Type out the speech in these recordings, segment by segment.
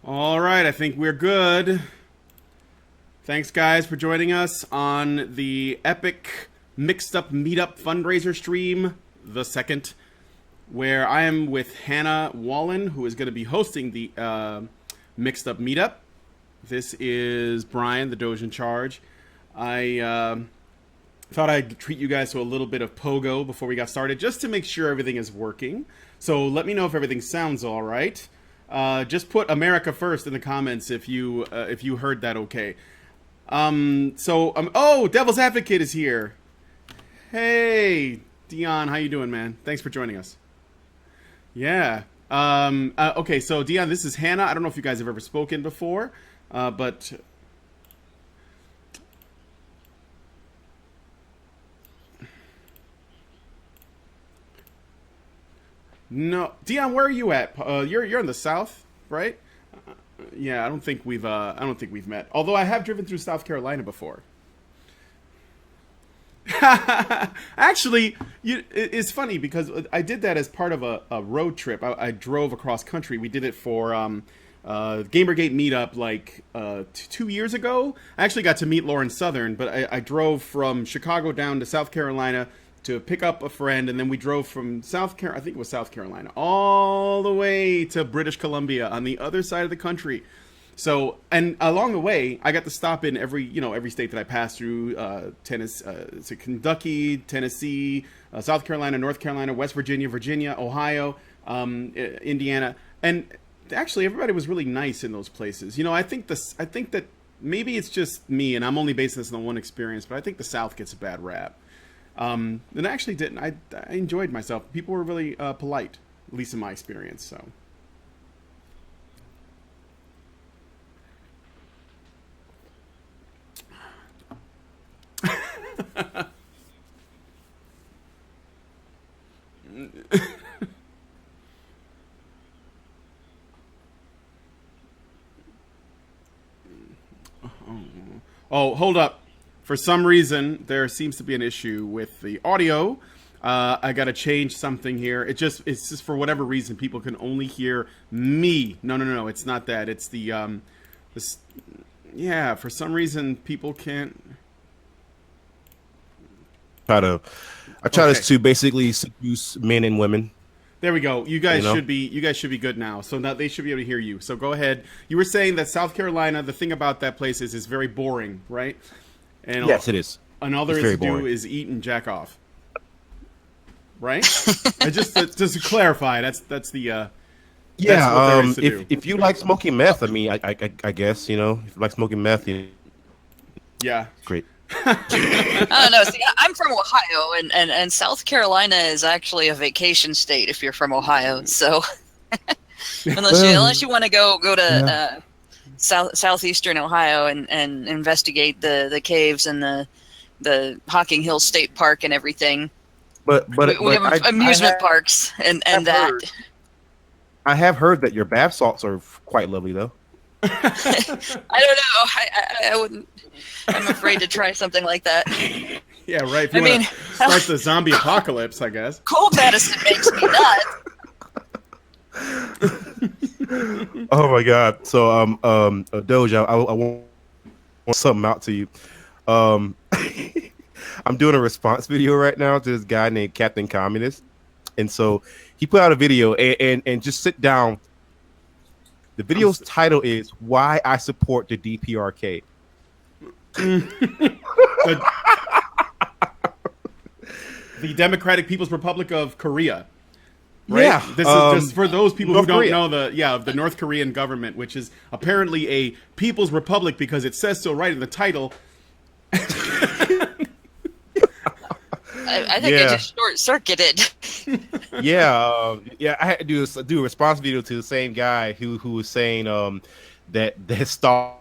All right, I think we're good. Thanks, guys, for joining us on the epic Mixed Up Meetup fundraiser stream, the second, where I am with Hannah Wallen, who is going to be hosting the Mixed Up Meetup. This is Brian, the Doge in charge. I thought I'd treat you guys to a little bit of pogo before we got started, just to make sure everything is working. So let me know if everything sounds all right. Just put America first in the comments if you heard that okay. Oh, Devil's Advocate is here. Hey, Dion, how you doing, man? Thanks for joining us. Yeah. Okay, so Dion, this is Hannah. I don't know if you guys have ever spoken before, but no, Dion, where are you at? You're in the South, right? Yeah, I don't think we've met. Although I have driven through South Carolina before. Actually, it's funny because I did that as part of a road trip. I drove across country. We did it for Gamergate Meetup like 2 years ago. I actually got to meet Lauren Southern, but I drove from Chicago down to South Carolina to pick up a friend, and then we drove from South Carolina, all the way to British Columbia on the other side of the country. So, and along the way, I got to stop in every state that I passed through, Tennessee, Kentucky, Tennessee, South Carolina, North Carolina, West Virginia, Ohio, Indiana. And actually, everybody was really nice in those places. I think that maybe it's just me, and I'm only basing this on one experience, but I think the South gets a bad rap. And I actually didn't. I enjoyed myself. People were really polite, at least in my experience, so. Oh, hold up. For some reason, there seems to be an issue with the audio. I got to change something here. It's just for whatever reason, people can only hear me. No, it's not that. It's yeah, for some reason, people can't. I try to basically seduce men and women. There we go. You guys should be good now. So now they should be able to hear you. So go ahead. You were saying that South Carolina, the thing about that place is it's very boring, right? And yes, it is. And all there is to do is eat and jack off. Right? just to clarify, that's the yeah. That's what there is to do. If you like smoking meth, I mean, I guess if you like smoking meth, yeah, great. I don't know. See, I'm from Ohio, and South Carolina is actually a vacation state if you're from Ohio. So unless you want to go to southeastern Ohio and investigate the caves and the Hocking Hills State Park and everything. But we have amusement parks and that. I have heard that your bath salts are quite lovely, though. I don't know. I wouldn't. I'm afraid to try something like that. Yeah, right. If you want to start the zombie apocalypse, I guess. Cold medicine makes me nuts. Oh my God! So Doge, I want something out to you. I'm doing a response video right now to this guy named Captain Communist, and so he put out a video and just sit down. The video's title is "Why I Support the DPRK." The Democratic People's Republic of Korea. Right? Yeah, this is just for those people who don't know the North Korean government, which is apparently a people's republic because it says so right in the title. I think I just short-circuited. I had to do a response video to the same guy who was saying that Star.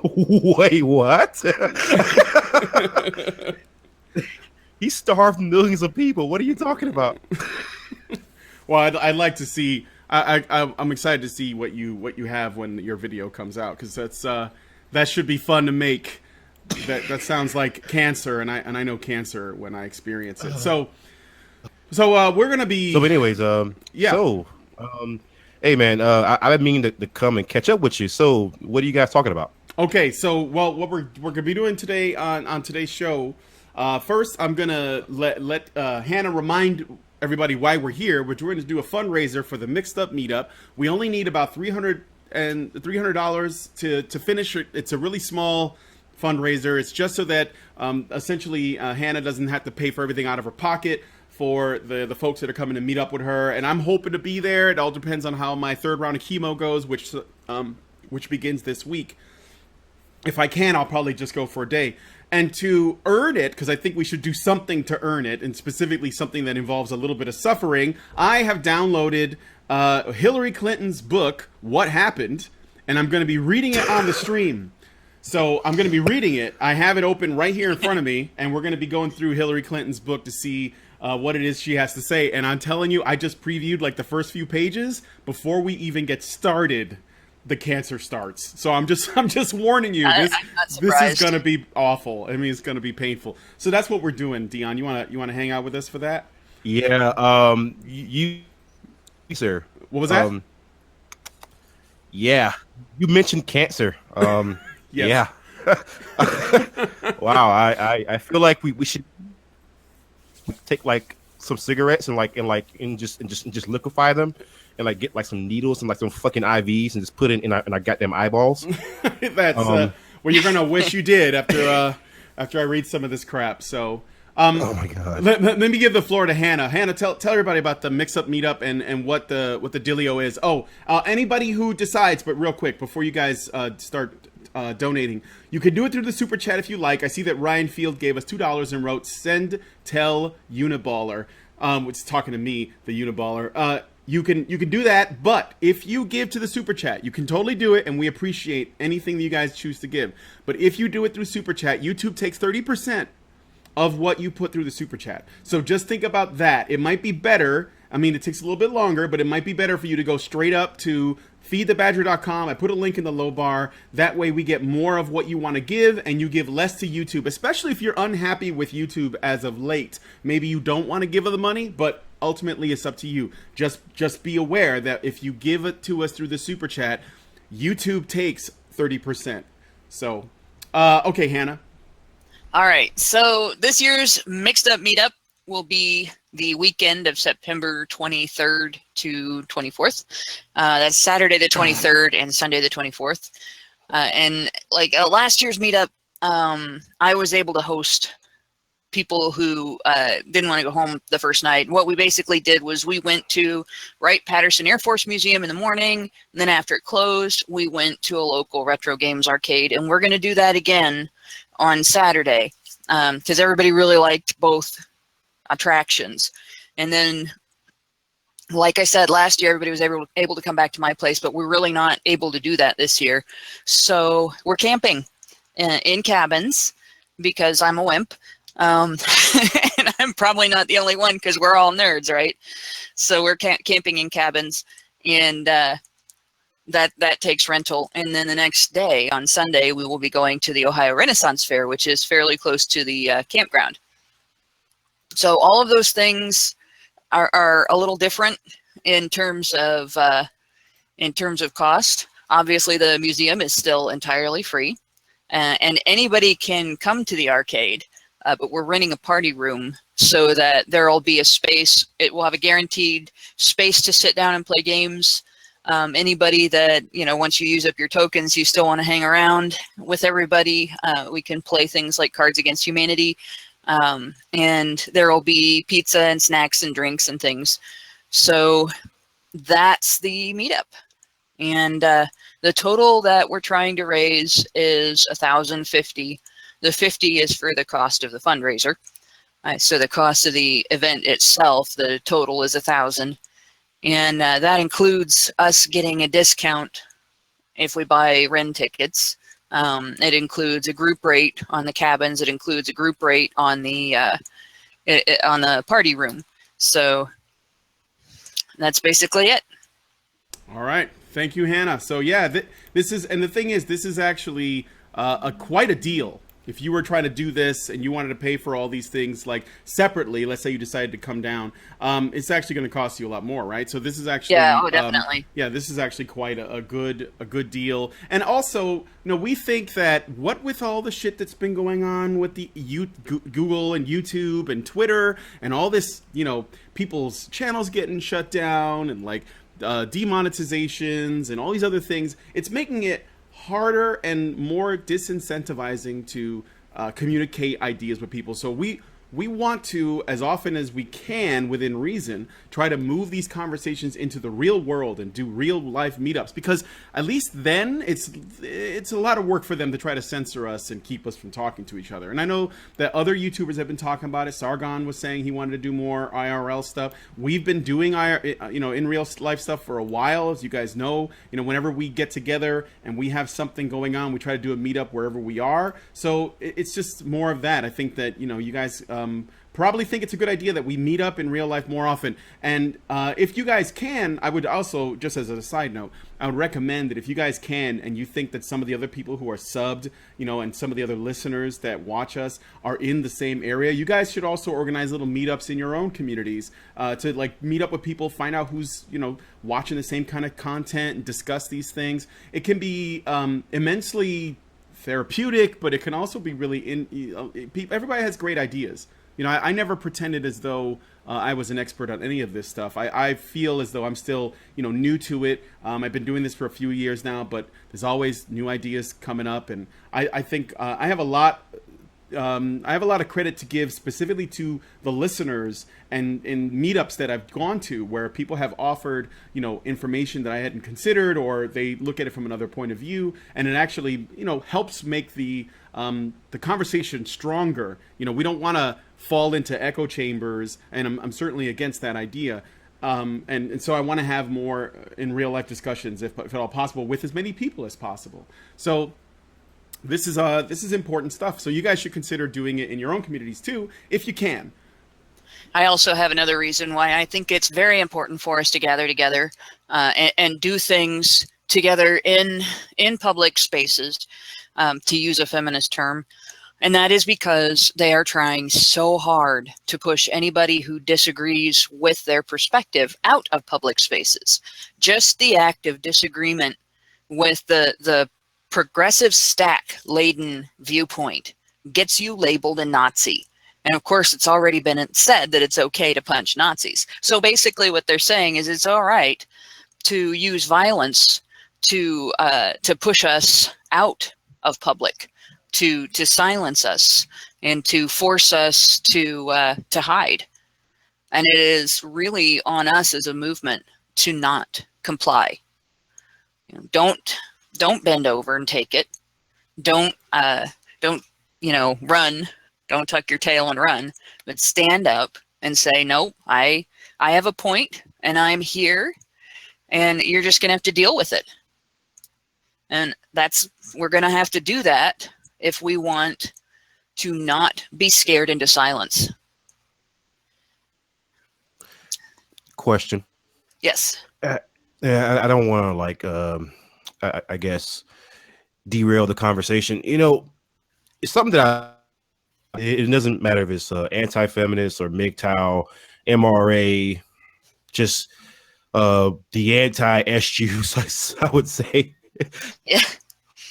Wait, what? He starved millions of people. What are you talking about? Well, I'd like to see. I'm excited to see what you have when your video comes out, because that should be fun to make. That sounds like cancer, and I know cancer when I experience it. So we're gonna be. So, anyways, yeah. So, Hey man, I've been meaning to come and catch up with you. So, what are you guys talking about? Okay, so well, what we're gonna be doing today on today's show. First, I'm gonna let Hannah remind everybody why we're here. We're going to do a fundraiser for the Mixed Up Meetup. We only need about $300 to finish it. It's a really small fundraiser. It's just so that essentially Hannah doesn't have to pay for everything out of her pocket for the folks that are coming to meet up with her. And I'm hoping to be there. It all depends on how my third round of chemo goes, which begins this week. If I can, I'll probably just go for a day. And to earn it, because I think we should do something to earn it, and specifically something that involves a little bit of suffering, I have downloaded Hillary Clinton's book, What Happened, and I'm going to be reading it on the stream. So I'm going to be reading it. I have it open right here in front of me, and we're going to be going through Hillary Clinton's book to see what it is she has to say. And I'm telling you, I just previewed like the first few pages before we even get started. The cancer starts. So I'm just warning you. This is gonna be awful. I mean, it's gonna be painful. So that's what we're doing. Dion, you wanna hang out with us for that? Yeah. You sir. What was that? Yeah. You mentioned cancer. Yes. Yeah. Wow. I feel like we should take like some cigarettes and just liquefy them. And like get like some needles and like some fucking IVs and just put it in our goddamn eyeballs. That's well, you're gonna wish you did after I read some of this crap. So, oh my god. Let me give the floor to Hannah. Hannah, tell everybody about the Mix Up Meetup and what the dealio is. Anybody who decides, but real quick before you guys start donating, you can do it through the super chat if you like. I see that Ryan Field gave us $2 and wrote "Send Tell Uniballer," which is talking to me, the Uniballer. You can do that, but if you give to the super chat, you can totally do it, and we appreciate anything that you guys choose to give. But if you do it through super chat, YouTube takes 30% of what you put through the super chat. So just think about that. It might be better. I mean, it takes a little bit longer, but it might be better for you to go straight up to feedthebadger.com. I put a link in the low bar. That way we get more of what you want to give, and you give less to YouTube, especially if you're unhappy with YouTube as of late. Maybe you don't want to give the money, but ultimately it's up to you. Just be aware that if you give it to us through the super chat, YouTube takes 30%. So, okay, Hannah. All right. So this year's Mixed Up Meetup will be the weekend of September 23rd to 24th. That's Saturday the 23rd and Sunday the 24th. And like last year's meetup, I was able to host people who didn't want to go home the first night. What we basically did was we went to Wright-Patterson Air Force Museum in the morning, and then after it closed, we went to a local retro games arcade, and we're going to do that again on Saturday because everybody really liked both attractions. And then, like I said, last year everybody was able to come back to my place, but we're really not able to do that this year. So we're camping in cabins because I'm a wimp. And I'm probably not the only one because we're all nerds, right? So we're camping in cabins, and that takes rental. And then the next day, on Sunday, we will be going to the Ohio Renaissance Fair, which is fairly close to the campground. So all of those things are a little different in terms of cost. Obviously, the museum is still entirely free, and anybody can come to the arcade. But we're renting a party room so that there will be a space. It will have a guaranteed space to sit down and play games. Anybody that, once you use up your tokens, you still want to hang around with everybody, we can play things like Cards Against Humanity. And there will be pizza and snacks and drinks and things. So that's the meetup. And the total that we're trying to raise is $1,050. The 50 is for the cost of the fundraiser. So the cost of the event itself, the total is 1,000. And that includes us getting a discount if we buy Ren tickets. It includes a group rate on the cabins. It includes a group rate on the party room. So that's basically it. All right. Thank you, Hannah. So yeah, this is, and the thing is, this is actually quite a deal. if you were trying to do this and you wanted to pay for all these things like separately, let's say you decided to come down, it's actually going to cost you a lot more, right? So this is actually definitely. this is actually quite a good deal. And also, we think that what with all the shit that's been going on with the Google and YouTube and Twitter and all this, people's channels getting shut down and like demonetizations and all these other things, it's making it harder and more disincentivizing to communicate ideas with people. So we want to, as often as we can within reason, try to move these conversations into the real world and do real life meetups, because at least then it's a lot of work for them to try to censor us and keep us from talking to each other. And I know that other YouTubers have been talking about it. Sargon was saying he wanted to do more IRL stuff. We've been doing in real life stuff for a while, as you guys know. Whenever we get together and we have something going on, we try to do a meetup wherever we are. So it's just more of that. I think that you guys probably think it's a good idea that we meet up in real life more often. And if you guys can, I would also, just as a side note, I would recommend that if you guys can, and you think that some of the other people who are subbed, and some of the other listeners that watch us are in the same area, you guys should also organize little meetups in your own communities to like meet up with people, find out who's, watching the same kind of content and discuss these things. It can be immensely therapeutic, but it can also be really everybody has great ideas. I never pretended as though I was an expert on any of this stuff. I feel as though I'm still, new to it. I've been doing this for a few years now, but there's always new ideas coming up, and I think I have a lot. I have a lot of credit to give specifically to the listeners and in meetups that I've gone to where people have offered, information that I hadn't considered, or they look at it from another point of view, and it actually, helps make the conversation stronger. We don't want to fall into echo chambers, and I'm certainly against that idea. And so I want to have more in real life discussions, if at all possible, with as many people as possible. So this is important stuff. So you guys should consider doing it in your own communities too, if you can. I also have another reason why I think it's very important for us to gather together and do things together in public spaces, to use a feminist term. And that is because they are trying so hard to push anybody who disagrees with their perspective out of public spaces. Just the act of disagreement with the progressive stack-laden viewpoint gets you labeled a Nazi. And of course, it's already been said that it's okay to punch Nazis. So basically what they're saying is it's all right to use violence to push us out of public, to silence us, and to force us to hide. And it is really on us as a movement to not comply. Don't bend over and take it. Don't run. Don't tuck your tail and run, but stand up and say, no, I have a point and I'm here, and you're just going to have to deal with it. And we're going to have to do that if we want to not be scared into silence. Question. Yes. Yeah, I don't want to I guess derail the conversation. It's something that it doesn't matter if it's anti-feminist or MGTOW, MRA, just the anti-SUs, I would say. Yeah.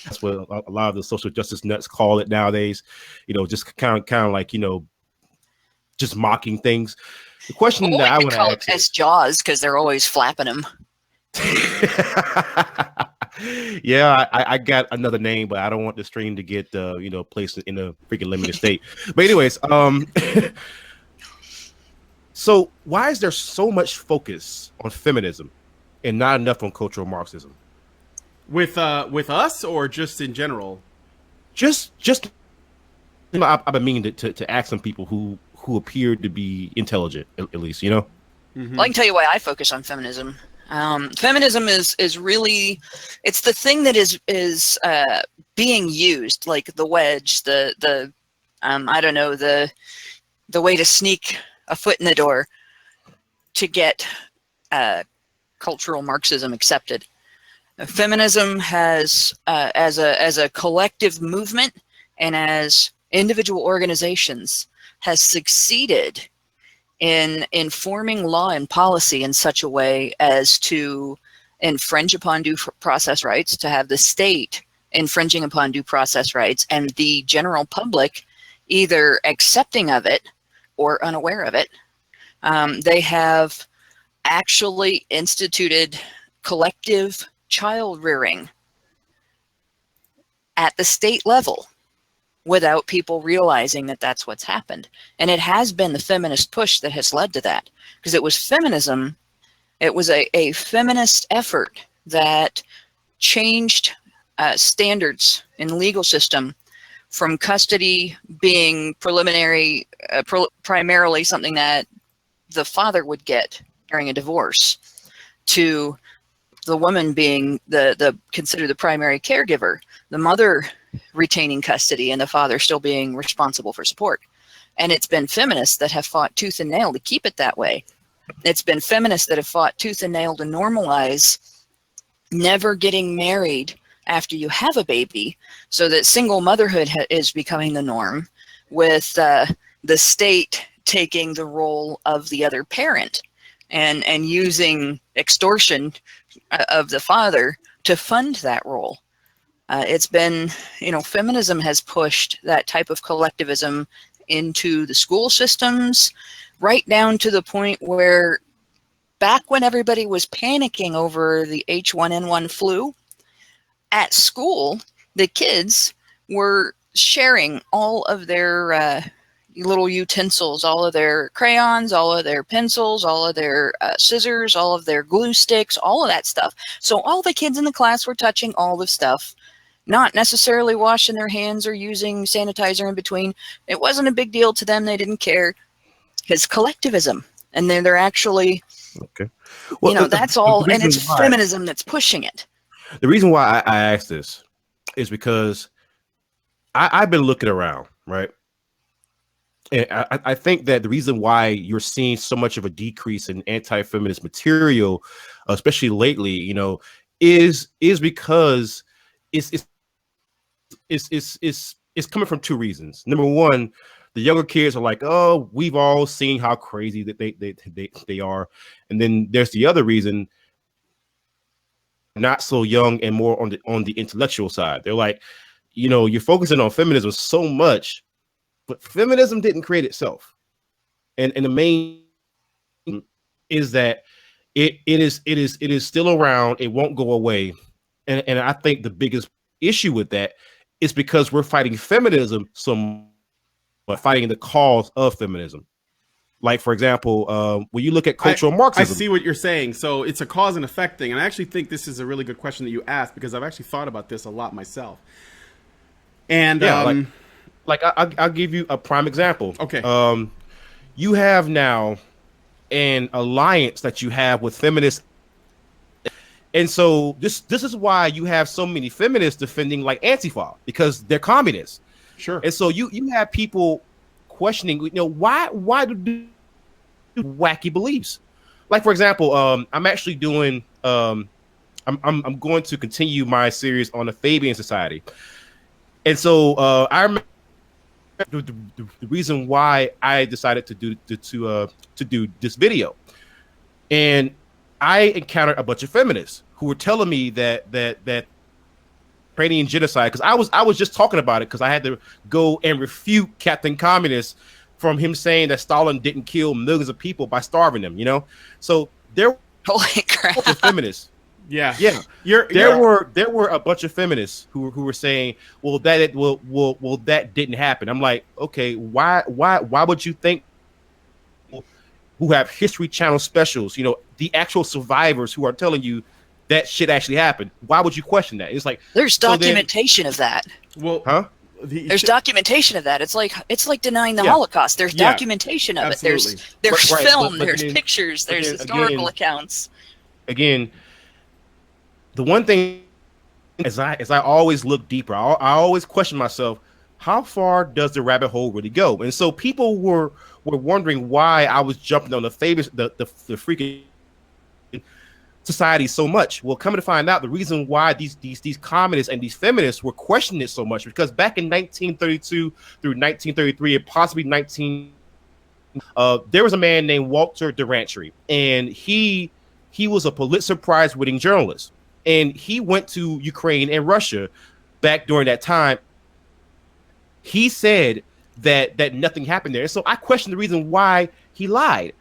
That's what a lot of the social justice nuts call it nowadays. Just kind of like, just mocking things. The question that I would call ask it S-Jaws because they're always flapping them. Yeah, I got another name, but I don't want the stream to get placed in a freaking limited state. But anyways, so why is there so much focus on feminism and not enough on cultural Marxism? With us, or just in general? Just I've been meaning to ask some people who appear to be intelligent, at least, Mm-hmm. Well, I can tell you why I focus on feminism. Feminism is really, it's the thing that is being used, like the wedge, the I don't know, the way to sneak a foot in the door to get cultural Marxism accepted. Feminism has, as a collective movement, and as individual organizations has succeeded in forming law and policy in such a way as to infringe upon due process rights, to have the state infringing upon due process rights, and the general public either accepting of it or unaware of it, they have actually instituted collective child rearing at the state level without people realizing that that's what's happened. And it has been the feminist push that has led to that, because it was feminism. It was a feminist effort that changed standards in the legal system from custody being primarily something that the father would get during a divorce, to the woman being considered the primary caregiver, the mother retaining custody, and the father still being responsible for support. And it's been feminists that have fought tooth and nail to keep it that way. It's been feminists that have fought tooth and nail to normalize never getting married after you have a baby, so that single motherhood is becoming the norm, with the state taking the role of the other parent and using extortion of the father to fund that role. It's been, feminism has pushed that type of collectivism into the school systems, right down to the point where back when everybody was panicking over the H1N1 flu, at school, the kids were sharing all of their little utensils, all of their crayons, all of their pencils, all of their scissors, all of their glue sticks, all of that stuff. So all the kids in the class were touching all the stuff, not necessarily washing their hands or using sanitizer in between. It wasn't a big deal to them. They didn't care. It's collectivism. And they're actually, okay. Well, that's all. And it's feminism that's pushing it. The reason why I asked this is because I've been looking around, right? And I think that the reason why you're seeing so much of a decrease in anti-feminist material, especially lately, is because it's coming from two reasons. Number one, the younger kids are like, oh, we've all seen how crazy that they are. And then there's the other reason, not so young and more on the intellectual side. They're like, you're focusing on feminism so much, but feminism didn't create itself. And the main is that it is still around. It won't go away. And I think the biggest issue with that is because we're fighting feminism but fighting the cause of feminism. Like, for example, when you look at cultural Marxism. I see what you're saying. So it's a cause and effect thing. And I actually think this is a really good question that you asked, because I've actually thought about this a lot myself. And yeah, I'll give you a prime example. Okay. You have now an alliance that you have with feminists. And so this is why you have so many feminists defending like Antifa, because they're communists. Sure. And so you have people questioning, why do wacky beliefs? Like, for example, I'm actually doing I'm going to continue my series on the Fabian Society. And so I remember the reason why I decided to do this video. And I encountered a bunch of feminists who were telling me that Ukrainian genocide, because I was just talking about it because I had to go and refute Captain Communist from him saying that Stalin didn't kill millions of people by starving them, So there were Holy crap. feminists. Yeah. There were a bunch of feminists who were saying, well, that didn't happen. I'm like, okay, why would you think who have History Channel specials, the actual survivors who are telling you that shit actually happened? Why would you question that? It's like there's documentation of that. Well, there's documentation of that. It's like denying the Holocaust. There's documentation of absolutely. it. There's Right, film. but There's again, pictures. There's historical accounts. Again, the one thing as I always look deeper, I always question myself, how far does the rabbit hole really go? And so people were wondering why I was jumping on the freaking society so much. Well, coming to find out, the reason why these communists and these feminists were questioning it so much because back in 1932 through 1933 and possibly there was a man named Walter Durantry, and he was a Pulitzer Prize winning journalist, and he went to Ukraine and Russia back during that time. He said that nothing happened there. And so I questioned the reason why he lied.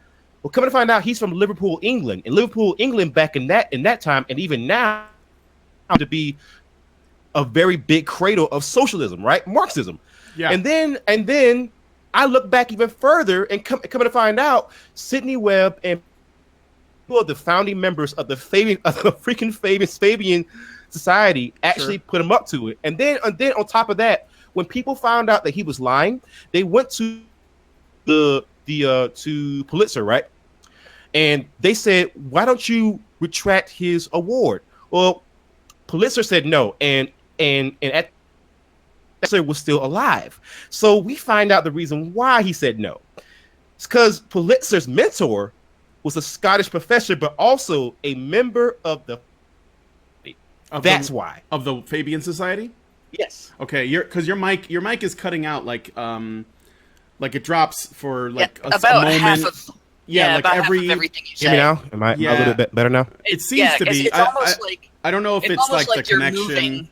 Well, coming to find out, he's from Liverpool, England. And Liverpool, England, back in that time, and even now, to be a very big cradle of socialism, right? Marxism. Yeah. And then I look back even further and coming to find out, Sidney Webb and people of the founding members of the freaking famous Fabian Society actually put him up to it. And then on top of that, when people found out that he was lying, they went to to Pulitzer, right? And they said, why don't you retract his award? Well, Pulitzer said no, and at Pulitzer was still alive. So we find out the reason why he said no. It's because Pulitzer's mentor was a Scottish professor, but also a member of the. That's why of the Fabian Society. Yes. Okay, because your mic is cutting out like it drops for like a moment. Half of, like about half of everything you say. Hear me now? Am I a little bit better now? It seems to be. It's almost like I don't know if it's like the connection. Moving.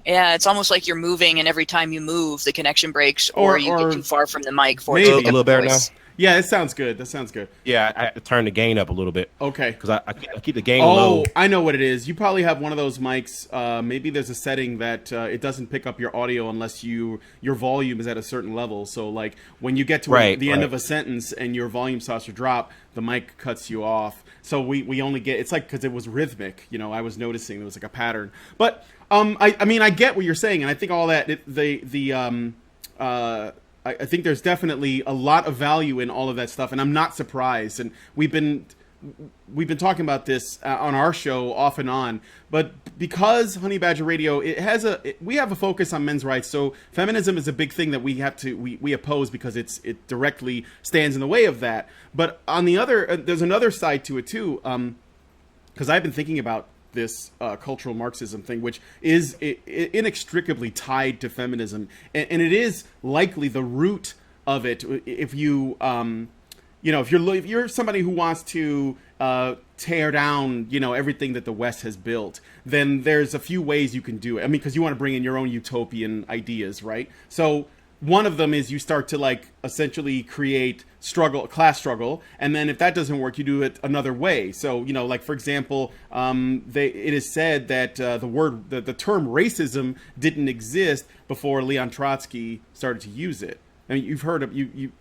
Yeah, it's almost like you're moving, and every time you move, the connection breaks, or you get too far from the mic for it to a little better now. Yeah, it sounds good. That sounds good. Yeah, I have to turn the gain up a little bit. Okay. Because I keep the gain low. Oh, I know what it is. You probably have one of those mics. Maybe there's a setting that it doesn't pick up your audio unless your volume is at a certain level. So, like, when you get to the end of a sentence and your volume starts to drop, the mic cuts you off. So we only get... It's like because it was rhythmic. You know, I was noticing there was like a pattern. But, I mean, I get what you're saying. And I think all that... I think there's definitely a lot of value in all of that stuff, and I'm not surprised. And we've been talking about this on our show off and on. But because Honey Badger Radio, we have a focus on men's rights. So feminism is a big thing that we oppose because it directly stands in the way of that. But on the other, there's another side to it too, because I've been thinking about this cultural Marxism thing, which is inextricably tied to feminism, and it is likely the root of it. If you, if you're somebody who wants to tear down, everything that the West has built, then there's a few ways you can do it. I mean, because you want to bring in your own utopian ideas, right? So one of them is you start to essentially create class struggle, and then if that doesn't work, you do it another way. So for example, it is said that the term racism didn't exist before Leon Trotsky started to use it. I mean, you've heard of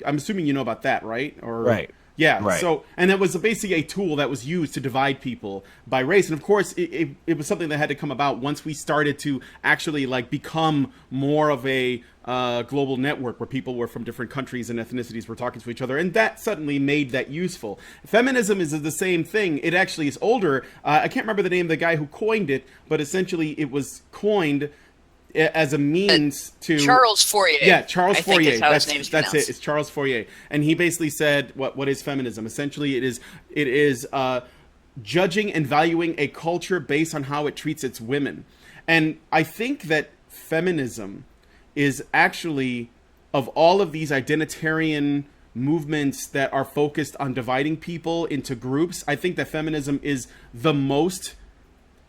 I'm assuming you know about that, right? Right. Yeah. Right. So, and it was basically a tool that was used to divide people by race. And of course, it was something that had to come about once we started to actually become more of a global network where people were from different countries and ethnicities were talking to each other. And that suddenly made that useful. Feminism is the same thing. It actually is older. I can't remember the name of the guy who coined it, but essentially it was coined as a means to Charles Fourier. Yeah, Charles Fourier. That's it. It's Charles Fourier, and he basically said, "What is feminism? Essentially, it is judging and valuing a culture based on how it treats its women." And I think that feminism is actually, of all of these identitarian movements that are focused on dividing people into groups, I think that feminism is the most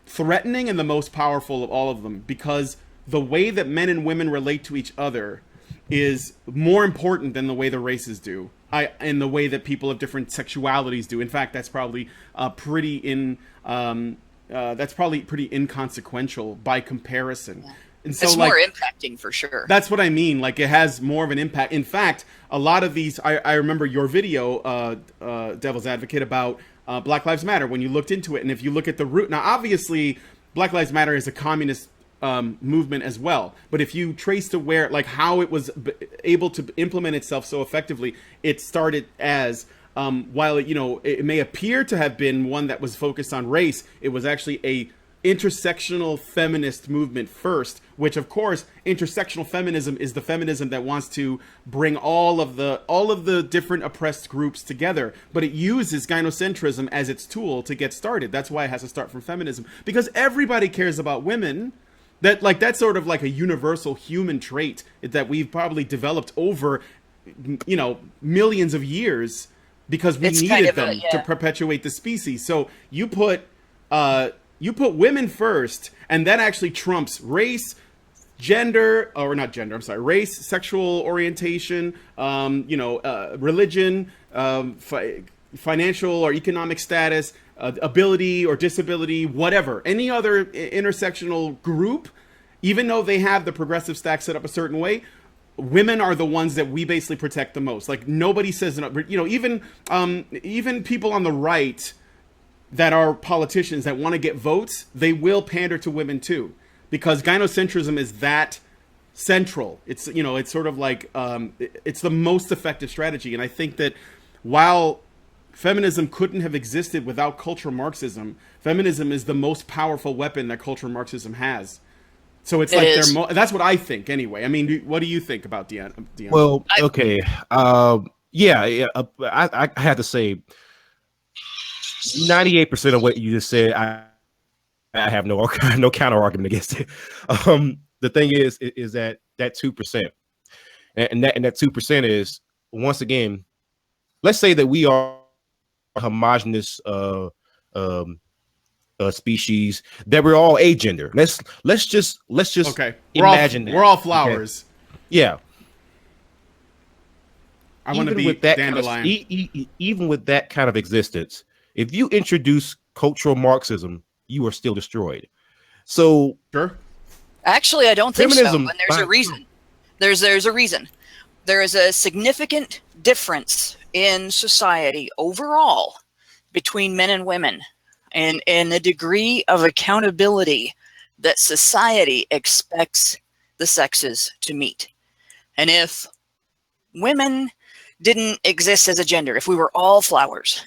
threatening and the most powerful of all of them, because the way that men and women relate to each other is more important than the way the races do, and the way that people of different sexualities do. In fact, that's probably pretty inconsequential by comparison. Yeah. And so, it's more impacting for sure. That's what I mean. It has more of an impact. In fact, a lot of these, I remember your video, Devil's Advocate, about Black Lives Matter, when you looked into it. And if you look at the root, now obviously Black Lives Matter is a communist movement as well, but if you trace to how it was able to implement itself so effectively, it started as while it may appear to have been one that was focused on race, it was actually a intersectional feminist movement first, which of course intersectional feminism is the feminism that wants to bring all of the different oppressed groups together, but it uses gynocentrism as its tool to get started. That's why it has to start from feminism, because everybody cares about women. That's sort of like a universal human trait that we've probably developed over, millions of years, because we needed them to perpetuate the species. So you put women first, and that actually trumps race, race, sexual orientation, religion, financial or economic status, ability or disability, whatever. Any other intersectional group, even though they have the progressive stack set up a certain way, women are the ones that we basically protect the most. Like, nobody says, even people on the right that are politicians that want to get votes, they will pander to women too, because gynocentrism is that central. It's sort of like it's the most effective strategy. And I think that while feminism couldn't have existed without cultural Marxism, feminism is the most powerful weapon that cultural Marxism has. So it's that's what I think anyway. I mean, what do you think about Deanna? Well, okay. I had to say 98% of what you just said, I have no counter argument against it. The thing is that 2%, and that 2% is, once again, let's say that we are a homogenous species, that we're all agender. Let's just okay. Imagine we're all flowers. Okay. Yeah. I want to be dandelion. Even with that kind of existence, if you introduce cultural Marxism, you are still destroyed. So sure. Actually, I don't think feminism, so. And there's a reason. There's a reason. There is a significant difference in society overall between men and women, and the degree of accountability that society expects the sexes to meet. And if women didn't exist as a gender, if we were all flowers,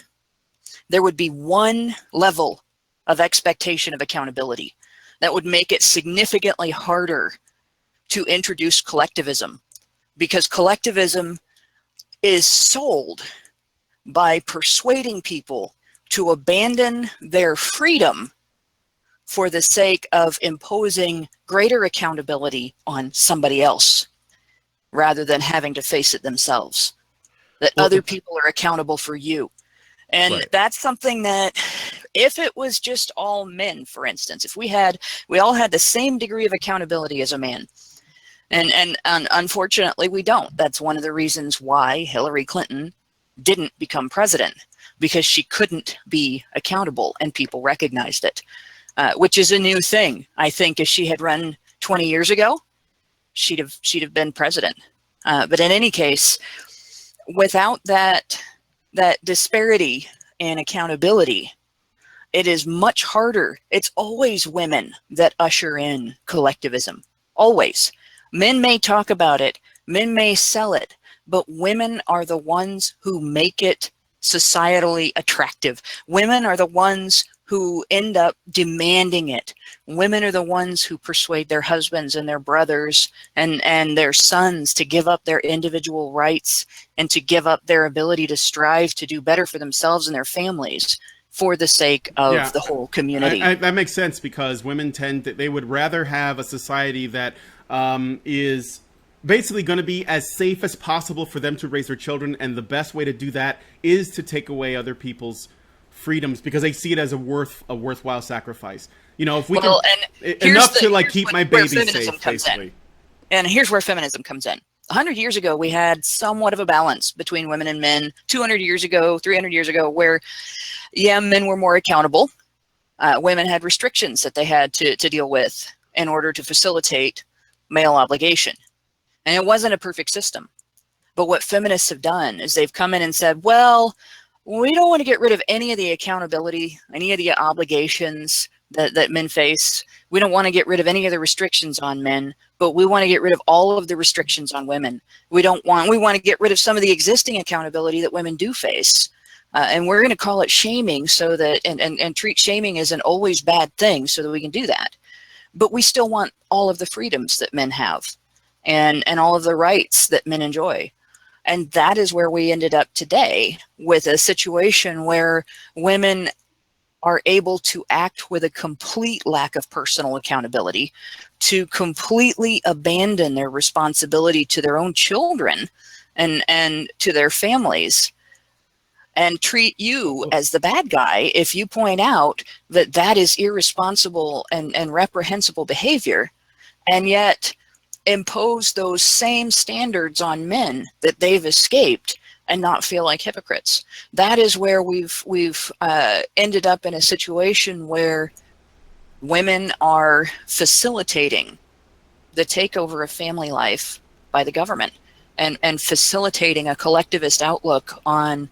there would be one level of expectation of accountability that would make it significantly harder to introduce collectivism, because collectivism is sold by persuading people to abandon their freedom for the sake of imposing greater accountability on somebody else, rather than having to face it themselves. That other people are accountable for you. And right. That's something that, if it was just all men, for instance, if we all had the same degree of accountability as a man, and unfortunately we don't. That's one of the reasons why Hillary Clinton didn't become president, because she couldn't be accountable, and people recognized it, which is a new thing. I think if she had run 20 years ago, she'd have been president. But in any case, without that disparity in accountability, it is much harder. It's always women that usher in collectivism. Always. Men may talk about it, men may sell it, but women are the ones who make it societally attractive. Women are the ones who end up demanding it. Women are the ones who persuade their husbands and their brothers and their sons to give up their individual rights and to give up their ability to strive to do better for themselves and their families for the sake of the whole community. That makes sense, because women they would rather have a society that is basically going to be as safe as possible for them to raise their children, and the best way to do that is to take away other people's freedoms, because they see it as a worthwhile sacrifice. If we enough to keep my baby safe, basically. And here's where feminism comes in. 100 years ago, we had somewhat of a balance between women and men. 200 years ago, 300 years ago, where, men were more accountable. Women had restrictions that they had to deal with in order to facilitate male obligation. And it wasn't a perfect system. But what feminists have done is they've come in and said, well, we don't want to get rid of any of the accountability, any of the obligations that men face. We don't want to get rid of any of the restrictions on men, but we want to get rid of all of the restrictions on women. We want to get rid of some of the existing accountability that women do face. And we're going to call it shaming so that, and treat shaming as an always bad thing so that we can do that. But we still want all of the freedoms that men have and all of the rights that men enjoy. And that is where we ended up today, with a situation where women are able to act with a complete lack of personal accountability, to completely abandon their responsibility to their own children and to their families, and treat you as the bad guy if you point out that that is irresponsible and reprehensible behavior, and yet impose those same standards on men that they've escaped and not feel like hypocrites. That is where we've ended up in a situation where women are facilitating the takeover of family life by the government, and facilitating a collectivist outlook on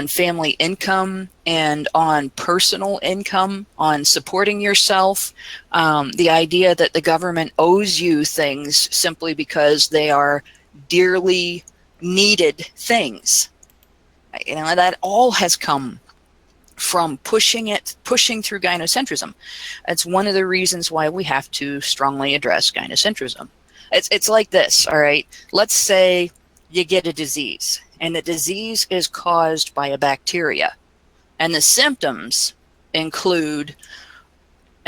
family income and on personal income, on supporting yourself. The idea that the government owes you things simply because they are dearly needed things. You know, that all has come from pushing through gynocentrism. It's one of the reasons why we have to strongly address gynocentrism. It's like this, all right? Let's say you get a disease, and the disease is caused by a bacteria, and the symptoms include,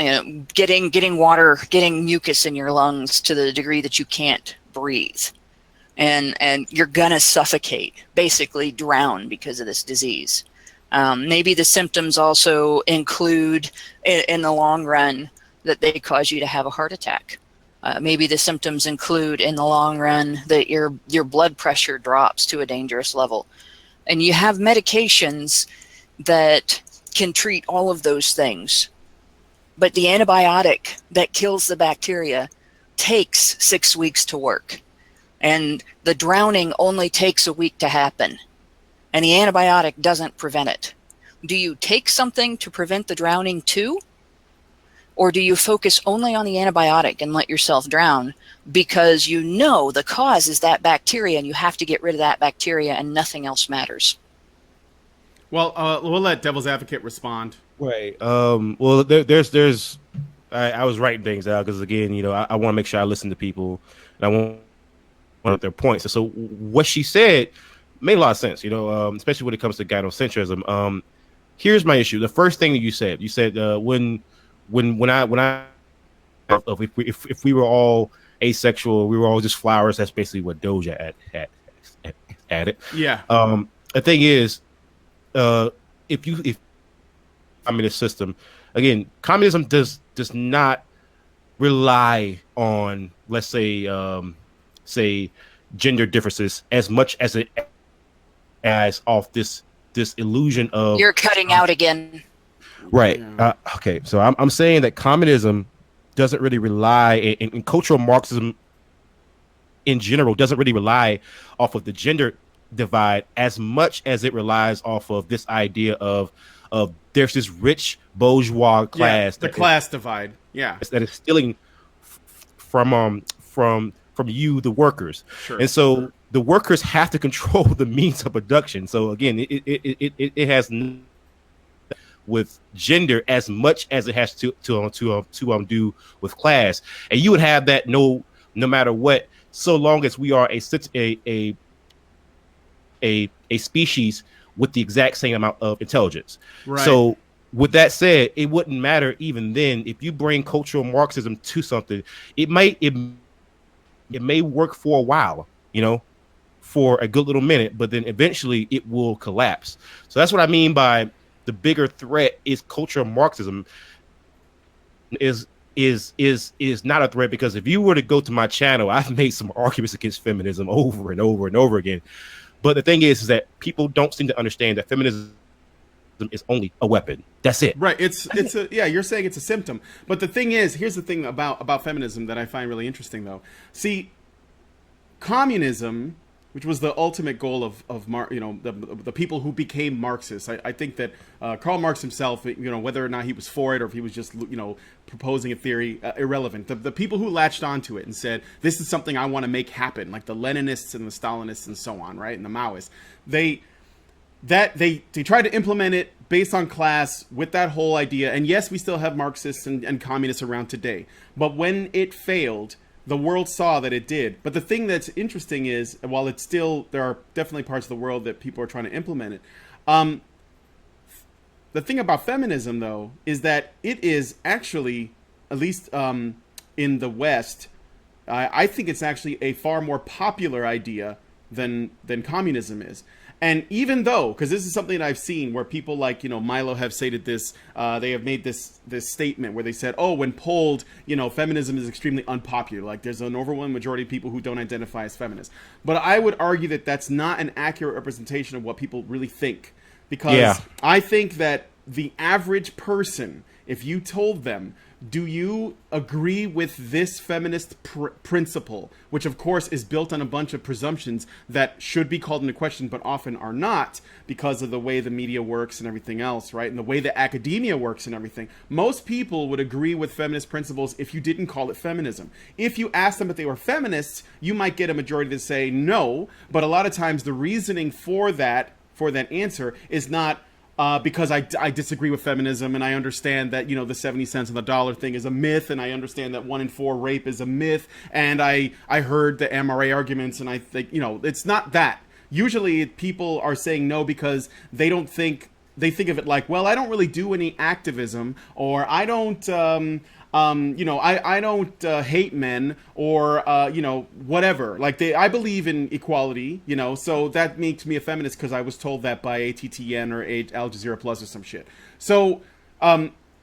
you know, getting water, getting mucus in your lungs to the degree that you can't breathe, and you're gonna suffocate, basically drown because of this disease. Maybe the symptoms also include, in the long run, that they cause you to have a heart attack. Maybe the symptoms include, in the long run, that your blood pressure drops to a dangerous level. And you have medications that can treat all of those things. But the antibiotic that kills the bacteria takes 6 weeks to work. And the drowning only takes a week to happen. And the antibiotic doesn't prevent it. Do you take something to prevent the drowning too? Or do you focus only on the antibiotic and let yourself drown because you know the cause is that bacteria and you have to get rid of that bacteria and nothing else matters? Well, we'll let Devil's Advocate respond. Right. Well, there's. I was writing things out because, again, you know, I want to make sure I listen to people and I want their points. And so what she said made a lot of sense, you know, especially when it comes to gynocentrism. Here's my issue. The first thing that you said when if we were all asexual, we were all just flowers. That's basically what Doge added. Yeah. The thing is, if communist system, again, communism does not rely on, let's say gender differences as much as it as off this illusion of. You're cutting out again. Right. Okay. So I'm saying that communism doesn't really rely, and cultural Marxism in general doesn't really rely off of the gender divide as much as it relies off of this idea of there's this rich bourgeois class, the class divide. Yeah. That is stealing from you, the workers. Sure. And so the workers have to control the means of production. So again, it has with gender as much as it has to do with class, and you would have that no matter what, so long as we are a species with the exact same amount of intelligence. Right. So with that said, it wouldn't matter even then if you bring cultural Marxism to something. It may work for a while, you know, for a good little minute, but then eventually it will collapse. So that's what I mean by the bigger threat is cultural Marxism is not a threat, because if you were to go to my channel, I've made some arguments against feminism over and over and over again. But the thing is that people don't seem to understand that feminism is only a weapon. That's it. Right. You're saying it's a symptom. But the thing is, here's the thing about feminism that I find really interesting, though. See, communism, which was the ultimate goal of the people who became Marxists. I think that Karl Marx himself, you know, whether or not he was for it or if he was just, you know, proposing a theory, irrelevant. The people who latched onto it and said, this is something I want to make happen, like the Leninists and the Stalinists and so on, right, and the Maoists, that they tried to implement it based on class with that whole idea. And yes, we still have Marxists and communists around today. But when it failed, the world saw that it did. But the thing that's interesting is, while it's still, there are definitely parts of the world that people are trying to implement it. The thing about feminism, though, is that it is actually, at least in the West, I think it's actually a far more popular idea than communism is. And even though, because this is something that I've seen where people like, Milo have stated this, they have made this statement where they said, oh, when polled, feminism is extremely unpopular. Like there's an overwhelming majority of people who don't identify as feminists. But I would argue that that's not an accurate representation of what people really think. Because I think that the average person, if you told them, do you agree with this feminist principle, which of course is built on a bunch of presumptions that should be called into question, but often are not because of the way the media works and everything else, right? And the way that academia works and everything. Most people would agree with feminist principles if you didn't call it feminism. If you asked them if they were feminists, you might get a majority to say no, but a lot of times the reasoning for that answer is not because I disagree with feminism, and I understand that, the 70 cents on the dollar thing is a myth, and I understand that 1 in 4 rape is a myth, and I heard the MRA arguments, and I think, it's not that. Usually people are saying no because they think of it like, well, I don't really do any activism, or I don't, I don't hate men, or, whatever. Like I believe in equality, so that makes me a feminist because I was told that by ATTN or Al Jazeera Plus or some shit. So,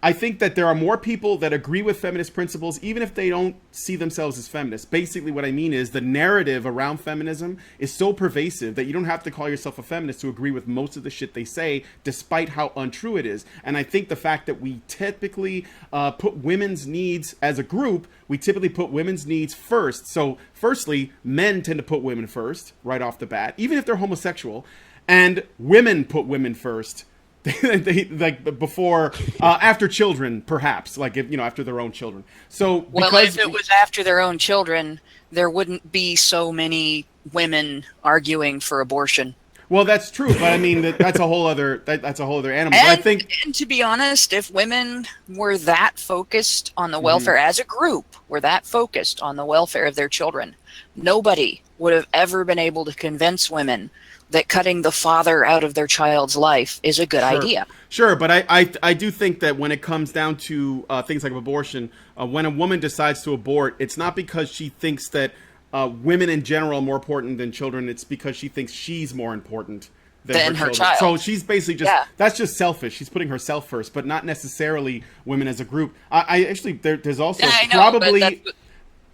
I think that there are more people that agree with feminist principles, even if they don't see themselves as feminists. Basically, what I mean is the narrative around feminism is so pervasive that you don't have to call yourself a feminist to agree with most of the shit they say, despite how untrue it is. And I think the fact that we typically put women's needs as a group, we typically put women's needs first. So, firstly, men tend to put women first right off the bat, even if they're homosexual, and women put women first. They like before, after children, perhaps, like if after their own children. So, well, if it was after their own children, there wouldn't be so many women arguing for abortion. Well, that's true, but I mean that's a whole other animal. And, I think, and to be honest, if women were that focused on the welfare as a group, were that focused on the welfare of their children, nobody would have ever been able to convince women that cutting the father out of their child's life is a good idea. Sure, but I do think that when it comes down to things like abortion, when a woman decides to abort, it's not because she thinks that women in general are more important than children. It's because she thinks she's more important than her child. So she's basically that's just selfish. She's putting herself first, but not necessarily women as a group. I actually, there's also probably...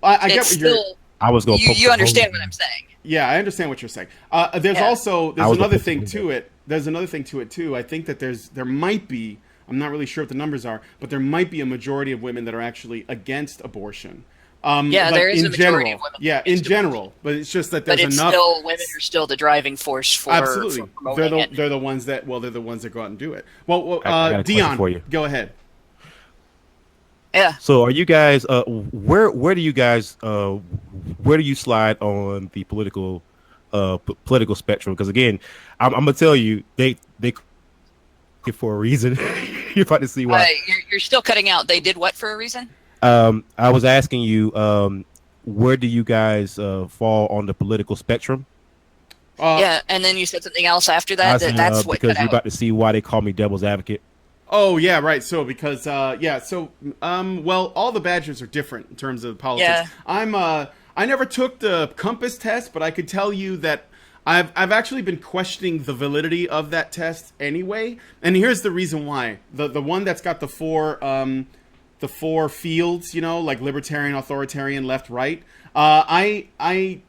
I get what you're... I was going. You understand what I'm saying? Yeah, I understand what you're saying. There's another thing to it. There's another thing to it too. I think that there might be. I'm not really sure what the numbers are, but there might be a majority of women that are actually against abortion. There is a majority of women. Yeah, in general, but it's just that there's enough. Still, women are still the driving force for. Absolutely, for they're the ones that go out and do it. Well, Dion, go ahead. Yeah. So are you guys where do you slide on the political spectrum? Because again, I'm gonna tell you they for a reason. You're about to see why. You're still cutting out. They did what for a reason? I was asking you where do you guys fall on the political spectrum? And then you said something else after that. That's what because you're about to see why they call me devil's advocate. Oh yeah, right. So because well, all the badges are different in terms of politics. Yeah. I never took the compass test, but I could tell you that I've actually been questioning the validity of that test anyway. And here's the reason why. The one that's got the four fields, like libertarian, authoritarian, left, right. I'm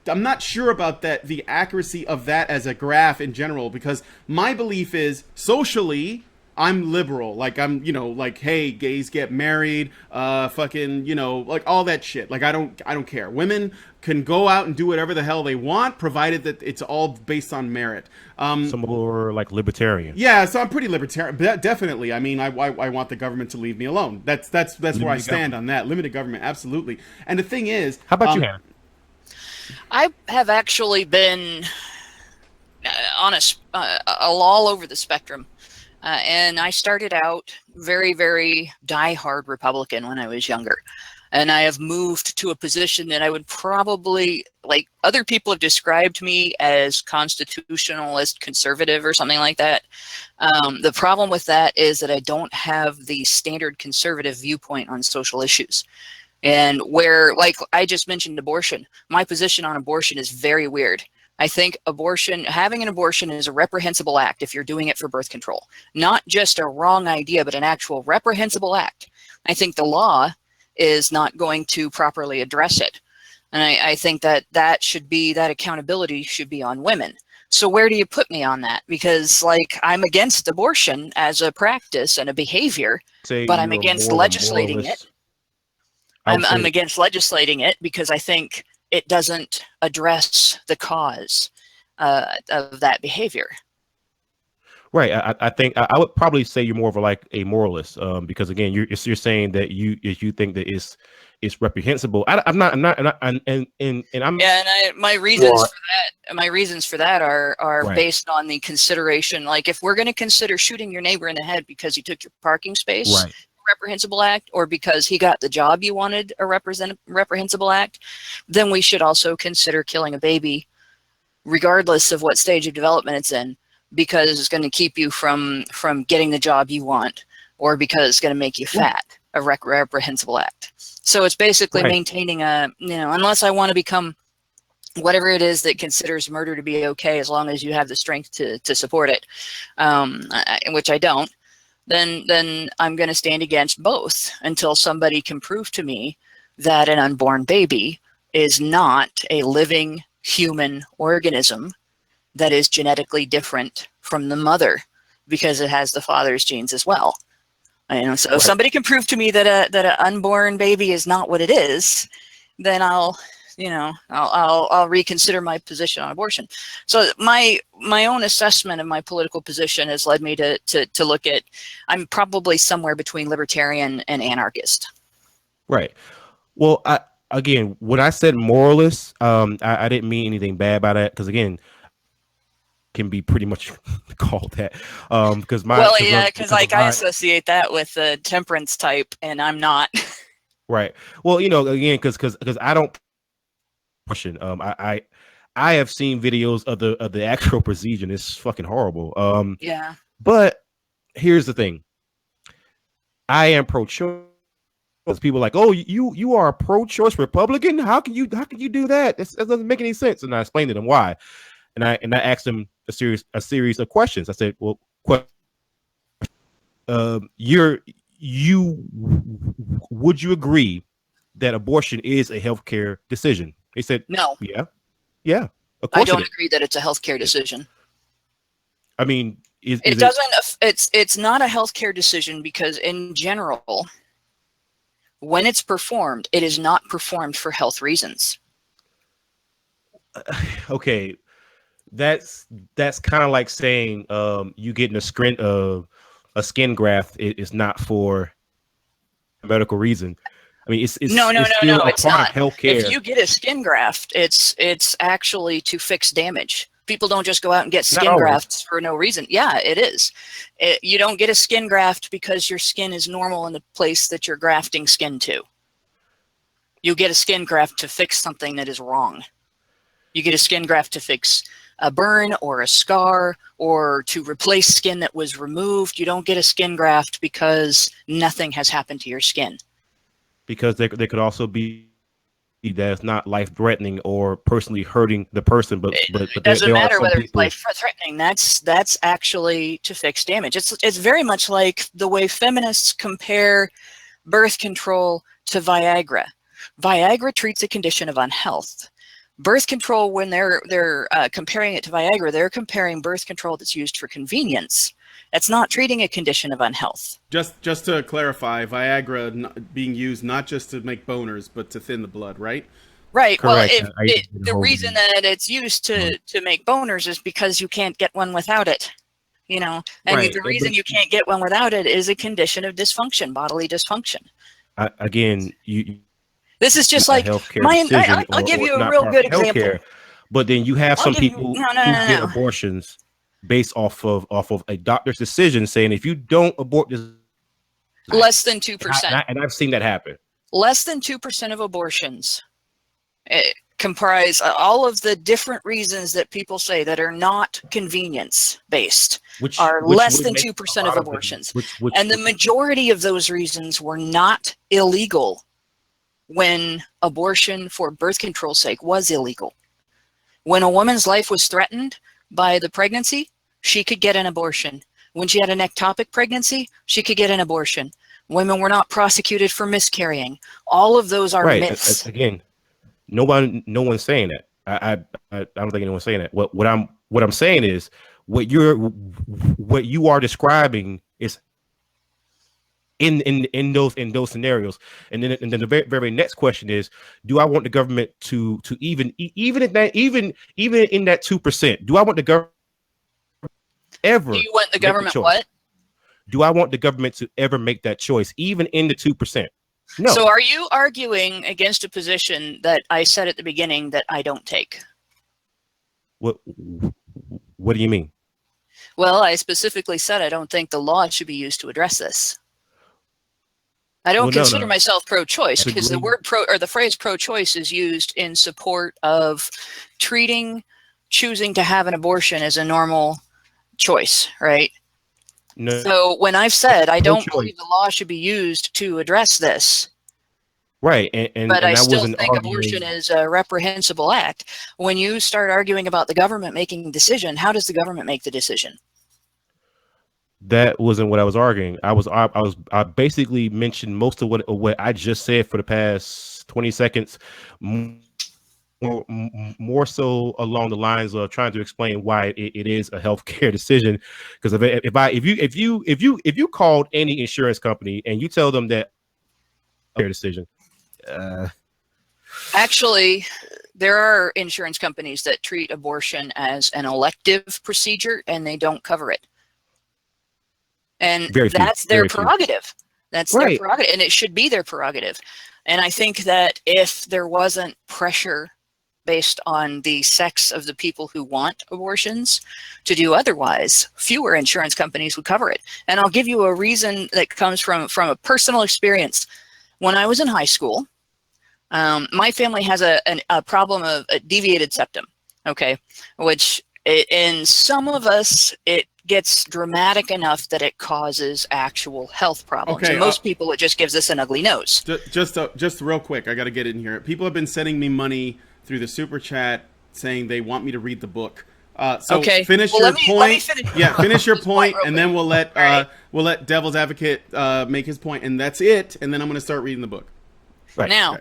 not sure about the accuracy of that as a graph in general, because my belief is socially I'm liberal. Like I'm, hey, gays get married, like all that shit. Like I don't care. Women can go out and do whatever the hell they want, provided that it's all based on merit. Some more like libertarian. Yeah, so I'm pretty libertarian. But definitely. I mean, I want the government to leave me alone. That's where I stand on that. Limited government, absolutely. And the thing is, how about you, Hannah? I have actually been all over the spectrum. And I started out very, very diehard Republican when I was younger. And I have moved to a position that I would probably, like other people have described me as constitutionalist conservative or something like that. The problem with that is that I don't have the standard conservative viewpoint on social issues. And where, like I just mentioned abortion, my position on abortion is very weird. I think having an abortion is a reprehensible act if you're doing it for birth control. Not just a wrong idea, but an actual reprehensible act. I think the law is not going to properly address it. And I think that that accountability should be on women. So where do you put me on that? Because like I'm against abortion as a practice and a behavior, but I'm against legislating it. I'm against legislating it because I think it doesn't address the cause of that behavior. Right. I think I would probably say you're more of a moralist, because again, you're saying that you think that it's reprehensible. I'm not, my reasons for that are right. Based on the consideration. Like if we're going to consider shooting your neighbor in the head because he took your parking space, right. Reprehensible act, or because he got the job you wanted, a reprehensible act, then we should also consider killing a baby, regardless of what stage of development it's in, because it's going to keep you from getting the job you want, or because it's going to make you fat, a reprehensible act. So it's basically right. Maintaining unless I want to become whatever it is that considers murder to be okay, as long as you have the strength to support it, which I don't, then I'm going to stand against both until somebody can prove to me that an unborn baby is not a living human organism that is genetically different from the mother because it has the father's genes as well. So right. If somebody can prove to me that an unborn baby is not what it is, then I'll reconsider my position on abortion. So my own assessment of my political position has led me to look at, I'm probably somewhere between libertarian and anarchist. Right. Well, again, when I said moralist, I didn't mean anything bad by that, because again, can be pretty much called that. Because I associate that with the temperance type, and I'm not. Right. Well, again, because I don't. I have seen videos of the actual procedure, and it's fucking horrible. Yeah. But here's the thing. I am pro-choice. People are like, oh, you are a pro-choice Republican? How can you do that? That doesn't make any sense. And I explained to them why. And I asked them a series of questions. I said, well, would you agree that abortion is a healthcare decision? They said no. Yeah. Of course I don't agree that it's a healthcare decision. I mean, it's not a healthcare decision because in general, when it's performed, it is not performed for health reasons. Okay, that's kind of like saying you getting a skin graft is not for a medical reason. I mean, it's no, it's not. Healthcare. If you get a skin graft, it's actually to fix damage. People don't just go out and get skin grafts for no reason. Yeah, it is. You don't get a skin graft because your skin is normal in the place that you're grafting skin to. You get a skin graft to fix something that is wrong. You get a skin graft to fix a burn or a scar or to replace skin that was removed. You don't get a skin graft because nothing has happened to your skin. Because they could also be that's not life-threatening or personally hurting the person, but it doesn't matter whether it's life-threatening. That's actually to fix damage. It's very much like the way feminists compare birth control to Viagra. Viagra treats a condition of unhealth. Birth control, when they're comparing it to Viagra, they're comparing birth control that's used for convenience. That's not treating a condition of unhealth. Just to clarify, Viagra being used not just to make boners, but to thin the blood, right? Right. Correct. Well, the reason that it's used to make boners is because you can't get one without it. And right. The reason you can't get one without it is a condition of dysfunction, bodily dysfunction. This is just like I'll give you a real good example. But then you have some people who get abortions based off of a doctor's decision saying if you don't abort this, less than 2%. And I've seen that happen. Less than 2% of abortions comprise all of the different reasons that people say that are not convenience based, are less than 2% of abortions. And the majority of those reasons were not illegal when abortion for birth control's sake was illegal. When a woman's life was threatened by the pregnancy, she could get an abortion. When she had an ectopic pregnancy, she could get an abortion. Women were not prosecuted for miscarrying. All of those are myths. Again, no one's saying that. I don't think anyone's saying that. What I'm saying is what you are describing is in those scenarios. And then the very next question is, do I want the government to even in that 2%, do I want the government ever? Do you want the government what? Do I want the government to ever make that choice, even in the 2%? No. So are you arguing against a position that I said at the beginning that I don't take? What do you mean? Well, I specifically said I don't think the law should be used to address this. I don't consider myself pro-choice because the word the phrase pro-choice is used in support of treating choosing to have an abortion as a normal choice, right? No. So when I've said I don't believe the law should be used to address this, right, but I still think abortion is a reprehensible act. When you start arguing about the government making a decision, how does the government make the decision? That wasn't what I was arguing. I basically mentioned most of what I just said for the past 20 seconds. More so along the lines of trying to explain why it is a healthcare decision. Because if you called any insurance company and you tell them that care decision, actually, there are insurance companies that treat abortion as an elective procedure and they don't cover it, and that's their prerogative. That's their prerogative, and it should be their prerogative. And I think that if there wasn't pressure based on the sex of the people who want abortions to do otherwise, fewer insurance companies would cover it. And I'll give you a reason that comes from a personal experience. When I was in high school, my family has a problem of a deviated septum, okay, which in some of us, it gets dramatic enough that it causes actual health problems. Okay, most people, it just gives us an ugly nose. Just real quick, I got to get in here. People have been sending me money through the super chat saying they want me to read the book. Finish your point. Finish your point, and then we'll let Devil's Advocate make his point, and that's it. And then I'm going to start reading the book. Now,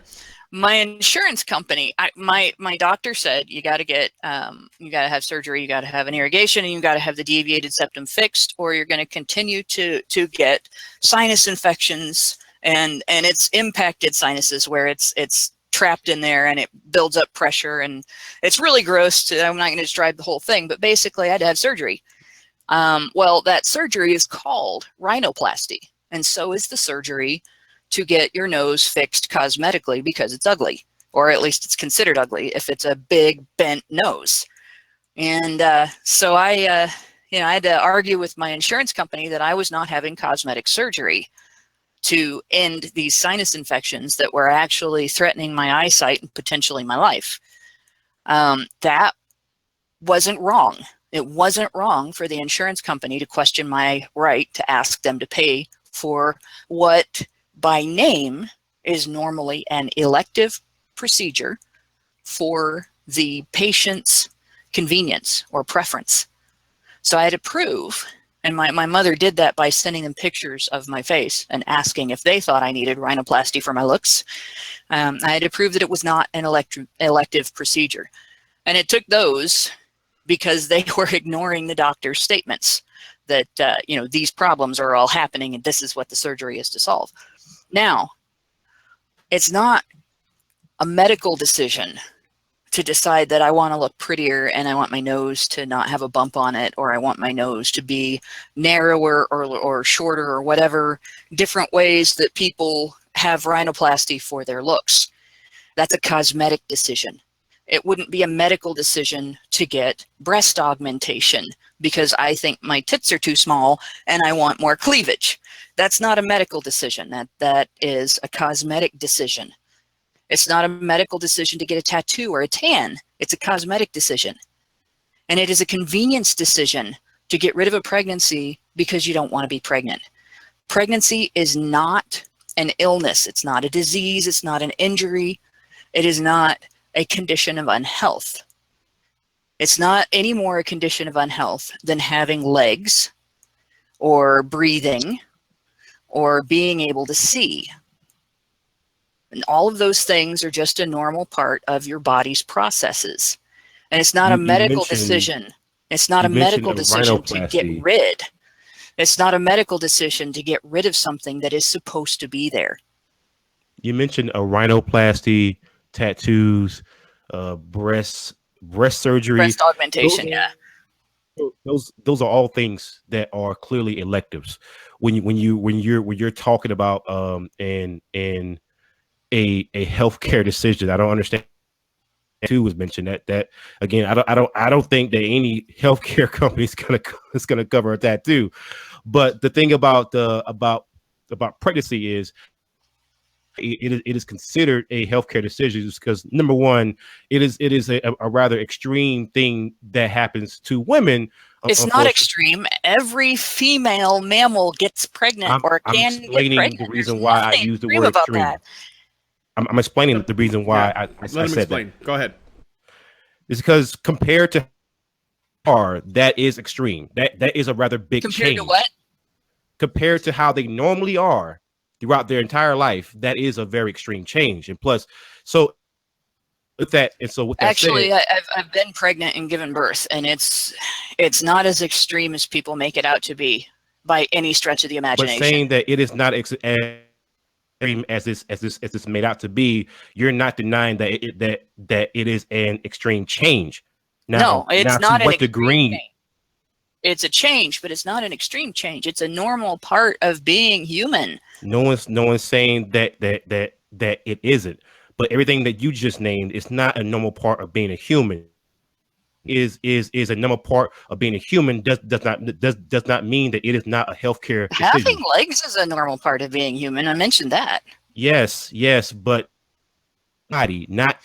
my insurance company, my doctor said you got to have surgery, you got to have an irrigation, and you got to have the deviated septum fixed, or you're going to continue to get sinus infections, and it's impacted sinuses where it's trapped in there and it builds up pressure, and it's really gross. I'm not going to describe the whole thing, but basically I had to have surgery. Well, that surgery is called rhinoplasty, and so is the surgery to get your nose fixed cosmetically because it's ugly, or at least it's considered ugly if it's a big bent nose. And so I had to argue with my insurance company that I was not having cosmetic surgery to end these sinus infections that were actually threatening my eyesight and potentially my life. That wasn't wrong. It wasn't wrong for the insurance company to question my right to ask them to pay for what by name is normally an elective procedure for the patient's convenience or preference. So I had to prove, and my mother did that by sending them pictures of my face and asking if they thought I needed rhinoplasty for my looks. I had to prove that it was not an elective procedure. And it took those because they were ignoring the doctor's statements that, these problems are all happening and this is what the surgery is to solve. Now, it's not a medical decision to decide that I want to look prettier and I want my nose to not have a bump on it, or I want my nose to be narrower or shorter, or whatever different ways that people have rhinoplasty for their looks. That's a cosmetic decision. It wouldn't be a medical decision to get breast augmentation because I think my tits are too small and I want more cleavage. That's not a medical decision. That is a cosmetic decision. It's not a medical decision to get a tattoo or a tan. It's a cosmetic decision. And it is a convenience decision to get rid of a pregnancy because you don't want to be pregnant. Pregnancy is not an illness. It's not a disease. It's not an injury. It is not a condition of unhealth. It's not any more a condition of unhealth than having legs or breathing or being able to see. And all of those things are just a normal part of your body's processes. And it's not a medical decision. It's not a medical decision to get rid. It's not a medical decision to get rid of something that is supposed to be there. You mentioned a rhinoplasty, tattoos, breast surgery, breast augmentation. Those are all things that are clearly electives. When you're talking about a healthcare decision, I don't understand. Too was mentioned that again. I don't think that any healthcare company is gonna cover a tattoo. But the thing about pregnancy is it is considered a healthcare decision because number one, it is a rather extreme thing that happens to women. It's not extreme. Every female mammal gets pregnant or can get pregnant. The reason why I use the word extreme. I'm explaining the reason why I said explain. That. Go ahead. It's because compared to that is extreme. That is a rather big change. Compared to what? Compared to how they normally are throughout their entire life, that is a very extreme change. And plus, with that actually, I've been pregnant and given birth, and it's not as extreme as people make it out to be by any stretch of the imagination. But saying that it is not as it's made out to be, you're not denying that it is an extreme change. No, it's not an extreme change. It's a change, but it's not an extreme change. It's a normal part of being human. No one's saying that it isn't. But everything that you just named is not a normal part of being a human. Is a normal part of being a human does not mean that it is not a healthcare decision. Having legs is a normal part of being human. I mentioned that. Yes, but not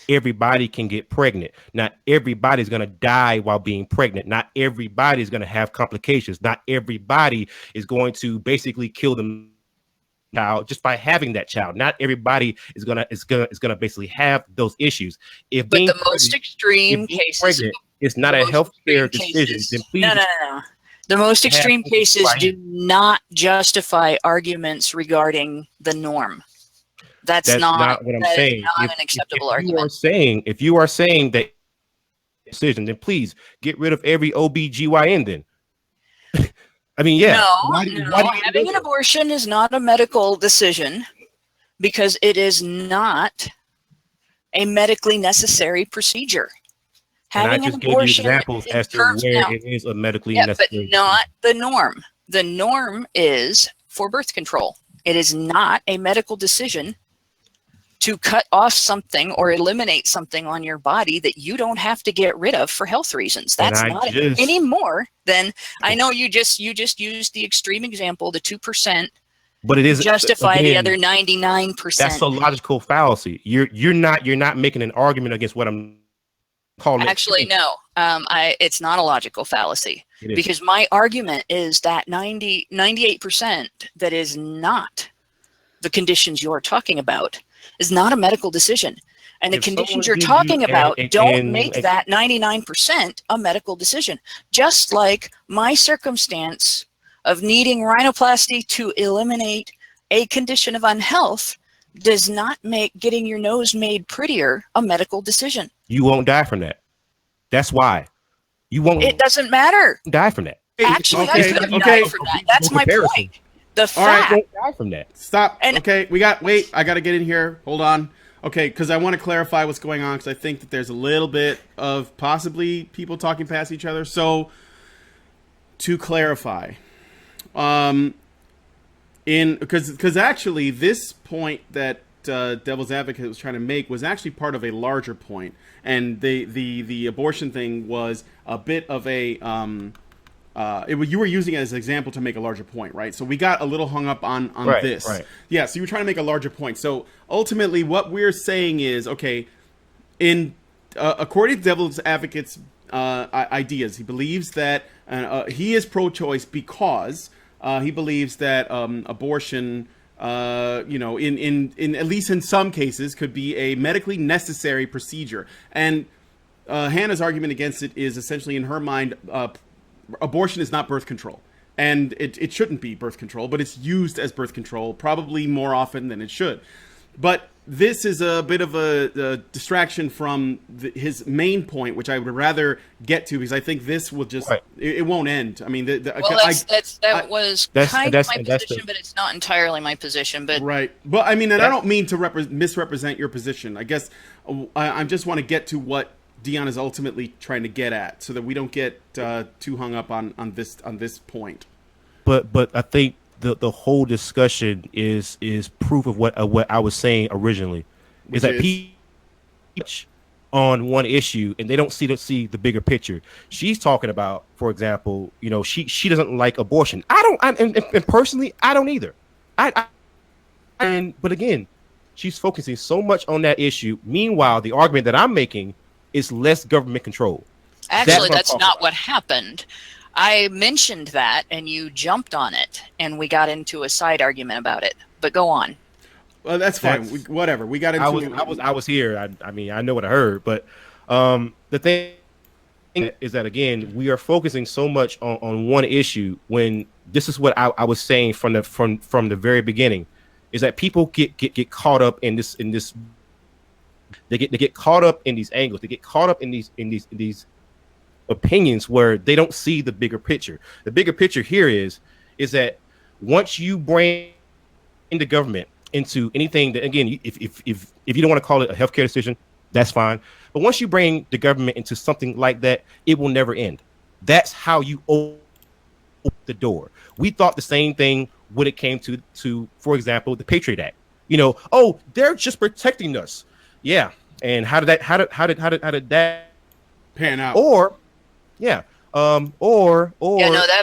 everybody can get pregnant. Not everybody's going to die while being pregnant. Not everybody's going to have complications. Not everybody is going to basically kill them child just by having that child. Not everybody is gonna basically have those issues. But the most extreme cases, it's not a healthcare decision. Then please, no. The most extreme cases do not justify arguments regarding the norm. That's not what I'm saying. Not an acceptable argument. If you are saying that decision, then please get rid of every OBGYN then. I mean, yeah. No, having an abortion is not a medical decision because it is not a medically necessary procedure. Having an abortion gave you examples as to where it is a medically necessary, but not the norm. The norm is for birth control. It is not a medical decision to cut off something or eliminate something on your body that you don't have to get rid of for health reasons. That's not any more than, I know you just used the extreme example, the 2%, but it is justify the other 99%. That's a logical fallacy. You're not making an argument against what I'm calling. Actually, no. It's not a logical fallacy because my argument is that 98% that is not the conditions you're talking about is not a medical decision. And the conditions you're talking about don't make that 99% a medical decision. Just like my circumstance of needing rhinoplasty to eliminate a condition of unhealth does not make getting your nose made prettier a medical decision. You won't die from that. That's why. You won't. It doesn't matter. Die from that. Actually, I couldn't die from that. That's my point. The fact. All right, die from that. Stop. Okay, wait, I got to get in here. Hold on. Okay, because I want to clarify what's going on because I think that there's a little bit of possibly people talking past each other. So, to clarify, because actually this point that Devil's Advocate was trying to make was actually part of a larger point, and the abortion thing was a bit of a you were using it as an example to make a larger point, right? So we got a little hung up on this. Right. Yeah, so you were trying to make a larger point. So ultimately, what we're saying is, okay, according to Devil's Advocate's ideas, he believes that he is pro-choice because he believes that abortion, in at least in some cases, could be a medically necessary procedure. And Hannah's argument against it is essentially, in her mind, abortion is not birth control. And it shouldn't be birth control, but it's used as birth control probably more often than it should. But this is a bit of a distraction from his main point, which I would rather get to, because I think this will just it won't end. I mean, that was kind of my position, but it's not entirely my position. But right, but I mean, and I don't mean to misrepresent your position. I guess I just want to get to what Dion is ultimately trying to get at, so that we don't get too hung up on this point. But I think the whole discussion is proof of what I was saying originally, is that people on one issue and they don't see the bigger picture. She's talking about, for example, she doesn't like abortion. And personally, I don't either. But again, she's focusing so much on that issue. Meanwhile, the argument that I'm making is less government control. Actually, that's not what happened. I mentioned that, and you jumped on it, and we got into a side argument about it. But go on. Well, that's fine. Whatever. We got into. I was here. I mean, I know what I heard, but the thing is that, again, we are focusing so much on one issue when this is what I was saying from the very beginning, is that people get caught up in this. They get caught up in these angles. They get caught up in these opinions where they don't see the bigger picture. The bigger picture here is that once you bring the government into anything that, again, if you don't want to call it a healthcare decision, that's fine. But once you bring the government into something like that, it will never end. That's how you open the door. We thought the same thing when it came to for example, the Patriot Act. They're just protecting us. Yeah. And how did that pan out? That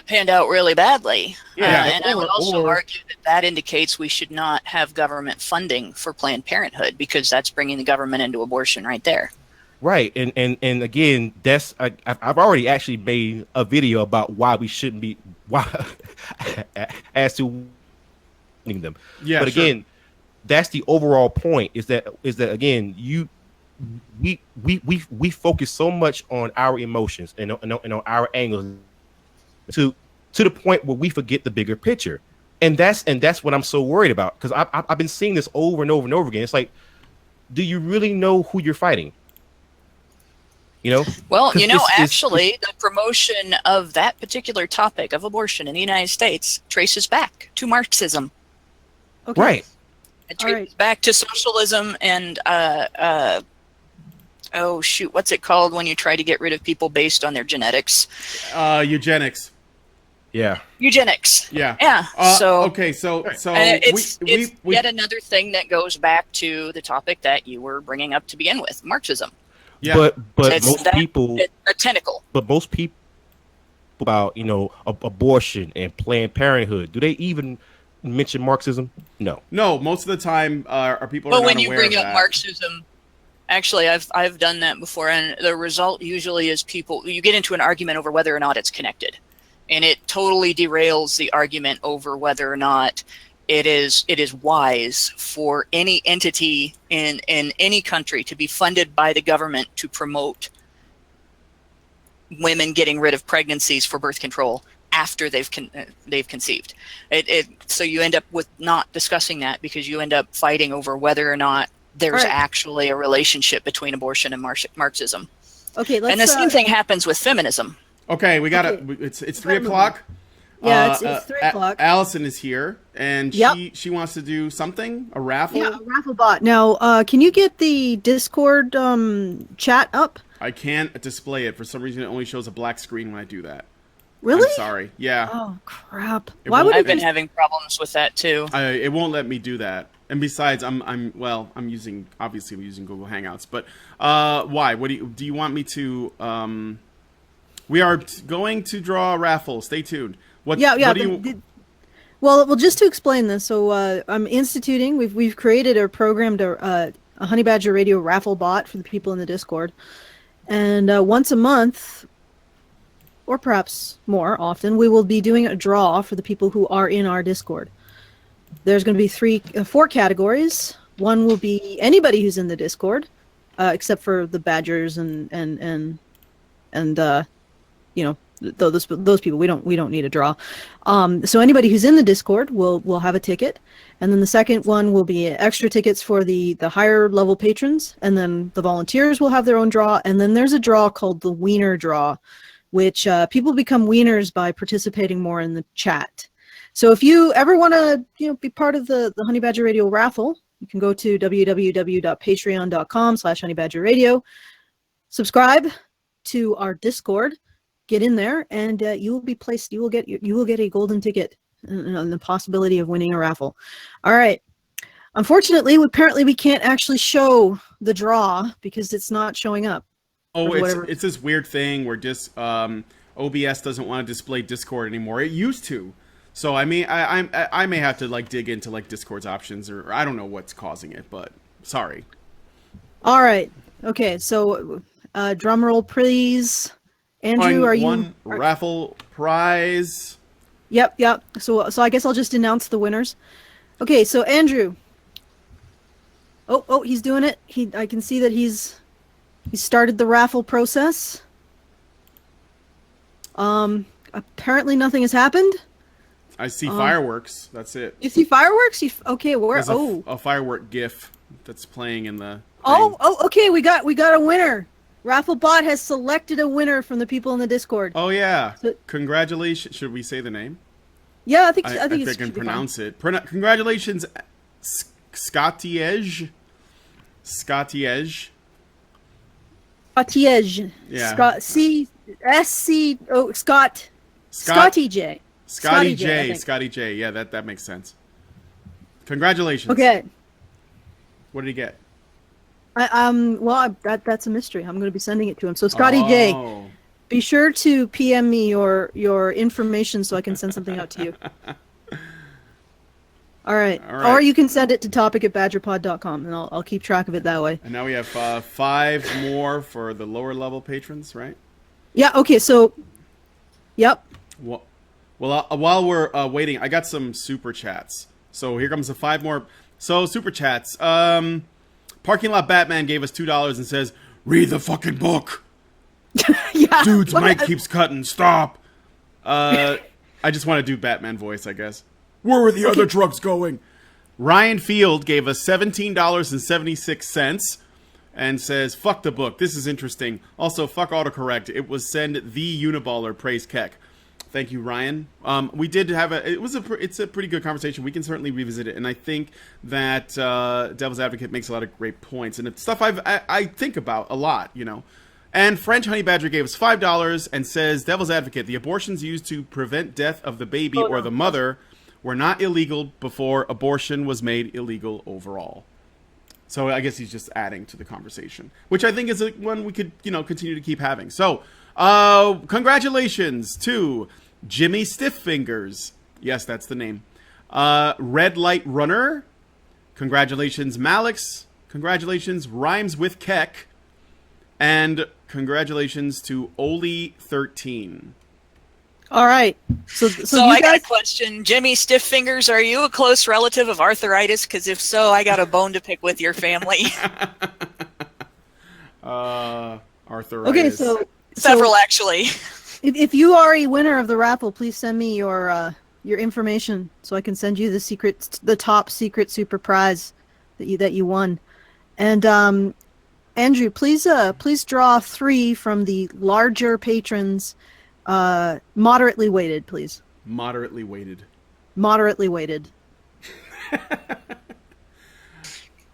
panned out really badly. And I would also argue that indicates we should not have government funding for Planned Parenthood, because that's bringing the government into abortion right there. Right, and again, that's I've already actually made a video about why we shouldn't be as to them. Yeah, but again, that's the overall point. Is that again, we focus so much on our emotions and on our angles to the point where we forget the bigger picture, and that's what I'm so worried about, because I've been seeing this over and over and over again. It's like, do you really know who you're fighting? Well, actually, the promotion of that particular topic of abortion in the United States traces back to Marxism. Okay. Right. It traces back to socialism and what's it called when you try to get rid of people based on their genetics? Eugenics. Yeah. Eugenics. Yeah. Yeah. So it's yet another thing that goes back to the topic that you were bringing up to begin with, Marxism. Yeah. But most people, a tentacle. But most people about abortion and Planned Parenthood, do they even mention Marxism? No. Most of the time, our people are not aware of that. But when you bring up Marxism, actually, I've done that before, and the result usually is you get into an argument over whether or not it's connected, and it totally derails the argument over whether or not it is wise for any entity in any country to be funded by the government to promote women getting rid of pregnancies for birth control after they've conceived. So you end up with not discussing that, because you end up fighting over whether or not there's actually a relationship between abortion and Marxism. Okay, and the same thing happens with feminism. Okay, we got it's 3 o'clock. Yeah, it's 3 o'clock. Allison is here, and she wants to do something, a raffle. Yeah, a raffle bot. Now, can you get the Discord chat up? I can't display it. For some reason, it only shows a black screen when I do that. Really? I'm sorry. Yeah. Oh, crap. I've been having problems with that, too. It won't let me do that. And besides, I'm using Google Hangouts, but why? What do you want me to? We are going to draw a raffle. Stay tuned. What do you? Well, just to explain this, so I'm instituting. We've created or programmed a Honey Badger Radio raffle bot for the people in the Discord, and once a month, or perhaps more often, we will be doing a draw for the people who are in our Discord. There's going to be four categories. One will be anybody who's in the Discord, except for the Badgers and those people. We don't need a draw. So anybody who's in the Discord will have a ticket, and then the second one will be extra tickets for the higher level patrons, and then the volunteers will have their own draw, and then there's a draw called the Wiener Draw, which people become wieners by participating more in the chat. So if you ever want to be part of the Honey Badger Radio raffle, you can go to www.patreon.com/honeybadgerradio, subscribe to our Discord, get in there, and you will be placed. You will get a golden ticket and the possibility of winning a raffle. All right. Unfortunately, apparently we can't actually show the draw because it's not showing up. Oh, it's this weird thing where just OBS doesn't want to display Discord anymore. It used to. So I may have to dig into Discord's options, or I don't know what's causing it, but sorry. All right. Okay. So drum roll, please. Andrew, one raffle prize? Yep. So I guess I'll just announce the winners. Okay, so Andrew. Oh, he's doing it. I can see that he's started the raffle process. Apparently nothing has happened. I see fireworks. That's it. You see fireworks? Okay, where? There's a firework GIF that's playing in the. Okay. We got a winner. Rafflebot has selected a winner from the people in the Discord. Oh yeah! So, congratulations. Should we say the name? Yeah, I think I can pronounce it. Congratulations, Scottiege. Yeah. Scotty J. Yeah, that makes sense. Congratulations. Okay. What did he get? That's a mystery. I'm going to be sending it to him. So Scotty J, be sure to PM me your information so I can send something out to you. All right. Or you can send it to topic@badgerpod.com, and I'll keep track of it that way. And now we have 5 more for the lower level patrons, right? Yeah. Okay. So, yep. Well, while we're waiting, I got some super chats. So here comes the 5 more. So super chats. Parking Lot Batman gave us $2 and says, "Read the fucking book." Yeah. Dude's mic keeps cutting. Stop. I just want to do Batman voice, I guess. Where were the other drugs going? Ryan Field gave us $17.76 and says, "Fuck the book. This is interesting. Also, fuck autocorrect. It was send the Uniballer. Praise Keck." Thank you, Ryan. We did have it's a pretty good conversation. We can certainly revisit it, and I think that Devil's Advocate makes a lot of great points, and it's stuff I think about a lot, And French Honey Badger gave us $5 and says, "Devil's Advocate, the abortions used to prevent death of the baby or the mother were not illegal before abortion was made illegal overall." So I guess he's just adding to the conversation, which I think is one we could continue to keep having. So congratulations to Jimmy Stiffingers. Yes, that's the name. Red Light Runner. Congratulations, Malix. Congratulations, Rhymes with Keck. And congratulations to Oli13. All right. So I got a question. Jimmy Stiffingers, are you a close relative of arthritis? Because if so, I got a bone to pick with your family. Arthritis. Okay, so several actually. If you are a winner of the raffle, please send me your information so I can send you the top secret super prize that you won. And Andrew, please draw 3 from the larger patrons, moderately weighted, please. Moderately weighted.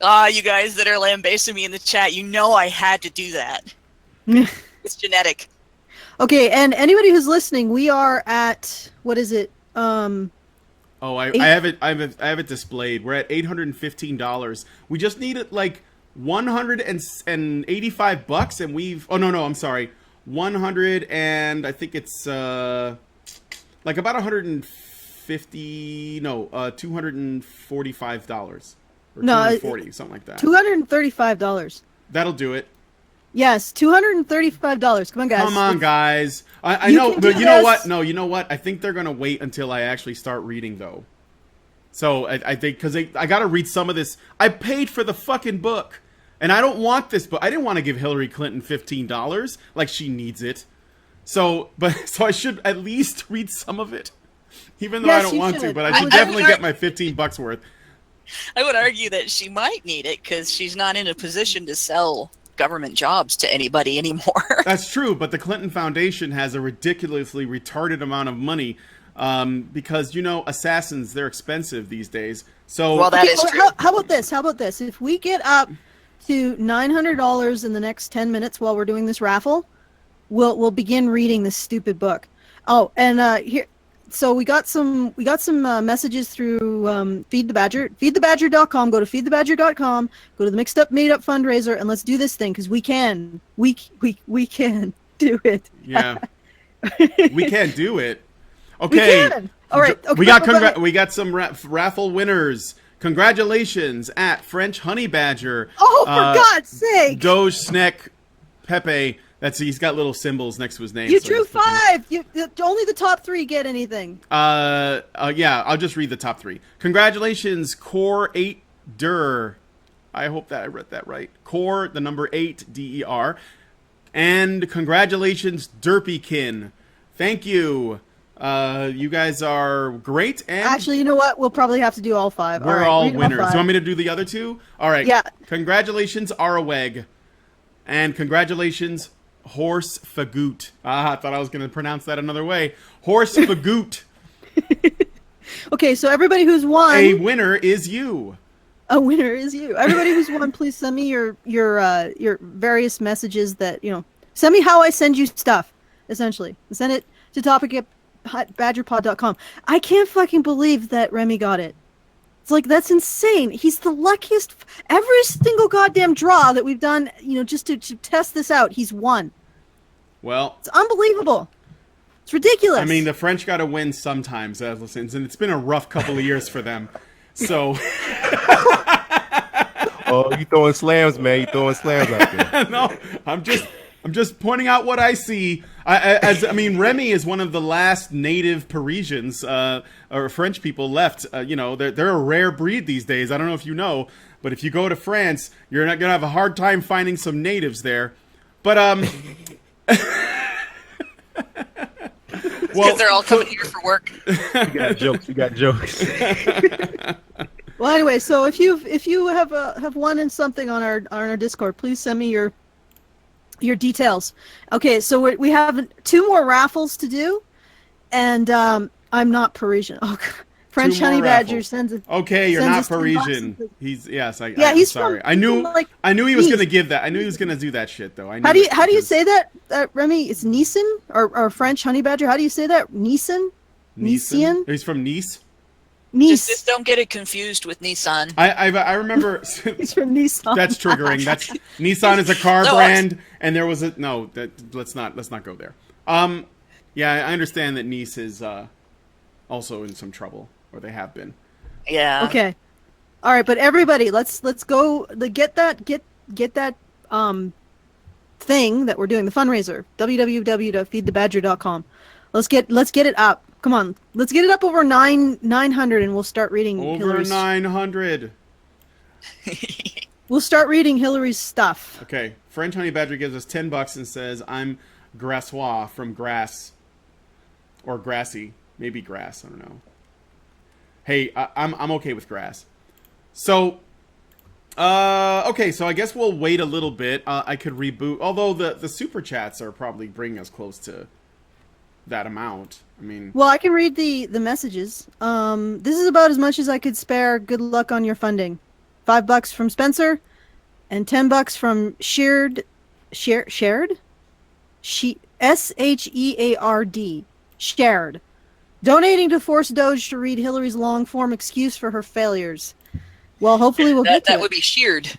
You guys that are lambasting me in the chat, I had to do that. It's genetic. Okay, and anybody who's listening, we are at, what is it? Oh, I have it. I have it displayed. We're at $815. We just need it like $185, and we've. Oh no, I'm sorry. 100 and I think it's like about 150. No, $245 or No, 240, something like that. $235. That'll do it. Yes, $235. Come on, guys. Come on, guys. I You know, can but do you know this. what? No, you know what? I think they're gonna wait until I actually start reading, though. So I think because I got to read some of this. I paid for the fucking book, and I don't want this book. I didn't want to give Hillary Clinton $15 like she needs it. So I should at least read some of it, even though I Yes, don't you want to. should. But I I should would definitely argue- get my $15 worth. I would argue that she might need it because she's not in a position to sell government jobs to anybody anymore. That's true, but the Clinton Foundation has a ridiculously retarded amount of money because, assassins, they're expensive these days. So Well, that Okay, is well, true. How about this? How about this? If we get up to $900 in the next 10 minutes while we're doing this raffle, we'll begin reading this stupid book. Oh, and here, so we got some messages through Feed the Badger, feedthebadger.com. Go to feedthebadger.com. Go to the Mixed Up Meetup fundraiser, and let's do this thing because we can do it. yeah, we can't do it. We Okay. can. All right. Okay, We got some raffle winners. Congratulations at French Honey Badger. Oh, for God's sake! Doge, Sneck, Pepe. He's got little symbols next to his name. You so drew it's different. 5. Only the top 3 get anything. Yeah, I'll just read the top 3. Congratulations, Core 8 Der. I hope that I read that right. Core, the number 8, DER. And congratulations, Derpykin. Thank you. You guys are great. And Actually, you know what? We'll probably have to do all 5. we're right, all read winners. five. You want me to do the other 2? All right. Yeah. Congratulations, Araweg. And congratulations, Horse Fagoot. I thought I was going to pronounce that another way. Horse Fagoot. Okay, so everybody who's won, A winner is you. a winner is you. Everybody who's won, please send me your various messages that send me how I send you stuff. Essentially, send it to topic@badgerpod.com. I can't fucking believe that Remy got it. It's like, that's insane. He's the luckiest. Every single goddamn draw that we've done, just to test this out, he's won. Well, It's unbelievable. It's ridiculous. I mean, the French got to win sometimes, and it's been a rough couple of years for them. So, Oh, you throwing slams, man. You throwing slams out there. no, I'm just pointing out what I see. Remy is one of the last native Parisians or French people left. They're a rare breed these days. I don't know if you know, but if you go to France, you're not gonna have a hard time finding some natives there. But Because they're all coming here for work. You got jokes. You got jokes. Well, anyway, so if you have won in something on our Discord, please send me your details. Okay, so we have 2 more raffles to do, and I'm not Parisian. Oh, French 2 more Honey Badger raffles. sends it. Okay, you're sends not us 10 Parisian. boxes. He's from- sorry. I he's knew from, like, I knew he was Nice. gonna give that. I knew he was gonna do that shit though. I knew How do you because- say that, Remy? It's Neeson or French Honey Badger. How do you say that? Neeson? Nisian? He's from Nice. Nice. Just don't get it confused with Nissan. I remember. He's from Nissan. That's triggering. That's Nissan is a car No, brand, and there was let's not go there. Yeah, I understand that Nice is also in some trouble, or they have been. Yeah. Okay. All right, but everybody, let's go get that thing that we're doing, the fundraiser. www.feedthebadger.com. Let's get it up. Come on. Let's get it up over 900 and we'll start reading Over Hillary's 900. We'll start reading Hillary's stuff. Okay, French Honey Badger gives us $10 and says, "I'm Grassois from Grass, or Grassy, maybe Grass. I don't know. Hey, I'm okay with Grass. So, okay, so I guess we'll wait a little bit. I could reboot, although the super chats are probably bringing us close to that amount. I mean, Well, I can read the messages. This is about as much as I could spare. Good luck on your funding. $5 from Spencer, and $10 from Sheard. SHEARD. Shared. Donating to force Doge to read Hillary's long-form excuse for her failures. Well, hopefully we'll get to that it. would be sheared.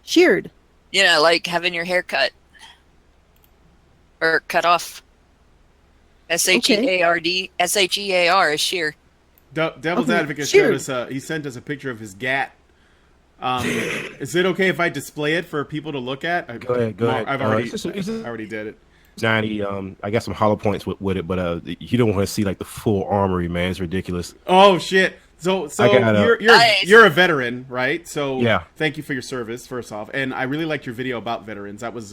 Sheared. You know, like having your hair cut or cut off. SHEARD. SHEAR is shear. Devil's Okay, advocate sure. showed us. He sent us a picture of his gat. Is it okay if I display it for people to look at? Go ahead. I've already, I already did it. 90. I got some hollow points with it, but you don't want to see like the full armory, man. It's ridiculous. Oh shit! So you're Nice. you're a veteran, right? So Yeah. Thank you for your service, first off, and I really liked your video about veterans. That was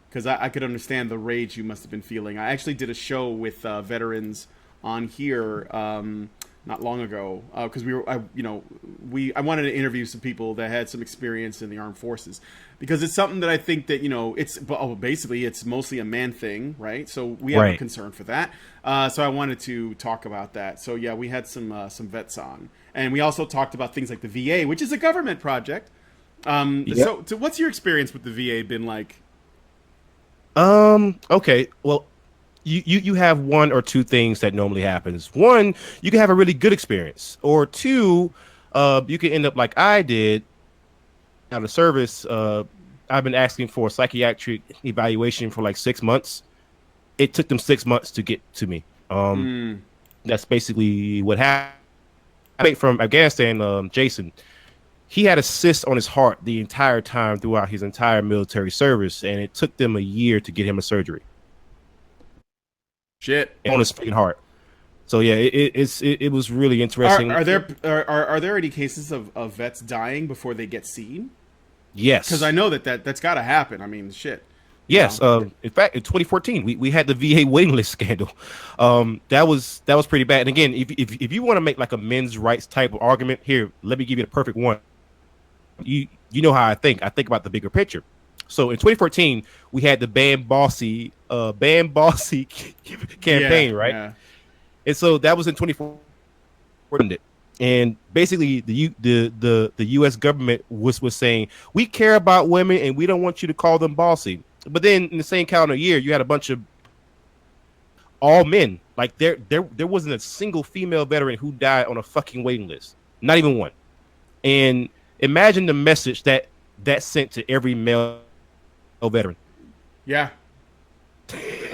because I could understand the rage you must have been feeling. I actually did a show with veterans on here not long ago because I wanted to interview some people that had some experience in the armed forces because it's something that I think that basically it's mostly a man thing, right? So we have a concern for that. So I wanted to talk about that. So yeah, we had some vets on, and we also talked about things like the VA, which is a government project. So what's your experience with the VA been like? Okay. Well, you have one or two things that normally happens. One, you can have a really good experience, or two, you can end up like I did out of service. I've been asking for a psychiatric evaluation for like 6 months. It took them 6 months to get to me. That's basically what happened. I think from Afghanistan, Jason, he had a cyst on his heart the entire time throughout his entire military service, and it took them a year to get him a surgery. Shit. On his freaking heart. So yeah, it was really interesting. Are there any cases of vets dying before they get seen? Yes, because I know that's got to happen. I mean, shit. Yes. In fact, in 2014, we had the VA waiting list scandal. That was pretty bad. And again, if you want to make like a men's rights type of argument, here, let me give you the perfect one. You know how I think. I think about the bigger picture. So in 2014, we had the Ban Bossy campaign, right? Yeah. And so that was in 2014. And basically, the U.S. government was saying, we care about women and we don't want you to call them bossy. But then in the same calendar year, you had a bunch of all men. Like there wasn't a single female veteran who died on a fucking waiting list. Not even one. And imagine the message that sent to every male veteran. Yeah.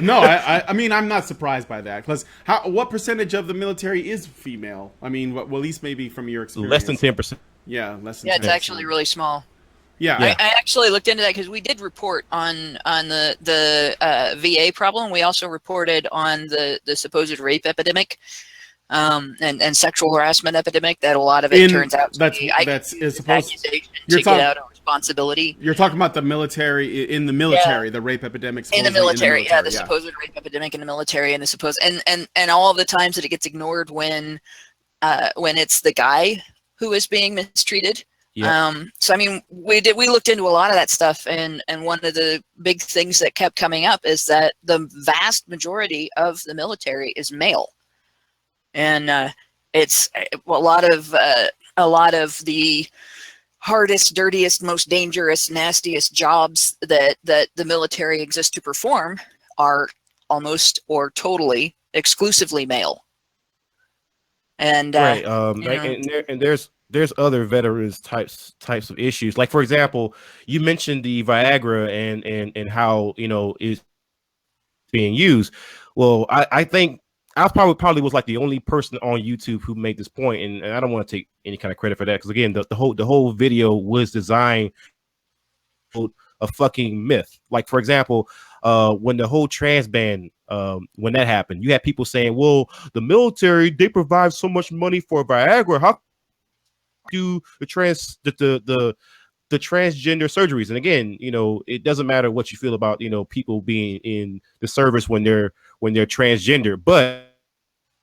No, I mean, I'm not surprised by that, because what percentage of the military is female? I mean, well, at least maybe from your experience. Less than 10%. Yeah, less than 10%. Yeah, it's actually really small. Yeah. I actually looked into that because we did report on the VA problem. We also reported on the supposed rape epidemic and sexual harassment epidemic that a lot of it turns out to be get out of responsibility. You're talking about the military, in the military, the rape epidemics in the military. Yeah, the supposed rape epidemic in the military, and the supposed and all of the times that it gets ignored when it's the guy who is being mistreated. Yeah. So I mean, we looked into a lot of that stuff, and one of the big things that kept coming up is that the vast majority of the military is male, and it's a lot of the hardest, dirtiest, most dangerous, nastiest jobs that the military exists to perform are almost or totally exclusively male. And right, and there's other veterans types of issues. Like, for example, you mentioned the Viagra and how is being used. Well, I think I probably was like the only person on YouTube who made this point, and I don't want to take any kind of credit for that, because again, the whole video was designed a fucking myth. Like, for example, when the whole trans ban, when that happened, you had people saying, well, the military, they provide so much money for Viagra, how do the transgender surgeries? And again, it doesn't matter what you feel about people being in the service when they're transgender, but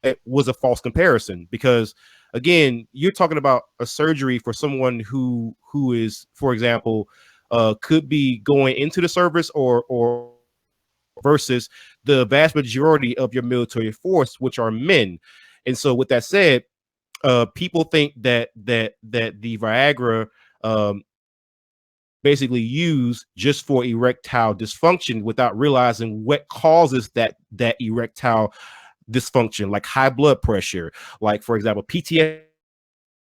it was a false comparison, because again, you're talking about a surgery for someone who is, for example, could be going into the service or versus the vast majority of your military force, which are men. And so with that said, people think that the Viagra basically used just for erectile dysfunction, without realizing what causes that erectile dysfunction, like high blood pressure, like for example, PTSD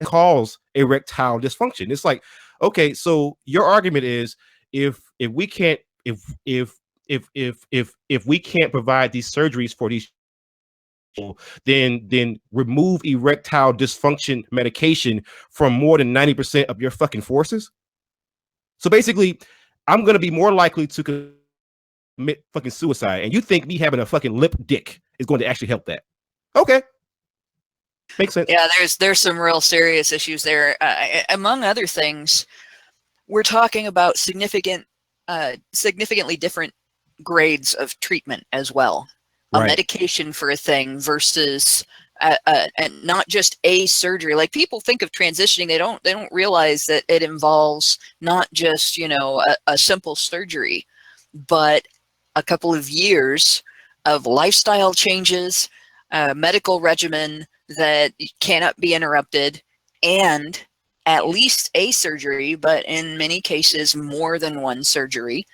cause erectile dysfunction. It's like, okay, so your argument is if we can't if we can't provide these surgeries for these people, then remove erectile dysfunction medication from more than 90% of your fucking forces. So basically, I'm gonna be more likely to commit fucking suicide, and you think me having a fucking lip dick is going to actually help that? Okay, makes sense. Yeah, there's some real serious issues there. Among other things, we're talking about significantly different grades of treatment as well. Right. A medication for a thing versus and not just a surgery. Like, people think of transitioning, they don't realize that it involves not just, you know, a simple surgery, but a couple of years of lifestyle changes, medical regimen that cannot be interrupted, and at least a surgery, but in many cases more than one surgery.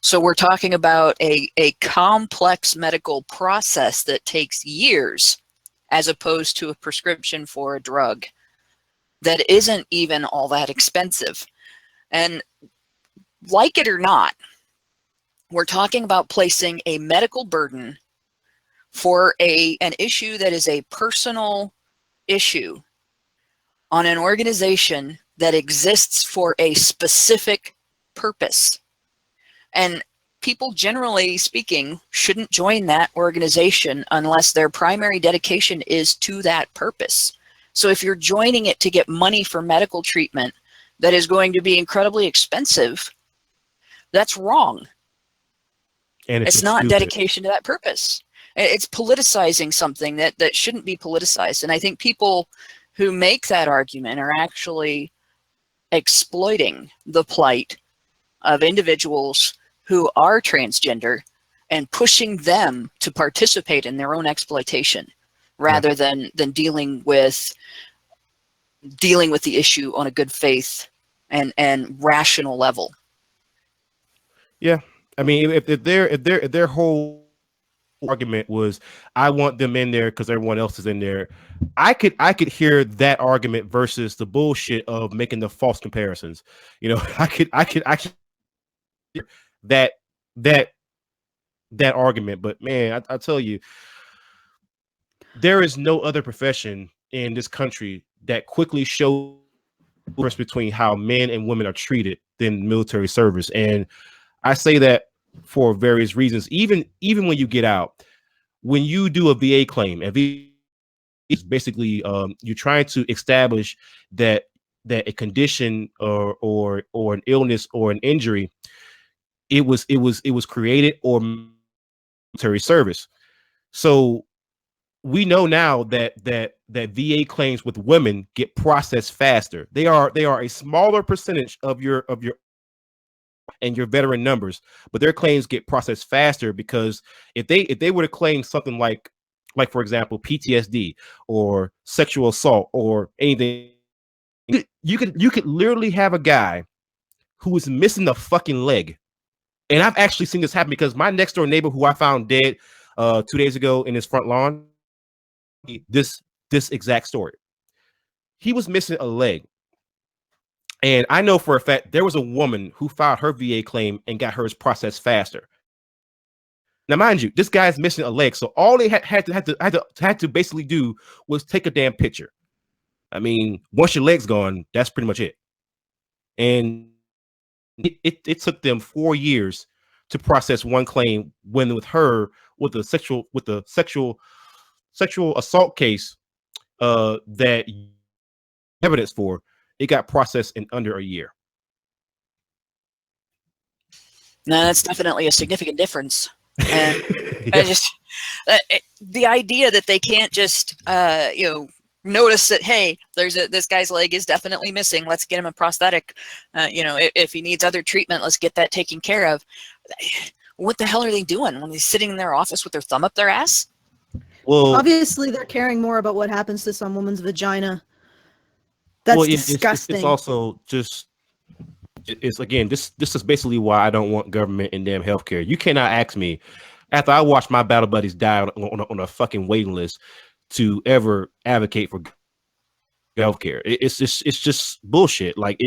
So we're talking about a complex medical process that takes years, as opposed to a prescription for a drug that isn't even all that expensive. And like it or not, we're talking about placing a medical burden for an issue that is a personal issue on an organization that exists for a specific purpose. And people, generally speaking, shouldn't join that organization unless their primary dedication is to that purpose. So if you're joining it to get money for medical treatment that is going to be incredibly expensive, that's wrong. And it's not stupid. Dedication to that purpose. It's politicizing something that shouldn't be politicized. And I think people who make that argument are actually exploiting the plight of individuals who are transgender and pushing them to participate in their own exploitation rather than dealing with the issue on a good faith and rational level. Yeah. I mean, if their whole argument was, I want them in there because everyone else is in there, I could hear that argument versus the bullshit of making the false comparisons. You know, I could actually hear that argument. But man, I tell you, there is no other profession in this country that quickly shows the difference between how men and women are treated than military service. And I say that for various reasons. Even when you get out, when you do a VA claim, and VA is basically you're trying to establish that a condition or an illness or an injury, it was created or military service. So we know now that VA claims with women get processed faster. They are a smaller percentage of your and your veteran numbers, but their claims get processed faster because if they were to claim something like for example PTSD or sexual assault or anything, you could literally have a guy who is missing a fucking leg. And I've actually seen this happen because my next door neighbor, who I found dead 2 days ago in his front lawn, this exact story. He was missing a leg. And I know for a fact there was a woman who filed her VA claim and got hers processed faster. Now, mind you, this guy's missing a leg, so all they had to basically do was take a damn picture. I mean, once your leg's gone, that's pretty much it. And it took them 4 years to process one claim, when with the sexual assault case that evidence for, it got processed in under a year. No, that's definitely a significant difference. And yeah. The idea that they can't just notice that, hey, this guy's leg is definitely missing, let's get him a prosthetic. If he needs other treatment, let's get that taken care of. What the hell are they doing when they're sitting in their office with their thumb up their ass? Well, obviously they're caring more about what happens to some woman's vagina. That's disgusting. It's also just, it's again, this is basically why I don't want government in damn healthcare. You cannot ask me, after I watched my battle buddies die on a fucking waiting list to ever advocate for healthcare. It's just bullshit. Like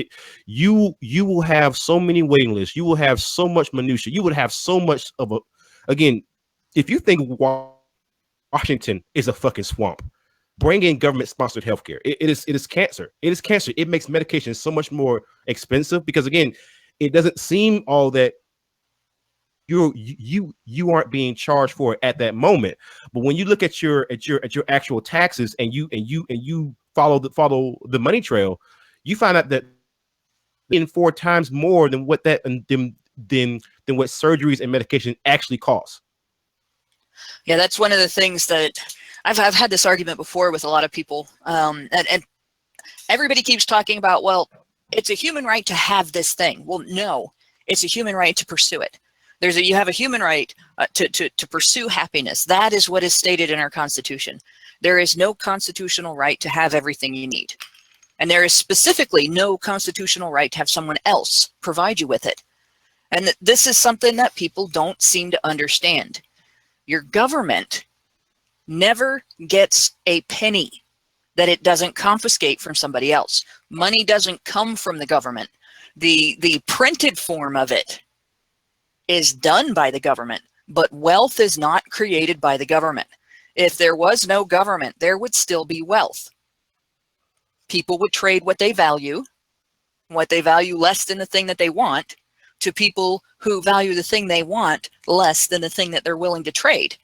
you will have so many waiting lists. You will have so much minutia. You would have so much of a. Again, if you think Washington is a fucking swamp, bring in government-sponsored healthcare. It is cancer. It is cancer. It makes medication so much more expensive because again, it doesn't seem all that you aren't being charged for it at that moment. But when you look at your actual taxes and you follow the money trail, you find out that in 4 times more than what that than what surgeries and medication actually cost. Yeah, that's one of the things that I've had this argument before with a lot of people, and everybody keeps talking about, well, it's a human right to have this thing. Well, no, it's a human right to pursue it. You have a human right to pursue happiness. That is what is stated in our Constitution. There is no constitutional right to have everything you need. And there is specifically no constitutional right to have someone else provide you with it. And this is something that people don't seem to understand. Your government never gets a penny that it doesn't confiscate from somebody else. Money doesn't come from the government. The printed form of it is done by the government, but wealth is not created by the government. If there was no government, there would still be wealth. People would trade what they value less than the thing that they want, to people who value the thing they want less than the thing that they're willing to trade.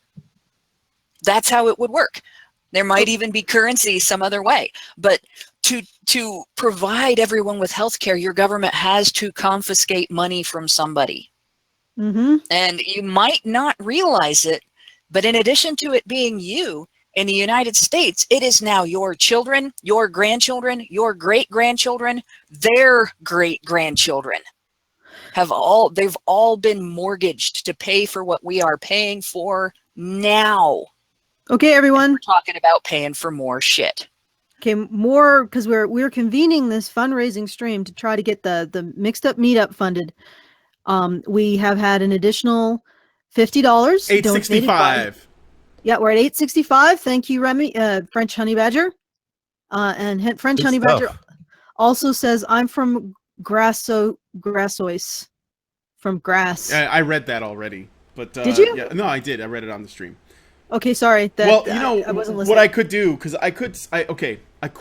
That's how it would work. There might even be currency some other way, but to provide everyone with healthcare, your government has to confiscate money from somebody. Mm-hmm. And you might not realize it, but in addition to it being you in the United States, it is now your children, your grandchildren, your great-grandchildren, their great-grandchildren. They've all been mortgaged to pay for what we are paying for now. Okay, everyone. We're talking about paying for more shit. Okay, more because we're convening this fundraising stream to try to get the Mixed Up Meetup funded. We have had an additional $50. $8.65. Yeah, we're at $8.65. Thank you, Remy, French Honey Badger. And French Good Honey stuff. Badger also says, I'm from Grassois. From Grass. I read that already. But did you? Yeah, no, I did. I read it on the stream. Okay, sorry. Well, you know, I wasn't listening. what I could do, because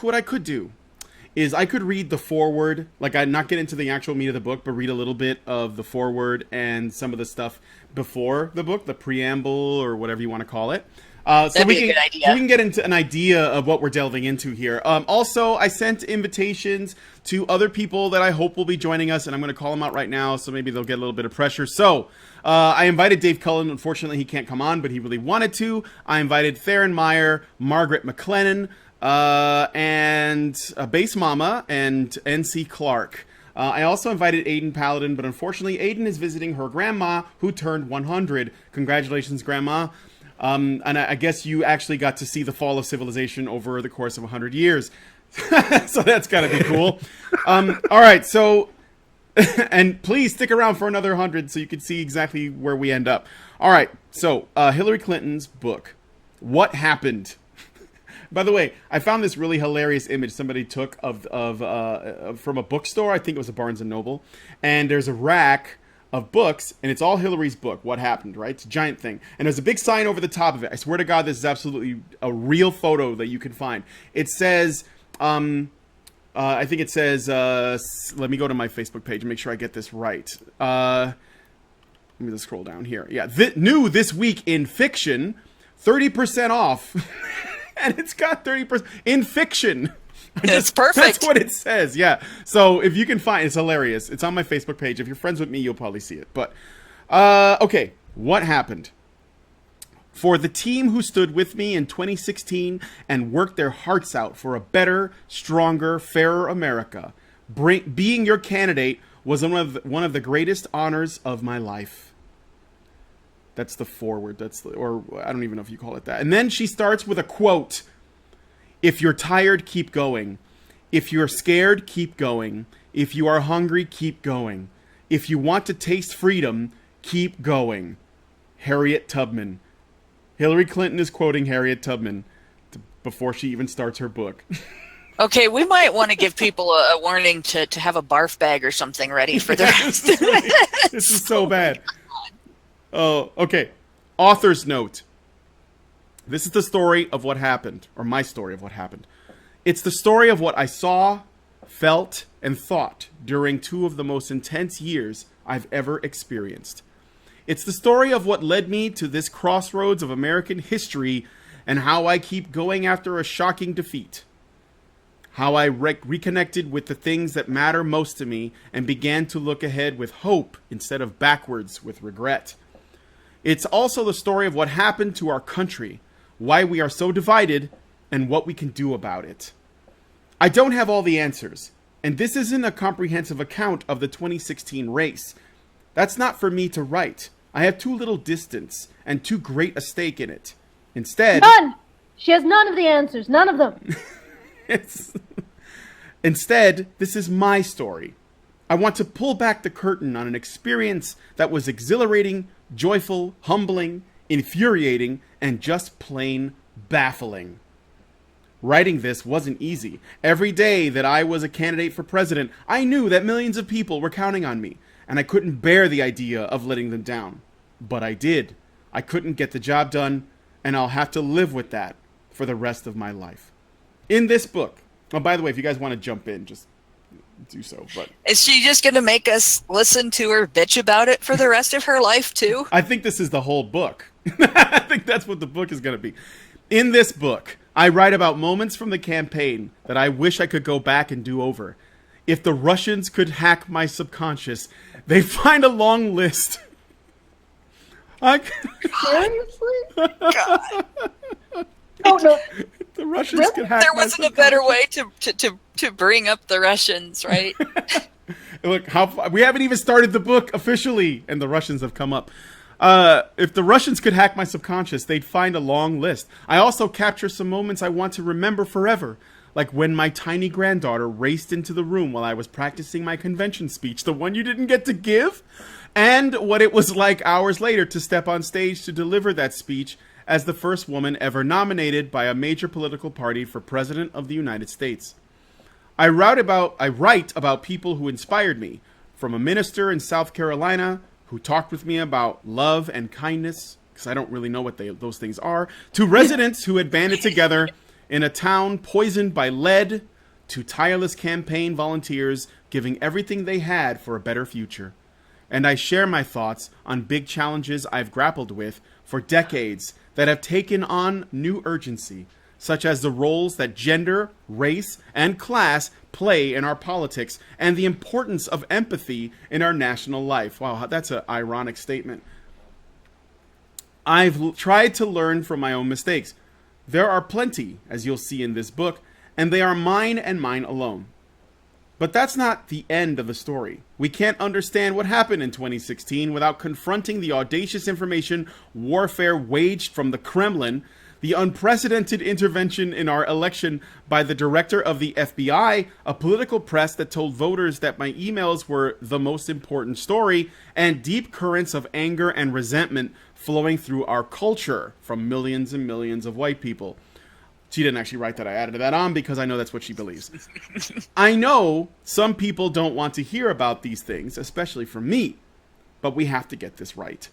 what I could do is I could read the foreword, like I'd not get into the actual meat of the book, but read a little bit of the foreword and some of the stuff before the book, the preamble or whatever you want to call it. That'd be a good idea. So we can get into an idea of what we're delving into here. Also, I sent invitations to other people that I hope will be joining us, and I'm going to call them out right now, so maybe they'll get a little bit of pressure. So, I invited Dave Cullen. Unfortunately, he can't come on, but he really wanted to. I invited Theron Meyer, Margaret McLennan, and Base Mama, and NC Clark. I also invited Aiden Paladin, but unfortunately, Aiden is visiting her grandma, who turned 100. Congratulations, Grandma. And I guess you actually got to see the fall of civilization over the course of 100 years. So that's got to be cool. All right, so... and please stick around for another 100 so you can see exactly where we end up. All right, so Hillary Clinton's book, What Happened? By the way, I found this really hilarious image somebody took of from a bookstore. I think it was a Barnes & Noble. And there's a rack of books, and it's all Hillary's book, What Happened, right? It's a giant thing. And there's a big sign over the top of it. I swear to God, this is absolutely a real photo that you can find. It says, I think it says, let me go to my Facebook page and make sure I get this right. Let me just scroll down here. Yeah, new this week in fiction, 30% off. And it's got 30% in fiction. It's perfect. That's what it says, yeah. So if you can find, it's hilarious. It's on my Facebook page. If you're friends with me, you'll probably see it. But, okay, what happened? For the team who stood with me in 2016 and worked their hearts out for a better, stronger, fairer America, being your candidate was one of the greatest honors of my life. That's the foreword. Or I don't even know if you call it that. And then she starts with a quote. If you're tired, keep going. If you're scared, keep going. If you are hungry, keep going. If you want to taste freedom, keep going. Harriet Tubman. Hillary Clinton is quoting Harriet Tubman before she even starts her book. Okay, we might want to give people a warning to have a barf bag or something ready for the rest. This is so bad. Oh, okay. Author's note. This is the story of what happened, or my story of what happened. It's the story of what I saw, felt, and thought during 2 of the most intense years I've ever experienced. It's the story of what led me to this crossroads of American history and how I keep going after a shocking defeat. How I reconnected with the things that matter most to me and began to look ahead with hope instead of backwards with regret. It's also the story of what happened to our country, why we are so divided, and what we can do about it. I don't have all the answers, and this isn't a comprehensive account of the 2016 race. That's not for me to write. I have too little distance and too great a stake in it. Instead... None! She has none of the answers. None of them. Instead, this is my story. I want to pull back the curtain on an experience that was exhilarating, joyful, humbling, infuriating, and just plain baffling. Writing this wasn't easy. Every day that I was a candidate for president, I knew that millions of people were counting on me, and I couldn't bear the idea of letting them down. But I did. I couldn't get the job done, and I'll have to live with that for the rest of my life. In this book, oh, by the way, if you guys want to jump in, just do so. But is she just going to make us listen to her bitch about it for the rest of her life, too? I think this is the whole book. I think that's what the book is going to be. In this book, I write about moments from the campaign that I wish I could go back and do over. If the Russians could hack my subconscious, they'd find a long list. Seriously? God. Oh, no. The Russians Really? could hack There my wasn't a better way to bring up the Russians, right? Look, we haven't even started the book officially, and the Russians have come up. If the Russians could hack my subconscious, they'd find a long list. I also capture some moments I want to remember forever, like when my tiny granddaughter raced into the room while I was practicing my convention speech, the one you didn't get to give, and what it was like hours later to step on stage to deliver that speech as the first woman ever nominated by a major political party for President of the United States. I write about people who inspired me, from a minister in South Carolina who talked with me about love and kindness, because I don't really know what those things are, to residents who had banded together in a town poisoned by lead, to tireless campaign volunteers giving everything they had for a better future. And I share my thoughts on big challenges I've grappled with for decades that have taken on new urgency, such as the roles that gender, race, and class play in our politics, and the importance of empathy in our national life. Wow, that's an ironic statement. I've tried to learn from my own mistakes. There are plenty, as you'll see in this book, and they are mine and mine alone. But that's not the end of the story. We can't understand what happened in 2016 without confronting the audacious information warfare waged from the Kremlin, the unprecedented intervention in our election by the director of the FBI, a political press that told voters that my emails were the most important story, and deep currents of anger and resentment flowing through our culture from millions and millions of white people. She didn't actually write that. I added that on because I know that's what she believes. I know some people don't want to hear about these things, especially from me, but we have to get this right.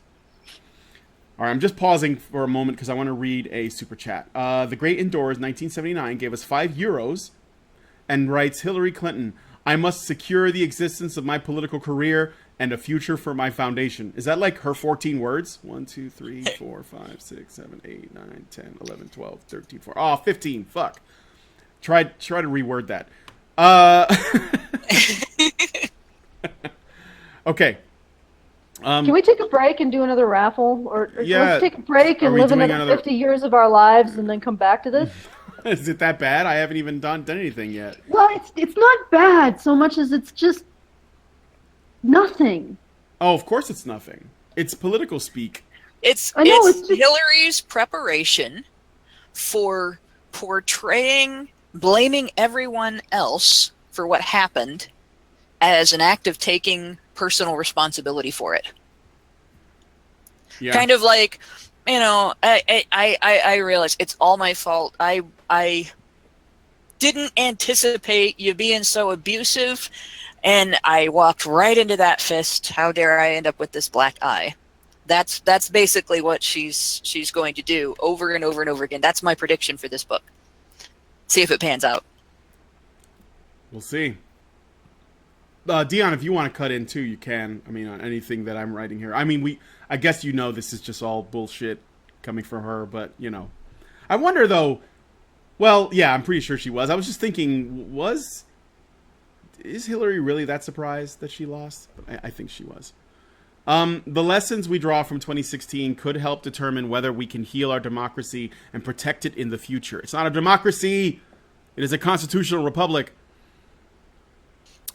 All right, I'm just pausing for a moment because I want to read a super chat. The Great Indoors 1979 gave us €5 and writes, Hillary Clinton, I must secure the existence of my political career and a future for my foundation. Is that like her 14 words? 1, 2, 3, 4, 5, 6, 7, 8, 9, 10, 11, 12, 13, 14. Oh, 15. Fuck. Try to reword that. Okay. Can we take a break and do another raffle? Or Yeah. let's take a break and Are we live doing another another- 50 years of our lives and then come back to this? Is it that bad? I haven't even done anything yet. Well, it's not bad so much as it's just nothing. Oh, of course it's nothing. It's political speak. It's I know, it's it's just- Hillary's preparation for blaming everyone else for what happened as an act of taking personal responsibility for it. Yeah. Kind of like, I realize it's all my fault. I didn't anticipate you being so abusive, and I walked right into that fist. How dare I end up with this black eye? That's basically what she's going to do over and over and over again. That's my prediction for this book. See if it pans out. We'll see. Dion, if you want to cut in too, you can. I mean, on anything that I'm writing here. I mean, I guess this is just all bullshit coming from her, but I wonder though. Well, yeah, I'm pretty sure she was. I was just thinking, is Hillary really that surprised that she lost? I think she was. The lessons we draw from 2016 could help determine whether we can heal our democracy and protect it in the future. It's not a democracy. It is a constitutional republic.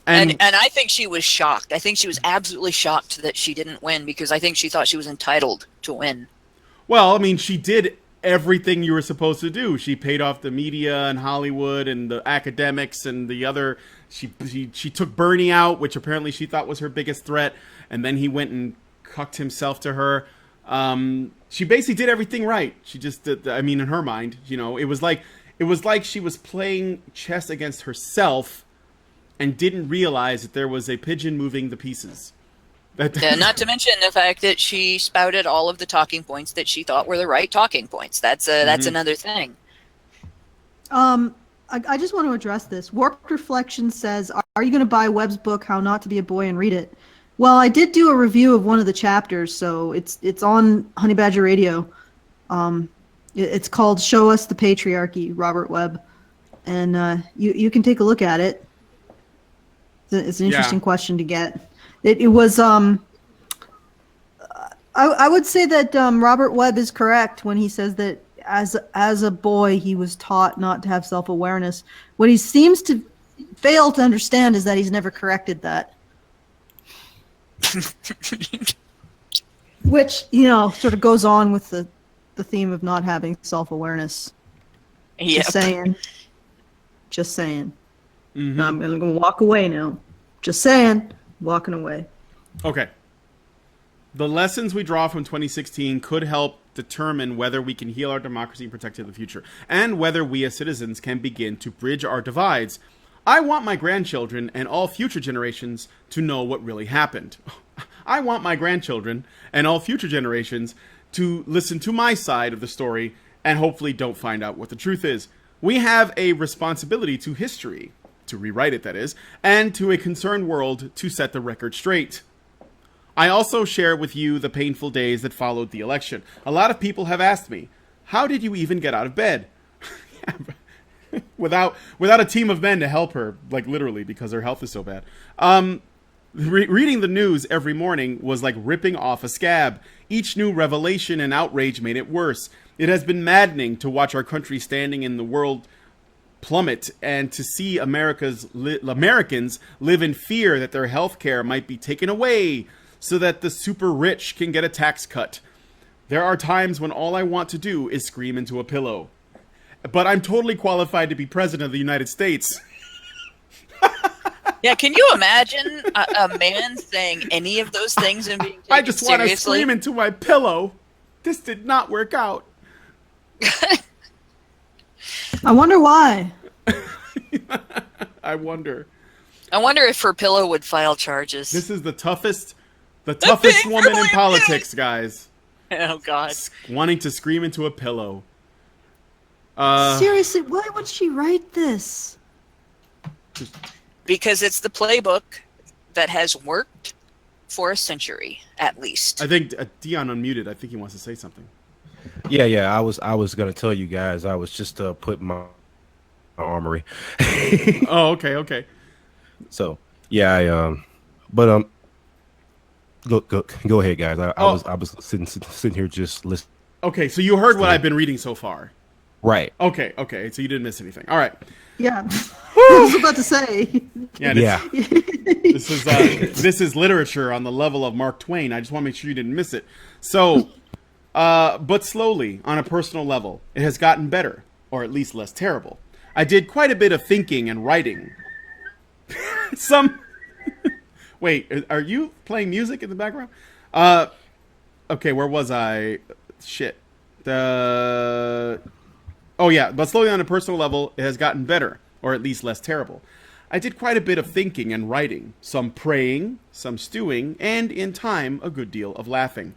And I think she was shocked. I think she was absolutely shocked that she didn't win, because I think she thought she was entitled to win. Well, I mean, she did everything you were supposed to do. She paid off the media and Hollywood and the academics and the other. She took Bernie out, which apparently she thought was her biggest threat, and then he went and cucked himself to her. She basically did everything right. She just did, I mean, in her mind, it was like she was playing chess against herself and didn't realize that there was a pigeon moving the pieces. Not to mention the fact that she spouted all of the talking points that she thought were the right talking points. That's another thing. I just want to address this. Warped Reflection says, "Are you going to buy Webb's book, How Not to Be a Boy, and read it?" Well, I did do a review of one of the chapters, so it's on Honey Badger Radio. It's called "Show Us the Patriarchy," Robert Webb, and you can take a look at it. It's an interesting question to get. It was I would say that Robert Webb is correct when he says that as a boy he was taught not to have self-awareness. What he seems to fail to understand is that he's never corrected that. Which, sort of goes on with the theme of not having self-awareness. Yep. Just saying. Mm-hmm. I'm going to walk away now. Just saying. Walking away. Okay. The lessons we draw from 2016 could help determine whether we can heal our democracy and protect it in the future, and whether we as citizens can begin to bridge our divides. I want my grandchildren and all future generations to know what really happened. I want my grandchildren and all future generations to listen to my side of the story and hopefully don't find out what the truth is. We have a responsibility to history, to rewrite it, that is, and to a concerned world to set the record straight. I also share with you the painful days that followed the election. A lot of people have asked me, how did you even get out of bed? without a team of men to help her, like literally, because her health is so bad. Reading the news every morning was like ripping off a scab. Each new revelation and outrage made it worse. It has been maddening to watch our country standing in the world plummet, and to see Americans live in fear that their health care might be taken away so that the super rich can get a tax cut. There are times when all I want to do is scream into a pillow. But I'm totally qualified to be president of the United States. Yeah, can you imagine a man saying any of those things and being taken I just want to seriously? scream into my pillow. This did not work out. I wonder why. I wonder if her pillow would file charges. This is the toughest woman in politics, guys. Oh, God. Wanting to scream into a pillow. Seriously, why would she write this? Because it's the playbook that has worked for a century, at least. I think Dion unmuted. I think he wants to say something. Yeah. I was gonna tell you guys. I was just putting my armory. Oh, okay. So yeah, but go ahead, guys. I was sitting here just listening. Okay, so you heard what I've been reading so far. Right. Okay. So you didn't miss anything. All right. Yeah. I was about to say. Yeah. This is literature on the level of Mark Twain. I just want to make sure you didn't miss it. So, but slowly, on a personal level, it has gotten better, or at least less terrible. I did quite a bit of thinking and writing. Wait, are you playing music in the background? Okay, where was I? Shit. Oh yeah, but slowly on a personal level, it has gotten better, or at least less terrible. I did quite a bit of thinking and writing, some praying, some stewing, and in time, a good deal of laughing.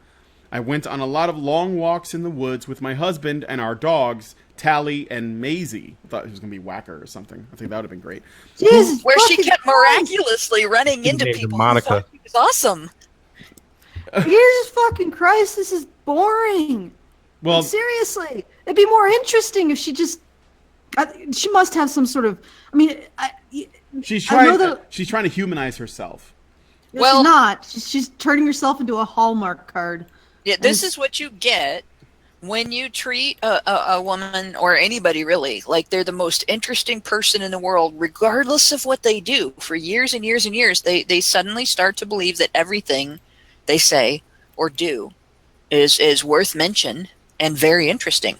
I went on a lot of long walks in the woods with my husband and our dogs, Tally and Maisie. I thought it was going to be Whacker or something. I think that would have been great. Jesus Where she kept Christ. miraculously running into named her people. Monica. It was awesome. Jesus fucking Christ, this is boring. Well, Seriously, it'd be more interesting if she just. She must have some sort of. I mean, she's I know trying. that- She's trying to humanize herself. Well- she's not. She's turning herself into a Hallmark card. Yeah, this is what you get when you treat a woman or anybody really like they're the most interesting person in the world, regardless of what they do. For years and years and years, they suddenly start to believe that everything they say or do is worth mention and very interesting.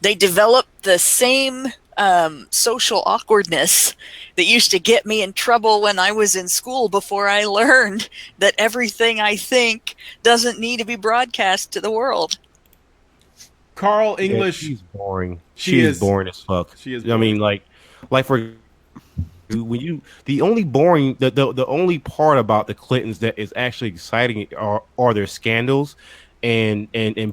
They develop the same social awkwardness that used to get me in trouble when I was in school before I learned that everything I think doesn't need to be broadcast to the world. Carl English. she's boring. She She is- is boring as fuck. she is I mean, like for when you the only boring the only part about the Clintons that is actually exciting are their scandals and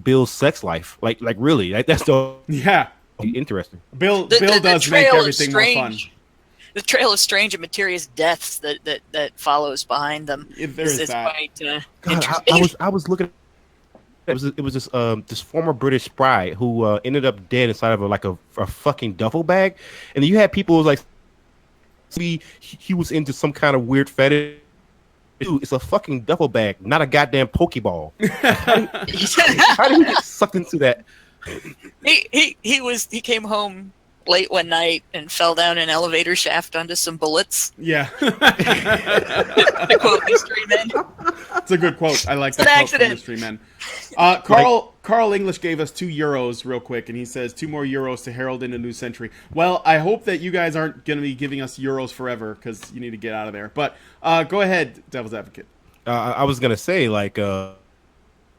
Bill's sex life. Like really, that's the Yeah, interesting. Bill The does make trail of everything more fun. The trail of strange and mysterious deaths that follows behind them If there is is that. quite God, interesting. I was looking. It was this former British spy who ended up dead inside of a fucking duffel bag, and you had people who was like, he was into some kind of weird fetish. Dude, it's a fucking duffel bag, not a goddamn Pokeball. How did he get sucked into that? He came home late one night and fell down an elevator shaft onto some bullets. Yeah, To quote Mystery Men. it's a good quote. I like an that quote from accident. Mystery Men. Carl English gave us €2 real quick, and he says 2 more euros to herald in a new century. Well, I hope that you guys aren't going to be giving us euros forever because you need to get out of there. But go ahead, Devil's Advocate. I was gonna say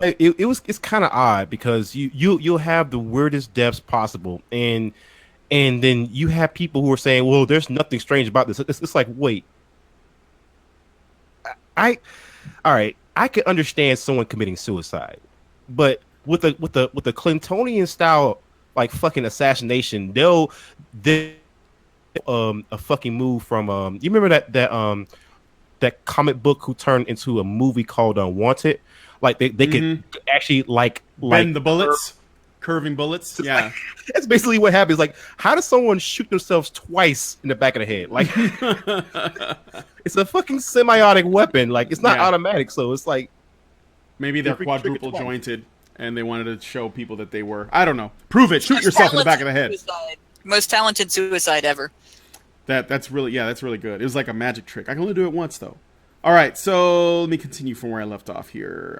it's kind of odd because you'll have the weirdest deaths possible, and then you have people who are saying, well, there's nothing strange about this. It's like, wait, all right, I could understand someone committing suicide, but with a Clintonian style like fucking assassination, they'll a fucking move from you remember that comic book who turned into a movie called Unwanted? Like they could actually like Bend the bullets, curving bullets. Yeah, that's basically what happens. Like, how does someone shoot themselves twice in the back of the head? Like, it's a fucking semiotic weapon. Like, it's not automatic, so it's like maybe they're Trigger quadruple twice. jointed, and they wanted to show people that they were. I don't know. Prove it. Shoot yourself in the back of the head. Most talented suicide ever. That's really good. It was like a magic trick. I can only do it once though. All right, so let me continue from where I left off here.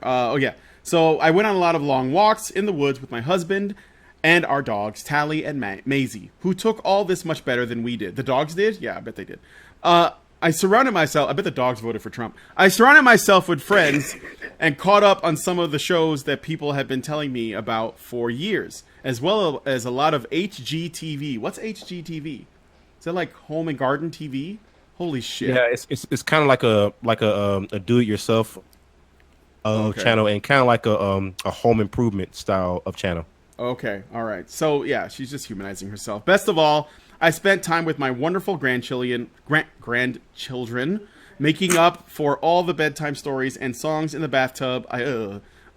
So I went on a lot of long walks in the woods with my husband and our dogs, Tally and Maisie, who took all this much better than we did. The dogs did? Yeah, I bet they did. I surrounded myself. I bet the dogs voted for Trump. I surrounded myself with friends and caught up on some of the shows that people have been telling me about for years, as well as a lot of HGTV. What's HGTV? Is that like Home and Garden TV? Holy shit! yeah, it's kind of like a do-it-yourself channel, and kind of like a home improvement style of channel. Okay, all right. So yeah, she's just humanizing herself. Best of all, I spent time with my wonderful grandchildren, making up for all the bedtime stories and songs in the bathtub.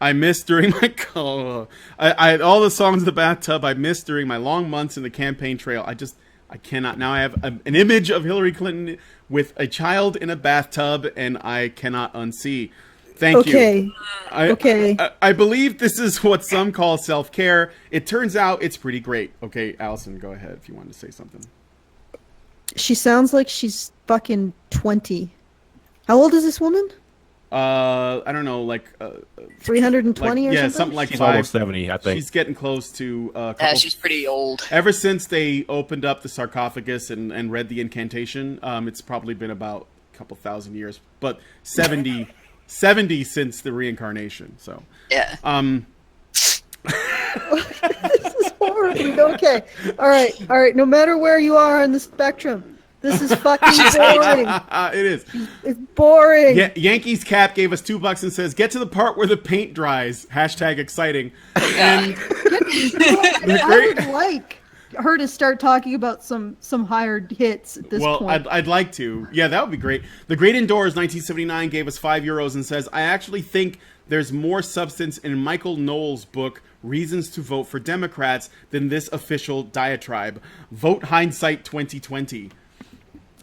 I missed during my all the songs in the bathtub I missed during my long months in the campaign trail. I cannot. Now I have an image of Hillary Clinton with a child in a bathtub, and I cannot unsee. Thank you. Okay. I believe this is what some call self-care. It turns out it's pretty great. Okay, Allison, go ahead if you wanted to say something. She sounds like she's fucking 20. How old is this woman? I don't know, like 320 or something? something like She's 5. almost 70, I think. She's getting close to a couple. Yeah, she's pretty old. Ever since they opened up the sarcophagus and read the incantation, it's probably been about a couple thousand years. But 70 70 since the reincarnation. So Yeah. This is horribly okay. All right. No matter where you are on the spectrum, this is fucking boring. It is. It's boring. Yankees Cap gave us $2 and says, "Get to the part where the paint dries." Hashtag exciting. And I would like her to start talking about some higher hits at this point. Well, I'd like to. Yeah, that would be great. The Great Indoors 1979 gave us €5 and says, "I actually think there's more substance in Michael Knowles' book, Reasons to Vote for Democrats, than this official diatribe. Vote hindsight 2020.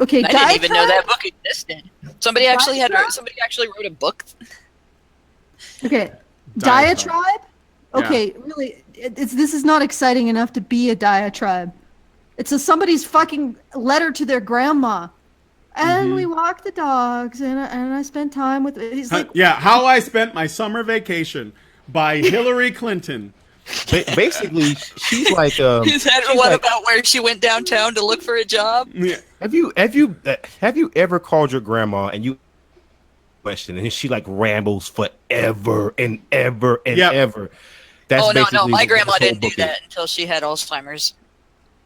Okay, I didn't even know that book existed. Somebody actually wrote a book. Okay, diatribe. Okay, really, this is not exciting enough to be a diatribe. It's somebody's fucking letter to their grandma. And we walked the dogs, and I spent time with. He's like, How I Spent My Summer Vacation by Hillary Clinton. Basically, she's like. Is that one about where she went downtown to look for a job? Yeah. Have you ever called your grandma and you question and she like rambles forever and ever and ever? That's no, my grandma didn't do that until she had Alzheimer's.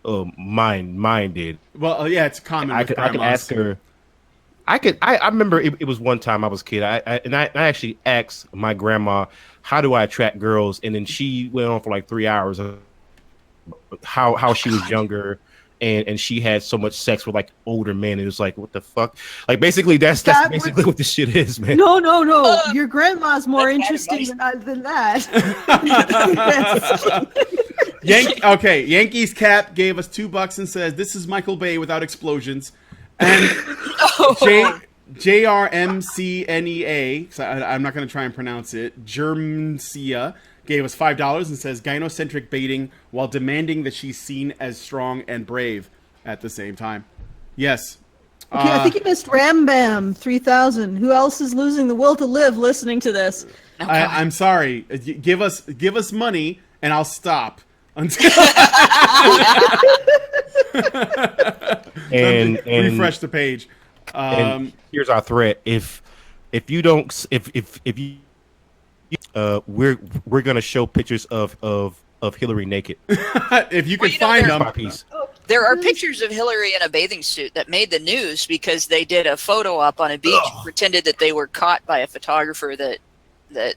Oh, mine did. Well, it's common. I could ask her. I remember it was one time I was a kid. I actually asked my grandma, "How do I attract girls?" And then she went on for like 3 hours of how she was younger, and she had so much sex with like older men. And it was like, what the fuck? Like basically that's basically what this shit is, man. No. Your grandma's more interesting than that. Yankees Cap gave us $2 and says, "This is Michael Bay without explosions." And JRMCNEA, so I'm not going to try and pronounce it, Germcia, gave us $5 and says, "Gynocentric baiting while demanding that she's seen as strong and brave at the same time." Yes. Okay, I think you missed Ram Bam 3000. Who else is losing the will to live listening to this? I'm sorry. Give us money and I'll stop. Until and refresh the page. And here's our threat: if you don't, we're gonna show pictures of Hillary naked. If you can find them. There are pictures of Hillary in a bathing suit that made the news because they did a photo op on a beach, pretended that they were caught by a photographer that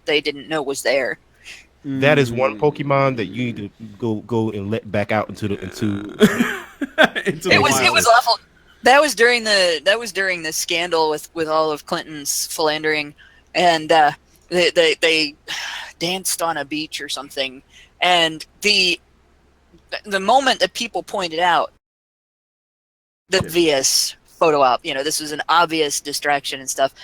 they didn't know was there. That is one Pokemon that you need to go and let back out into the it was awful. That was during the scandal with all of Clinton's philandering, and they danced on a beach or something, and the moment that people pointed out the obvious photo op, this was an obvious distraction and stuff.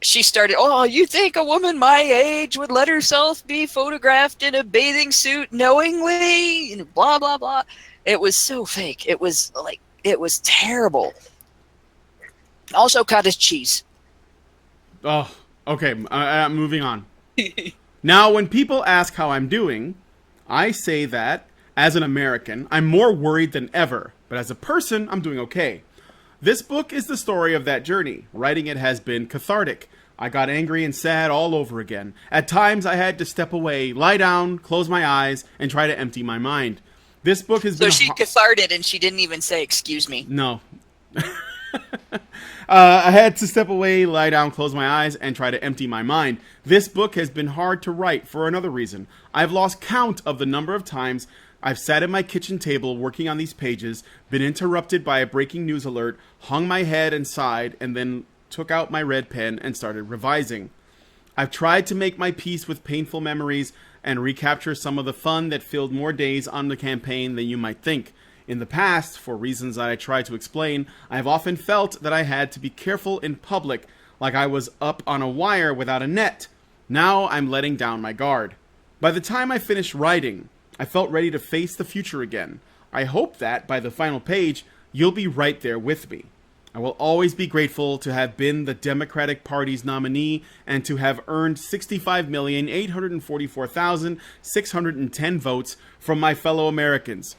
She started, you think a woman my age would let herself be photographed in a bathing suit knowingly? And blah, blah, blah. It was so fake. It was terrible. Also cottage cheese. Oh, okay. I'm moving on. Now, when people ask how I'm doing, I say that, as an American, I'm more worried than ever. But as a person, I'm doing okay. This book is the story of that journey. Writing it has been cathartic. I got angry and sad all over again. At times, I had to step away, lie down, close my eyes, and try to empty my mind. This book has been... So she catharted and she didn't even say, "Excuse me." No. I had to step away, lie down, close my eyes, and try to empty my mind. This book has been hard to write for another reason. I've lost count of the number of times I've sat at my kitchen table working on these pages, been interrupted by a breaking news alert, hung my head and sighed, and then took out my red pen and started revising. I've tried to make my peace with painful memories and recapture some of the fun that filled more days on the campaign than you might think. In the past, for reasons that I try to explain, I have often felt that I had to be careful in public, like I was up on a wire without a net. Now I'm letting down my guard. By the time I finished writing, I felt ready to face the future again. I hope that, by the final page, you'll be right there with me. I will always be grateful to have been the Democratic Party's nominee and to have earned 65,844,610 votes from my fellow Americans,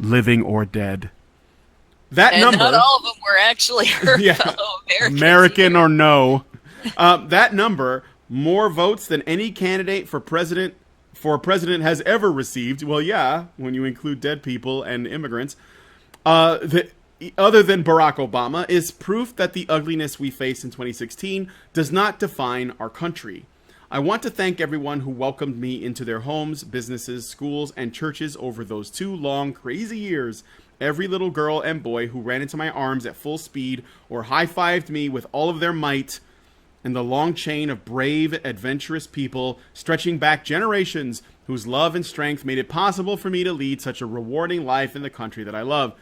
living or dead. That and number... not all of them were actually her fellow Americans. American or no. That number More votes than any candidate for president has ever received. Well, yeah, when you include dead people and immigrants. Other than Barack Obama, is proof that the ugliness we faced in 2016 does not define our country. I want to thank everyone who welcomed me into their homes, businesses, schools, and churches over those 2 long, crazy years. Every little girl and boy who ran into my arms at full speed or high-fived me with all of their might, and the long chain of brave, adventurous people stretching back generations whose love and strength made it possible for me to lead such a rewarding life in the country that I love.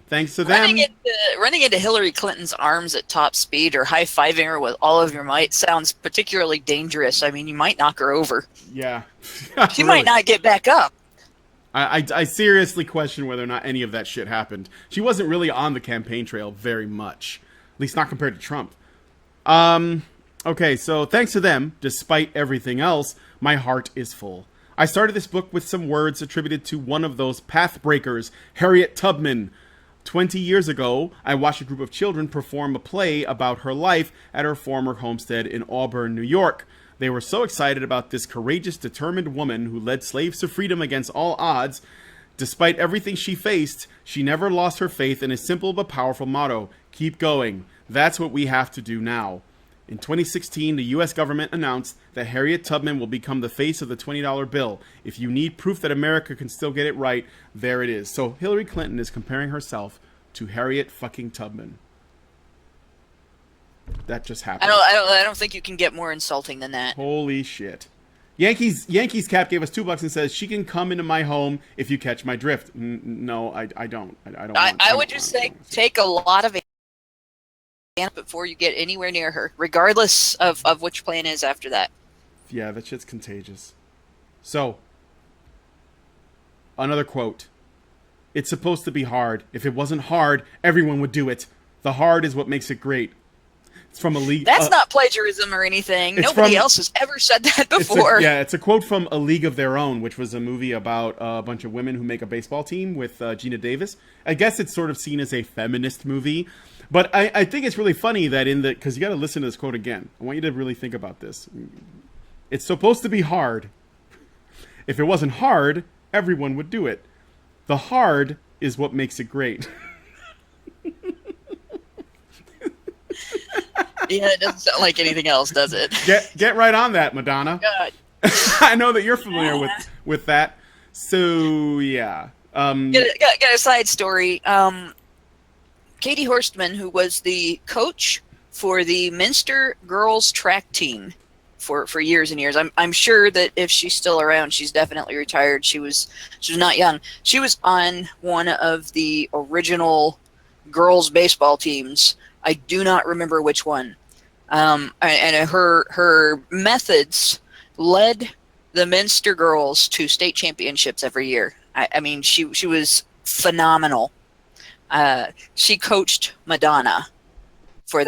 Thanks to them. Running into Hillary Clinton's arms at top speed or high-fiving her with all of your might sounds particularly dangerous. I mean, you might knock her over. Yeah. She might not get back up. I seriously question whether or not any of that shit happened. She wasn't really on the campaign trail very much. At least not compared to Trump. Okay, so thanks to them, despite everything else, my heart is full. I started this book with some words attributed to one of those path breakers, Harriet Tubman. 20 years ago, I watched a group of children perform a play about her life at her former homestead in Auburn, New York. They were so excited about this courageous, determined woman who led slaves to freedom against all odds. Despite everything she faced, she never lost her faith in a simple but powerful motto: keep going. That's what we have to do now. In 2016, the U.S. government announced that Harriet Tubman will become the face of the $20 bill. If you need proof that America can still get it right, there it is. So Hillary Clinton is comparing herself to Harriet fucking Tubman. That just happened. I don't think you can get more insulting than that. Holy shit. Yankees Cap gave us $2 and says she can come into my home if you catch my drift. No, I don't. I would just say take a lot of before you get anywhere near her, regardless of which plan is after that. Yeah, that shit's contagious. So, another quote. It's supposed to be hard. If it wasn't hard, everyone would do it. The hard is what makes it great. It's from a league. That's not plagiarism or anything. Nobody else has ever said that before. It's a quote from A League of Their Own, which was a movie about a bunch of women who make a baseball team with Gina Davis. I guess it's sort of seen as a feminist movie. But I think it's really funny that because you got to listen to this quote again. I want you to really think about this. It's supposed to be hard. If it wasn't hard, everyone would do it. The hard is what makes it great. Yeah, it doesn't sound like anything else, does it? Get right on that, Madonna. God. I know that you're familiar with that. So yeah. Got a side story. Katie Horstman, who was the coach for the Minster girls track team for years and years. I'm sure that if she's still around, she's definitely retired. She was not young. She was on one of the original girls baseball teams. I do not remember which one. And her methods led the Minster girls to state championships every year. I mean, she was phenomenal. She coached Madonna for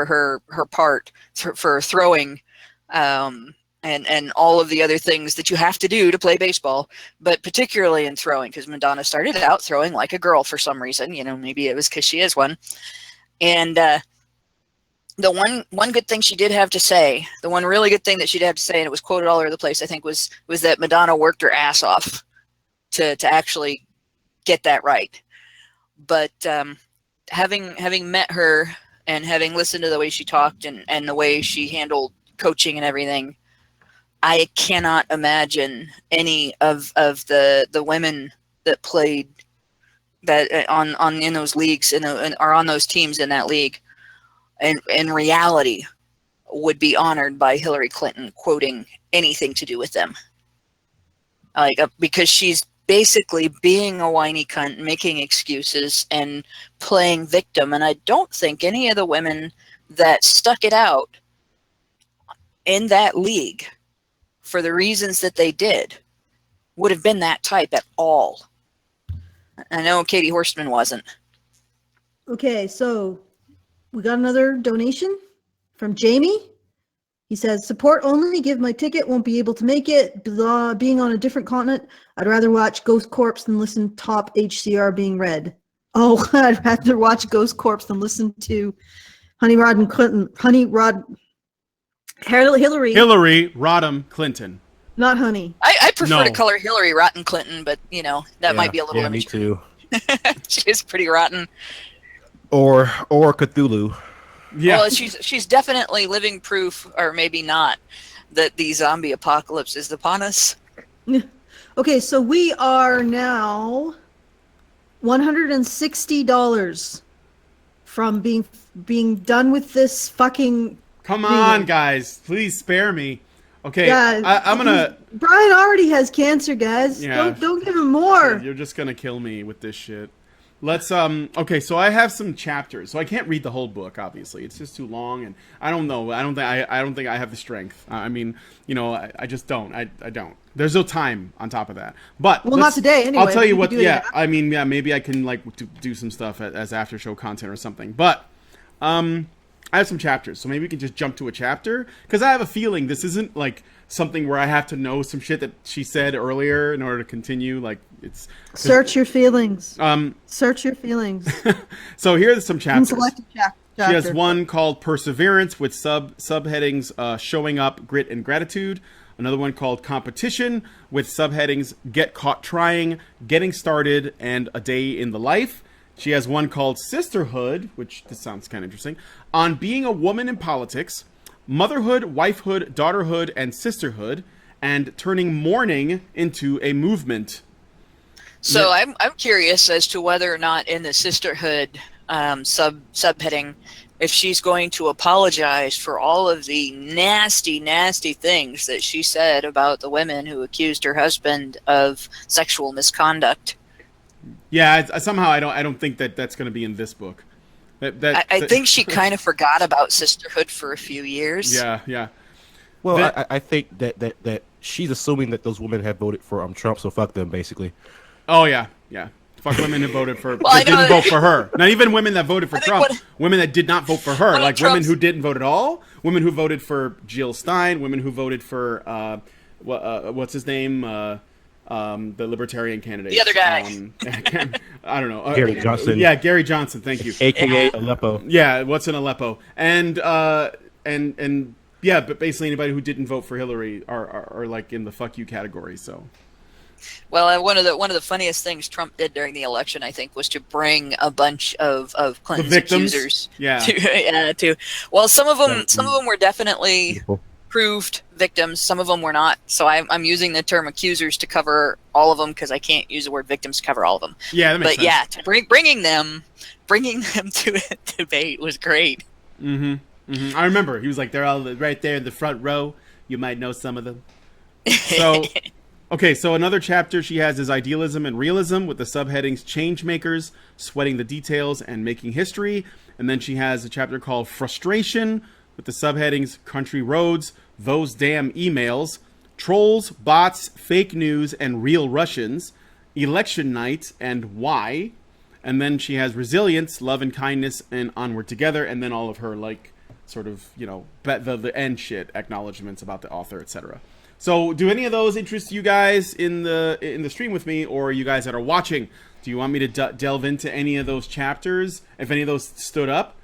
her part for throwing, and all of the other things that you have to do to play baseball, but particularly in throwing, because Madonna started out throwing like a girl for some reason. You know, maybe it was because she is one. And the one good thing she did have to say, the one really good thing that she'd have to say, and it was quoted all over the place, I think, was that Madonna worked her ass off to actually get that right. But having met her and having listened to the way she talked and the way she handled coaching and everything, I cannot imagine any of the women that played that in those leagues and are on those teams in that league, and in reality would be honored by Hillary Clinton quoting anything to do with them. Because she's basically being a whiny cunt, making excuses and playing victim. And I don't think any of the women that stuck it out in that league for the reasons that they did would have been that type at all. I know Katie Horstman wasn't. Okay, so we got another donation from Jamie. He says, support only, give my ticket, won't be able to make it. Blah, being on a different continent, I'd rather watch Ghost Corpse than listen top HCR being read. Oh, I'd rather watch Ghost Corpse than listen to Honey Rod Hillary, Hillary Rodham Clinton. not Honey. I prefer to No. color Hillary Rotten Clinton, but that might be a little Yeah, me immature. too. She is pretty rotten. Or Cthulhu. Yeah. Well, she's definitely living proof, or maybe not, that the zombie apocalypse is upon us. Okay, so we are now $160 from being done with this fucking. Come on, guys. Please spare me. Okay, Yeah, I'm gonna. Brian already has cancer, guys. Yeah. Don't give him more. You're just gonna kill me with this shit. Let's Okay, so I have some chapters, so I can't read the whole book. Obviously, it's just too long, and I don't know. I don't think I have the strength. I mean, I just don't. I don't. There's no time on top of that. But Not today. Anyway, I'll tell you we what. can do it Yeah, after. I mean, yeah, maybe I can like do some stuff as after show content or something. But I have some chapters, so maybe we can just jump to a chapter because I have a feeling this isn't like something where I have to know some shit that she said earlier in order to continue. Like it's Search your feelings. Search your feelings. So here are some chapters. Select a chapter. She has one called Perseverance with subheadings Showing Up, Grit, and Gratitude. Another one called Competition with subheadings Get Caught Trying, Getting Started, and A Day in the Life. She has one called Sisterhood, which this sounds kind of interesting, on being a woman in politics, motherhood, wifehood, daughterhood, and sisterhood, and turning mourning into a movement. So I'm curious as to whether or not in the sisterhood subheading, if she's going to apologize for all of the nasty, nasty things that she said about the women who accused her husband of sexual misconduct. Yeah, somehow I don't think that's going to be in this book. I think she kind of forgot about sisterhood for a few years. Yeah. Well, I think that she's assuming that those women have voted for Trump, so fuck them, basically. Oh yeah. Fuck women who voted for Well, that didn't vote for her. Not even women that voted for Trump. Women that did not vote for her. Like women who didn't vote at all. Women who voted for Jill Stein. Women who voted for what's his name? The Libertarian candidate. The other guy. I don't know. Gary Johnson. Yeah, Gary Johnson. Thank you. AKA Aleppo. Yeah, what's in Aleppo? And yeah, but basically anybody who didn't vote for Hillary are like in the fuck you category. So. Well, one of the funniest things Trump did during the election, I think, was to bring a bunch of Clinton's accusers. Yeah. Well, some of them were definitely proved victims. Some of them were not. So I'm using the term accusers to cover all of them because I can't use the word victims to cover all of them. Yeah, that makes sense. Yeah, bringing them to a debate was great. Mm-hmm. I remember he was like, they're all right there in the front row. You might know some of them. So. Okay, so another chapter she has is Idealism and Realism with the subheadings Changemakers, Sweating the Details, and Making History. And then she has a chapter called Frustration with the subheadings Country Roads, Those Damn Emails, Trolls, Bots, Fake News, and Real Russians, Election Night, and Why. And then she has Resilience, Love and Kindness, and Onward Together, and then all of her, like, sort of, the end shit, acknowledgments about the author, etc. So, do any of those interest you guys in the stream with me, or you guys that are watching? Do you want me to delve into any of those chapters? If any of those stood up,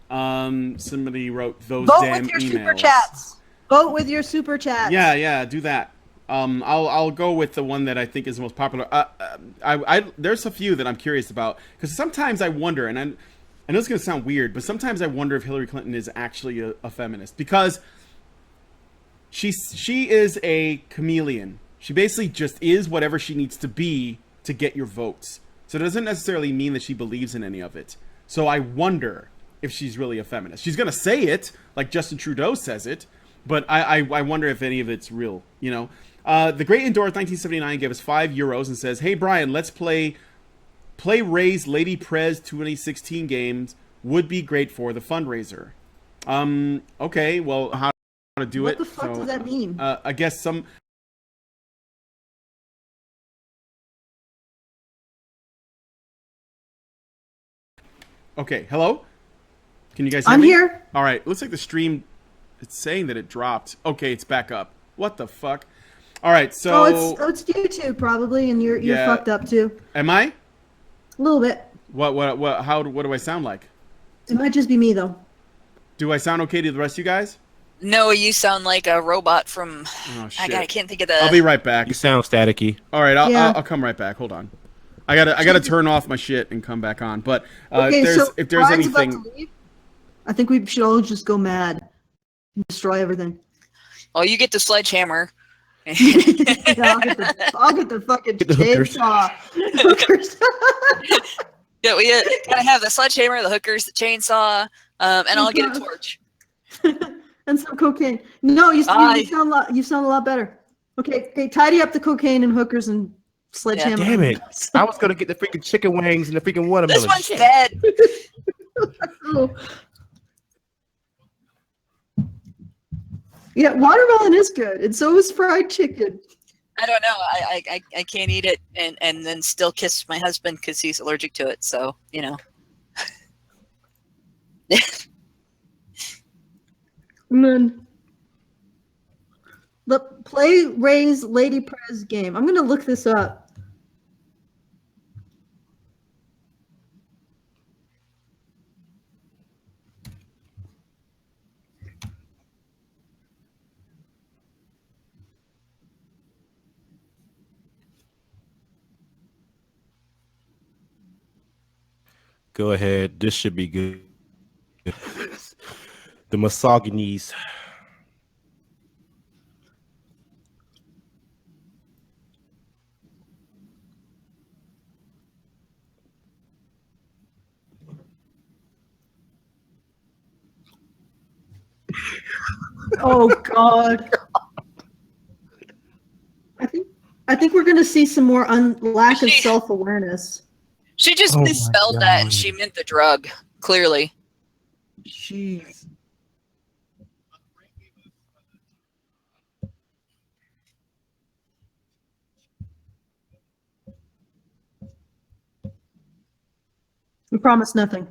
somebody wrote those damn emails. Vote with your super chats. Vote with your super chats. Yeah, do that. I'll go with the one that I think is the most popular. There's a few that I'm curious about because sometimes I wonder, and I know it's gonna sound weird, but sometimes I wonder if Hillary Clinton is actually a feminist because. She is a chameleon. She basically just is whatever she needs to be to get your votes. So it doesn't necessarily mean that she believes in any of it. So I wonder if she's really a feminist. She's going to say it, like Justin Trudeau says it, but I wonder if any of it's real, The Great Indoor 1979 gave us €5 and says, hey, Brian, let's play Ray's Lady Prez 2016 games. Would be great for the fundraiser. Okay, well, how to do it. What the fuck does that mean? I guess some. Okay, hello? Can you guys hear me? I'm here. All right, looks like the stream, it's saying that it dropped. Okay, it's back up. What the fuck? All right, so. It's YouTube probably, and you're Yeah. fucked up too. Am I? A little bit. What do I sound like? It might just be me though. Do I sound okay to the rest of you guys? No, you sound like a robot from. Oh shit! I can't think of the. I'll be right back. You sound staticky. All right, Yeah. I'll come right back. Hold on. I gotta turn off my shit and come back on. But Okay, if there's Brian's about anything, to leave. I think we should all just go mad and destroy everything. Oh, you get the sledgehammer. Yeah, I'll get the fucking Get the hookers. chainsaw. Hookers. Yeah, we gotta have the sledgehammer, the hookers, the chainsaw, and I'll get a torch. And some cocaine. No, you sound a lot better. Okay, tidy up the cocaine and hookers and sledgehammer. Damn it! I was gonna get the freaking chicken wings and the freaking watermelon. This one's Shit. dead. Oh. Yeah, watermelon is good, and so is fried chicken. I don't know. I can't eat it and then still kiss my husband because he's allergic to it. So And then the play Ray's Lady Prez game. I'm gonna look this up. Go ahead. This should be good. The misogynies. Oh God. I think we're gonna see some more lack of self-awareness. She just misspelled that and she meant the drug, clearly. Jeez. We promise nothing.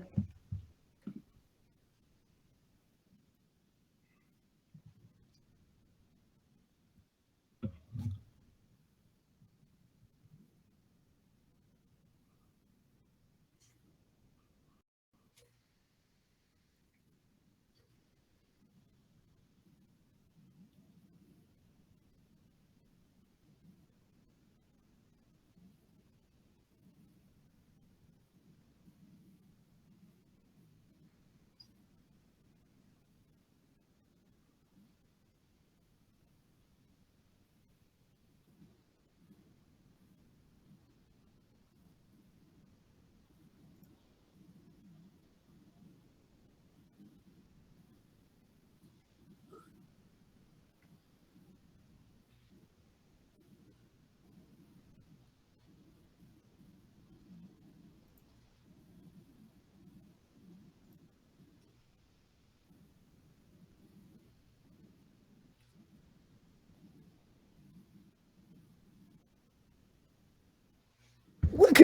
Wait.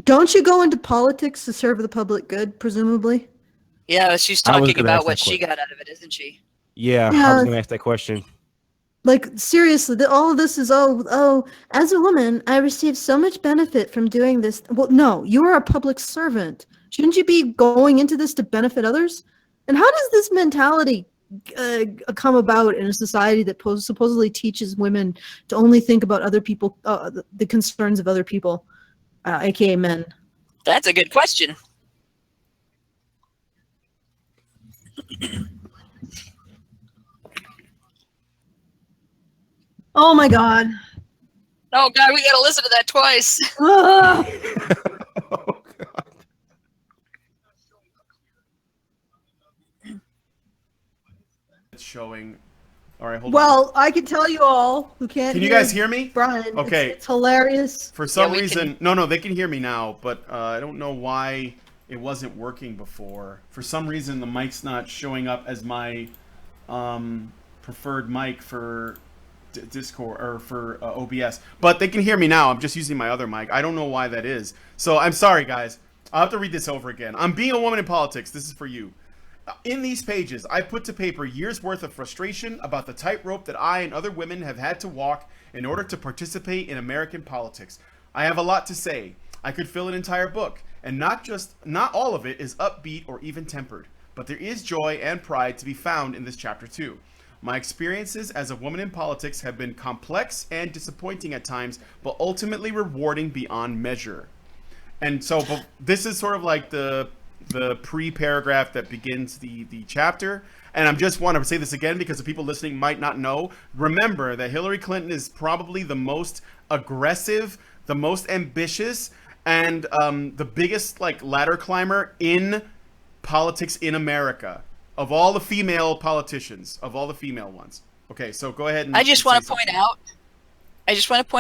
Don't you go into politics to serve the public good, presumably? Yeah, she's talking about what she got out of it, isn't she? Yeah, I was gonna ask that question. Like, seriously, all of this is, as a woman, I received so much benefit from doing this. Well, no, you are a public servant. Shouldn't you be going into this to benefit others? And how does this mentality come about in a society that supposedly teaches women to only think about other people, the concerns of other people, aka men? That's a good question. Oh my God. Oh God, we gotta listen to that twice. Oh, God. it's showing. All right, hold on. Well, I can tell you all who can't. Can you guys hear me? Brian, Okay. it's hilarious. For some we reason, no, they can hear me now, but I don't know why it wasn't working before. For some reason, the mic's not showing up as my preferred mic for Discord or for OBS. But they can hear me now. I'm just using my other mic. I don't know why that is. So I'm sorry, guys. I'll have to read this over again. I'm being a woman in politics. This is for you. In these pages, I put to paper years' worth of frustration about the tightrope that I and other women have had to walk in order to participate in American politics. I have a lot to say. I could fill an entire book, and not all of it is upbeat or even tempered. but there is joy and pride to be found in this chapter too. My experiences as a woman in politics have been complex and disappointing at times, but ultimately rewarding beyond measure. And so but this is sort of like the pre-paragraph that begins the chapter. And I just want to say this again because the people listening might not know. Remember that Hillary Clinton is probably the most aggressive, the most ambitious, and the biggest like ladder climber in politics in America. Of all the female politicians, of all the female ones. Okay, so go ahead and I just want to point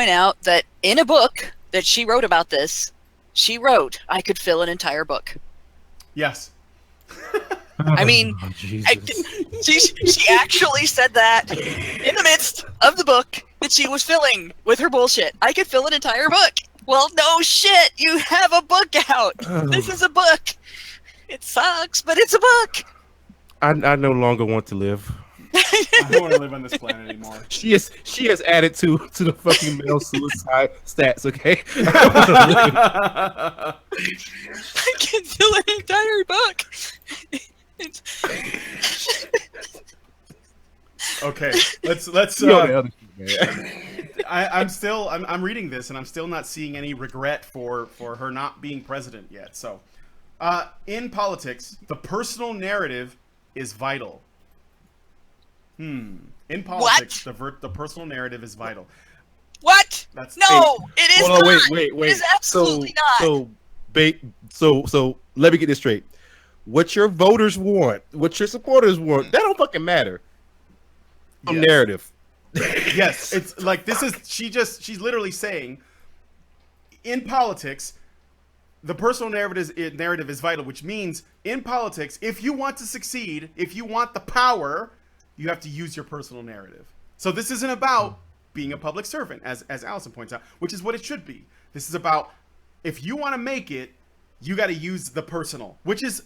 out that in a book that she wrote about this, she wrote, I could fill an entire book. Yes. I mean, she actually said that in the midst of the book that she was filling with her bullshit. I could fill an entire book. Well, no shit, you have a book out. This is a book. It sucks, but it's a book. I no longer want to live. I don't want to live on this planet anymore. She has added to the fucking male suicide stats. Okay. I can fill an entire book. Okay, let's. I'm reading this and I'm still not seeing any regret for her not being president yet. So, in politics, the personal narrative is vital. In politics, the personal narrative is vital. What? That's it is not. Wait. It is absolutely not. So let me get this straight. What your voters want, what your supporters want, that don't fucking matter. Yes. Narrative. Yes, it's like she's literally saying in politics, the personal narrative is vital, which means in politics, if you want to succeed, if you want the power, you have to use your personal narrative. So this isn't about being a public servant, as Allison points out, which is what it should be. This is about if you want to make it, you got to use the personal, which is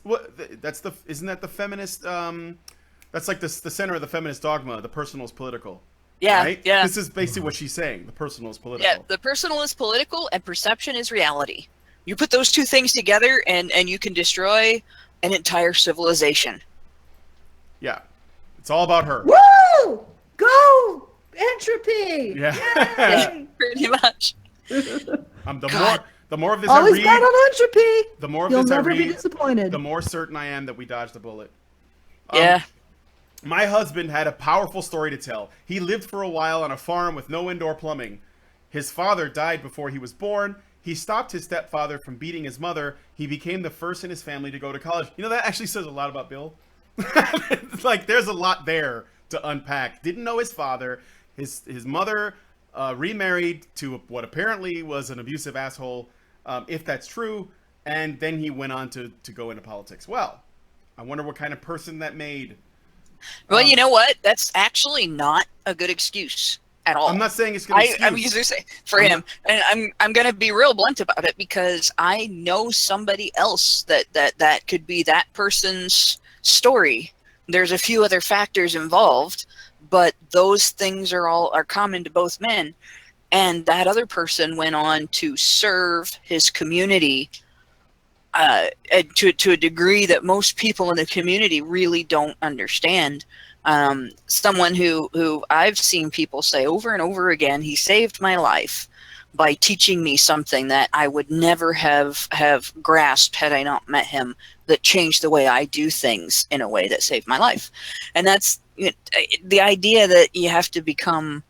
isn't that the feminist? That's like the center of the feminist dogma. The personal is political. Yeah, right? yeah. This is basically what she's saying. The personal is political. Yeah, the personal is political, and perception is reality. You put those two things together, and you can destroy an entire civilization. Yeah, it's all about her. Woo! Go entropy! Yeah, Yeah, pretty much. The more of this Always I read, bet on entropy. the more of You'll this I never read, be disappointed. the more certain I am that we dodged the bullet. Yeah. My husband had a powerful story to tell. He lived for a while on a farm with no indoor plumbing. His father died before he was born. He stopped his stepfather from beating his mother. He became the first in his family to go to college. You know, that actually says a lot about Bill. It's like there's a lot there to unpack. Didn't know his father. His mother remarried to what apparently was an abusive asshole, if that's true. And then he went on to go into politics. Well, I wonder what kind of person that made. Well, you know what? That's actually not a good excuse at all. I'm not saying it's going to I'm usually saying for him, and I'm going to be real blunt about it because I know somebody else that could be that person's story. There's a few other factors involved, but those things are common to both men. And that other person went on to serve his community to a degree that most people in the community really don't understand. Someone who I've seen people say over and over again, he saved my life by teaching me something that I would never have grasped had I not met him, that changed the way I do things in a way that saved my life. And that's the idea that you have to become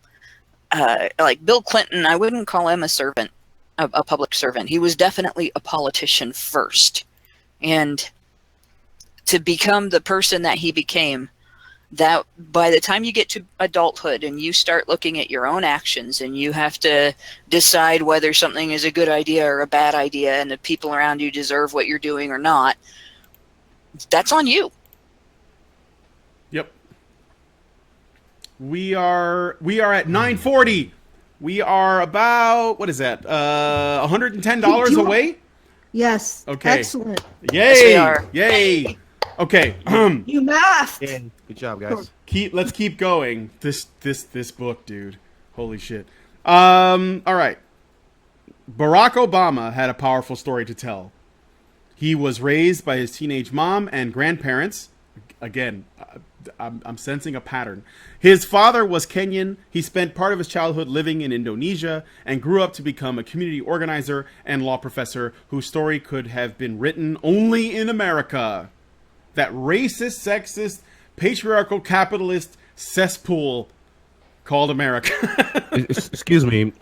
like Bill Clinton. I wouldn't call him a servant, a public servant. He was definitely a politician first. And to become the person that he became, that by the time you get to adulthood and you start looking at your own actions and you have to decide whether something is a good idea or a bad idea and the people around you deserve what you're doing or not, that's on you. Yep. We are at 9:40. We are about, what is that? $110 away? Yes. Okay. Excellent. Yay! Yes, we are. Yay! Okay. You mathed. Yeah, good job, guys. Let's keep going. This book, dude. Holy shit. All right. Barack Obama had a powerful story to tell. He was raised by his teenage mom and grandparents. again, I'm sensing a pattern. His father was Kenyan. He spent part of his childhood living in Indonesia and grew up to become a community organizer and law professor whose story could have been written only in America. That racist, sexist, patriarchal, capitalist cesspool called America. Excuse me.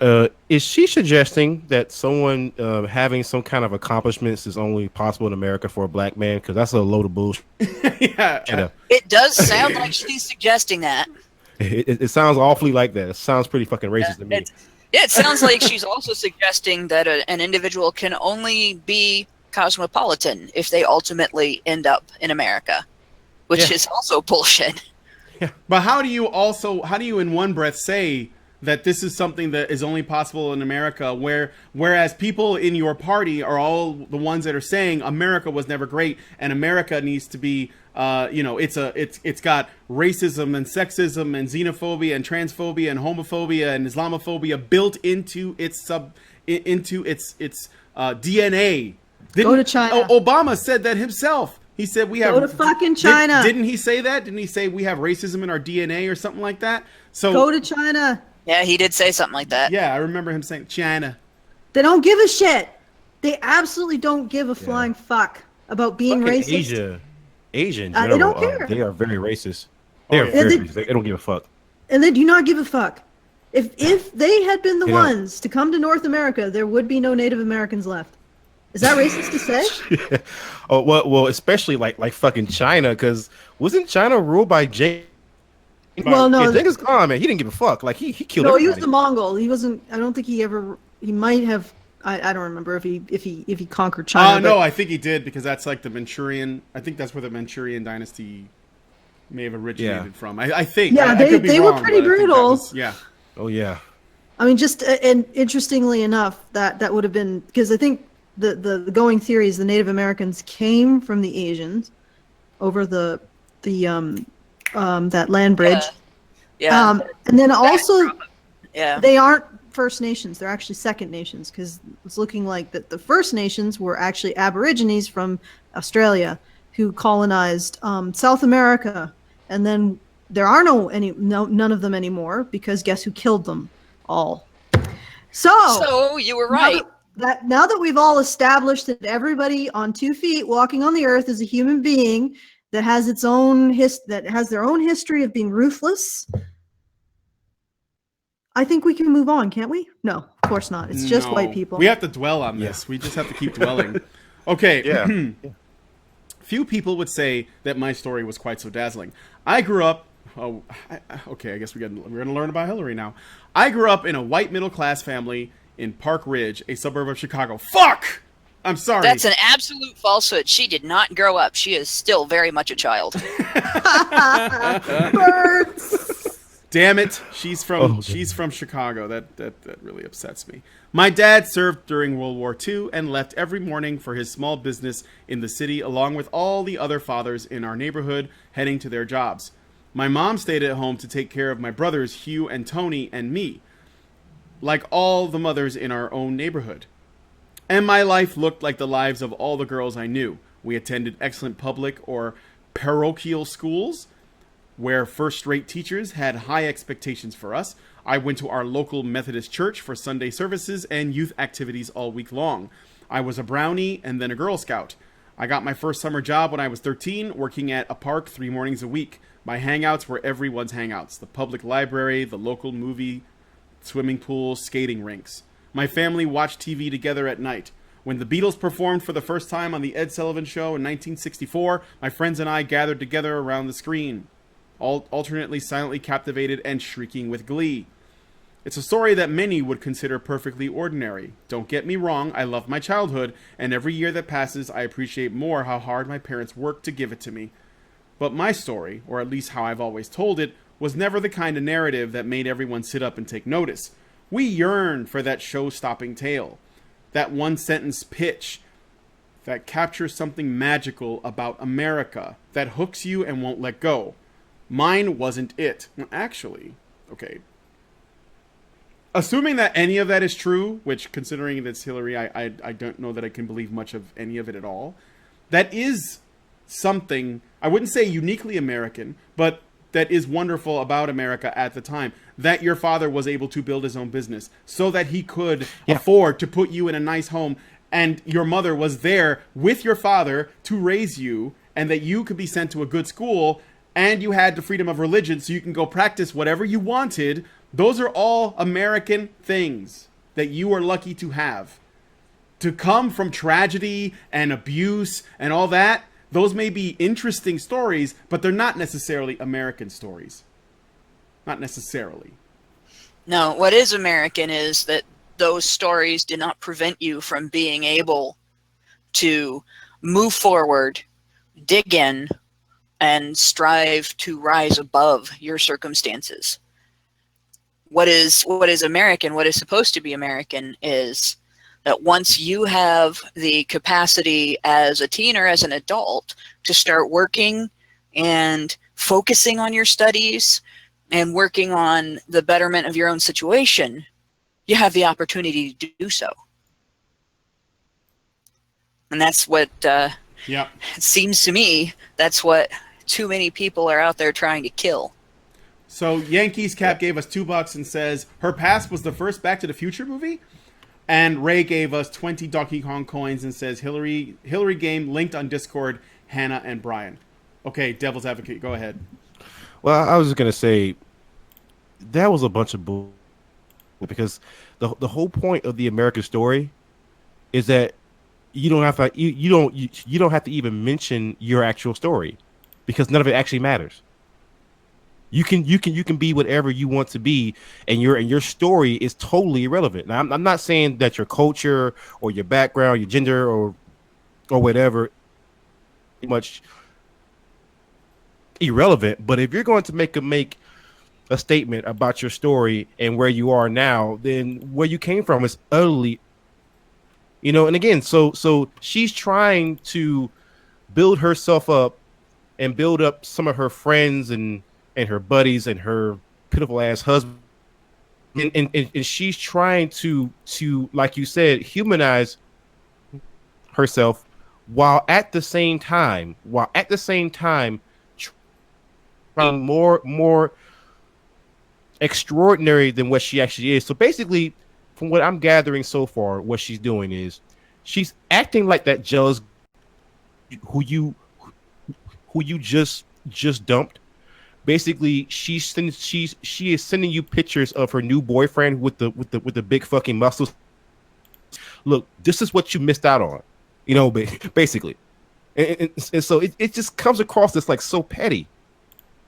Is she suggesting that someone having some kind of accomplishments is only possible in America for a black man? Because that's a load of bullshit. Yeah. It does sound like she's suggesting that. It sounds awfully like that. It sounds pretty fucking racist to me. It sounds like she's also suggesting that an individual can only be cosmopolitan if they ultimately end up in America, which is also bullshit. But how do you in one breath say that this is something that is only possible in America, whereas people in your party are all the ones that are saying America was never great and America needs to be, it's got racism and sexism and xenophobia and transphobia and homophobia and Islamophobia built into its DNA. Go to China. Obama said that himself. He said we have. Go to fucking China. Didn't he say that? Didn't he say we have racism in our DNA or something like that? So go to China. Yeah, he did say something like that. Yeah, I remember him saying China. They don't give a shit. They absolutely don't give a flying fuck about being Fucking racist. Asia in They general, don't care. they are very racist. They are very racist. They don't give a fuck. And they do not give a fuck. If they had been the ones to come to North America, there would be no Native Americans left. Is that racist to say? Oh well, especially like fucking China, because wasn't China ruled by Genghis? Well, no. Yeah, Genghis Khan, man, he didn't give a fuck. Like he killed. No, everybody. he was the Mongol. He wasn't. I don't think he ever. He might have. I don't remember if he conquered China. No, I think he did because that's like the Manchurian. I think that's where the Manchurian dynasty may have originated from. I think. Yeah, they were pretty brutal. Yeah. Oh yeah. I mean, just and interestingly enough, that would have been because I think the going theory is the Native Americans came from the Asians over the that land bridge. Yeah. And then also, they aren't First Nations. They're actually Second Nations because it's looking like that the First Nations were actually Aborigines from Australia who colonized South America, and then there are none of them anymore because guess who killed them all? So you were right. Now that we've all established that everybody on 2 feet walking on the earth is a human being that has its own their own history of being ruthless, I think we can move on, can't we? No, of course not. It's just white people. We have to dwell on this. We just have to keep dwelling. Okay. Yeah. Few people would say that my story was quite so dazzling. I grew up. Okay, I guess we're going to learn about Hillary now. I grew up in a white middle class family in Park Ridge, a suburb of Chicago. Fuck! I'm sorry. That's an absolute falsehood. She did not grow up. She is still very much a child. Damn it! She's from Chicago. That really upsets me. My dad served during World War II and left every morning for his small business in the city, along with all the other fathers in our neighborhood heading to their jobs. My mom stayed at home to take care of my brothers Hugh and Tony and me, like all the mothers in our own neighborhood. And my life looked like the lives of all the girls I knew. We attended excellent public or parochial schools where first-rate teachers had high expectations for us. I went to our local Methodist church for Sunday services and youth activities all week long. I was a brownie and then a Girl Scout. I got my first summer job when I was 13, working at a park 3 mornings a week. My hangouts were everyone's hangouts: the public library, the local movie, swimming pools, skating rinks. My family watched TV together at night. When the Beatles performed for the first time on the Ed Sullivan Show in 1964, my friends and I gathered together around the screen, alternately silently captivated and shrieking with glee. It's a story that many would consider perfectly ordinary. Don't get me wrong, I love my childhood, and every year that passes I appreciate more how hard my parents worked to give it to me. But my story, or at least how I've always told it, was never the kind of narrative that made everyone sit up and take notice. We yearned for that show-stopping tale, that one-sentence pitch that captures something magical about America, that hooks you and won't let go. Mine wasn't it. Actually, okay. Assuming that any of that is true, which, considering that it's Hillary, I don't know that I can believe much of any of it at all, that is something, I wouldn't say uniquely American, but that is wonderful about America at the time, that your father was able to build his own business so that he could afford to put you in a nice home, and your mother was there with your father to raise you, and that you could be sent to a good school, and you had the freedom of religion so you can go practice whatever you wanted. Those are all American things that you are lucky to have. To come from tragedy and abuse and all that, those may be interesting stories, but they're not necessarily American stories. Not necessarily. No, what is American is that those stories do not prevent you from being able to move forward, dig in, and strive to rise above your circumstances. What is American, what is supposed to be American, is that once you have the capacity as a teen or as an adult to start working and focusing on your studies and working on the betterment of your own situation, you have the opportunity to do so. And that's what it seems to me, that's what too many people are out there trying to kill. So Yankees Cap gave us $2 and says her past was the first Back to the Future movie. And Ray gave us 20 Donkey Kong coins and says Hillary game linked on Discord, Hannah and Brian. Okay, Devil's Advocate, go ahead. Well, I was just gonna say that was a bunch of bull, because the whole point of the American story is that you don't have to you don't have to even mention your actual story, because none of it actually matters. You can be whatever you want to be, and your story is totally irrelevant. Now, I'm not saying that your culture or your background, your gender, or whatever, much irrelevant. But if you're going to make a statement about your story and where you are now, then where you came from is utterly, And again, so she's trying to build herself up and build up some of her friends and her buddies and her pitiful ass husband, and she's trying to, like you said, humanize herself while at the same time trying more extraordinary than what she actually is. So basically, from what I'm gathering so far, what she's doing is she's acting like that jealous who you just dumped. Basically, she is sending you pictures of her new boyfriend with the big fucking muscles. Look, this is what you missed out on, basically. And so it just comes across as like so petty.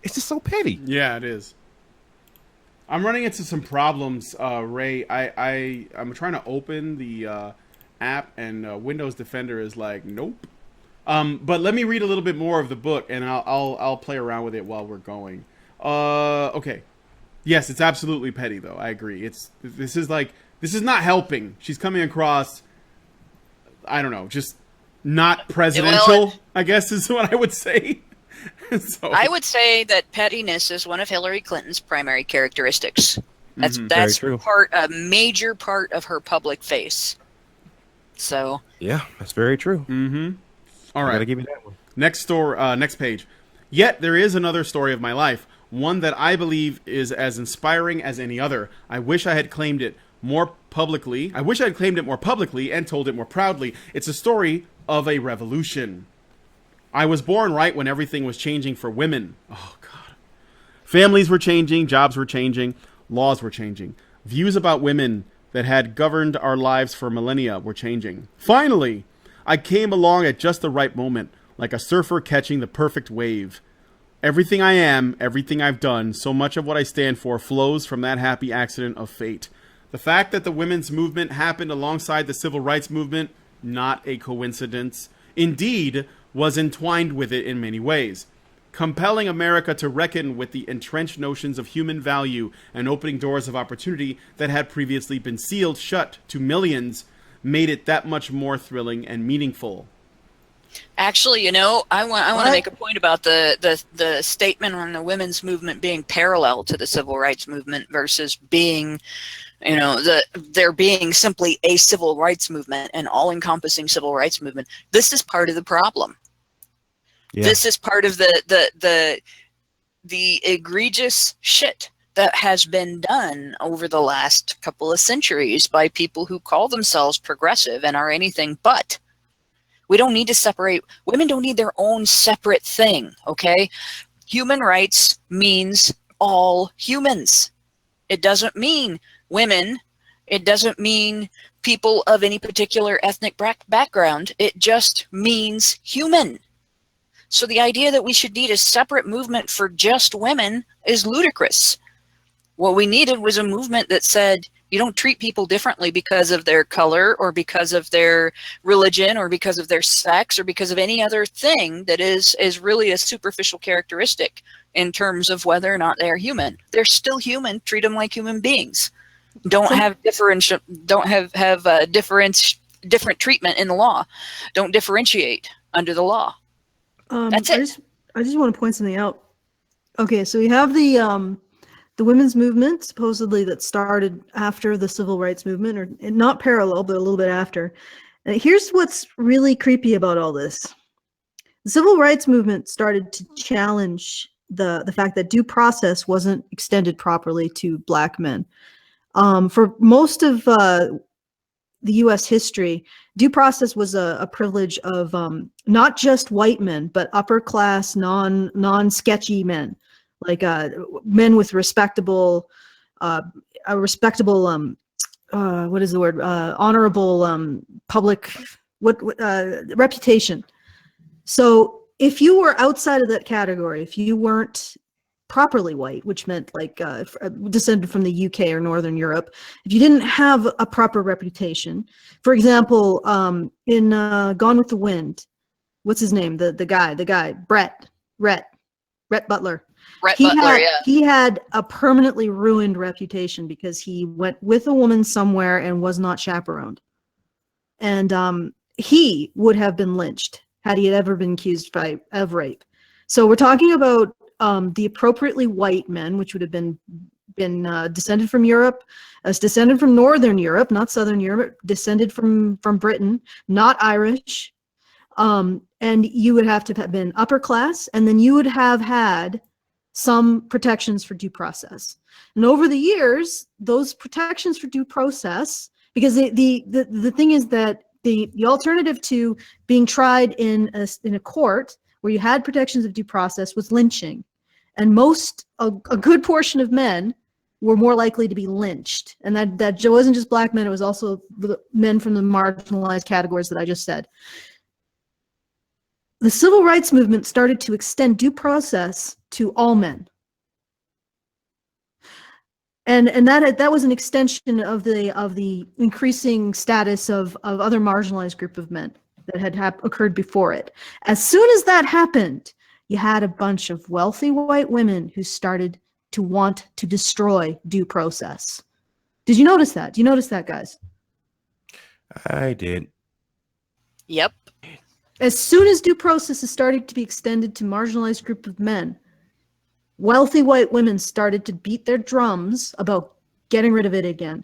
It's just so petty. Yeah, it is. I'm running into some problems, Ray. I'm trying to open the app, and Windows Defender is like, nope. But let me read a little bit more of the book, and I'll play around with it while we're going. Okay. Yes, it's absolutely petty, though. I agree. This is not helping. She's coming across, I don't know, just not presidential, I guess is what I would say. So. I would say that pettiness is one of Hillary Clinton's primary characteristics. That's a major part of her public face. So yeah, that's very true. Mm-hmm. All right. Gotta give you that one. Next page. Yet there is another story of my life, one that I believe is as inspiring as any other. I wish I had claimed it more publicly. And told it more proudly. It's a story of a revolution. I was born right when everything was changing for women. Oh, God. Families were changing, jobs were changing, laws were changing. Views about women that had governed our lives for millennia were changing. Finally, I came along at just the right moment, like a surfer catching the perfect wave. Everything I am, everything I've done, so much of what I stand for flows from that happy accident of fate. The fact that the women's movement happened alongside the civil rights movement, not a coincidence. Indeed, was entwined with it in many ways, compelling America to reckon with the entrenched notions of human value and opening doors of opportunity that had previously been sealed shut to millions, made it that much more thrilling and meaningful. Actually, I want to make a point about the statement on the women's movement being parallel to the civil rights movement versus being, there being simply a civil rights movement, an all-encompassing civil rights movement. This is part of the problem. Yeah. This is part of the egregious shit that has been done over the last couple of centuries by people who call themselves progressive and are anything but. We don't need to separate. Women don't need their own separate thing, okay? Human rights means all humans. It doesn't mean women. It doesn't mean people of any particular ethnic background. It just means human. So the idea that we should need a separate movement for just women is ludicrous. What we needed was a movement that said you don't treat people differently because of their color or because of their religion or because of their sex or because of any other thing that is really a superficial characteristic in terms of whether or not they are human. They're still human. Treat them like human beings. Don't have different treatment in the law. Don't differentiate under the law. That's it. I just want to point something out. Okay, so we have the women's movement, supposedly, that started after the civil rights movement, or not parallel, but a little bit after. And here's what's really creepy about all this. The civil rights movement started to challenge the fact that due process wasn't extended properly to Black men. For most of the U.S. history, due process was a privilege of not just white men, but upper class, non-sketchy men, like men with respectable, honorable public reputation. So if you were outside of that category, if you weren't properly white, which meant like descended from the UK or Northern Europe, if you didn't have a proper reputation, for example, in Gone with the Wind, what's his name? The guy, Brett Butler. He had a permanently ruined reputation because he went with a woman somewhere and was not chaperoned. And he would have been lynched had he ever been accused of rape. So we're talking about the appropriately white men, which would have been descended from Europe, descended from Northern Europe, not Southern Europe, descended from Britain, not Irish. And you would have to have been upper class, and then you would have had some protections for due process. And over the years, those protections for due process, because the thing is that the alternative to being tried in a court where you had protections of due process was lynching. And a good portion of men were more likely to be lynched. And that wasn't just Black men, it was also the men from the marginalized categories that I just said. The civil rights movement started to extend due process to all men. And that was an extension of the increasing status of other marginalized group of men that had occurred before it. As soon as that happened, you had a bunch of wealthy white women who started to want to destroy due process. Did you notice that? Do you notice that, guys? I did. Yep. As soon as due process is starting to be extended to marginalized group of men, wealthy white women started to beat their drums about getting rid of it again.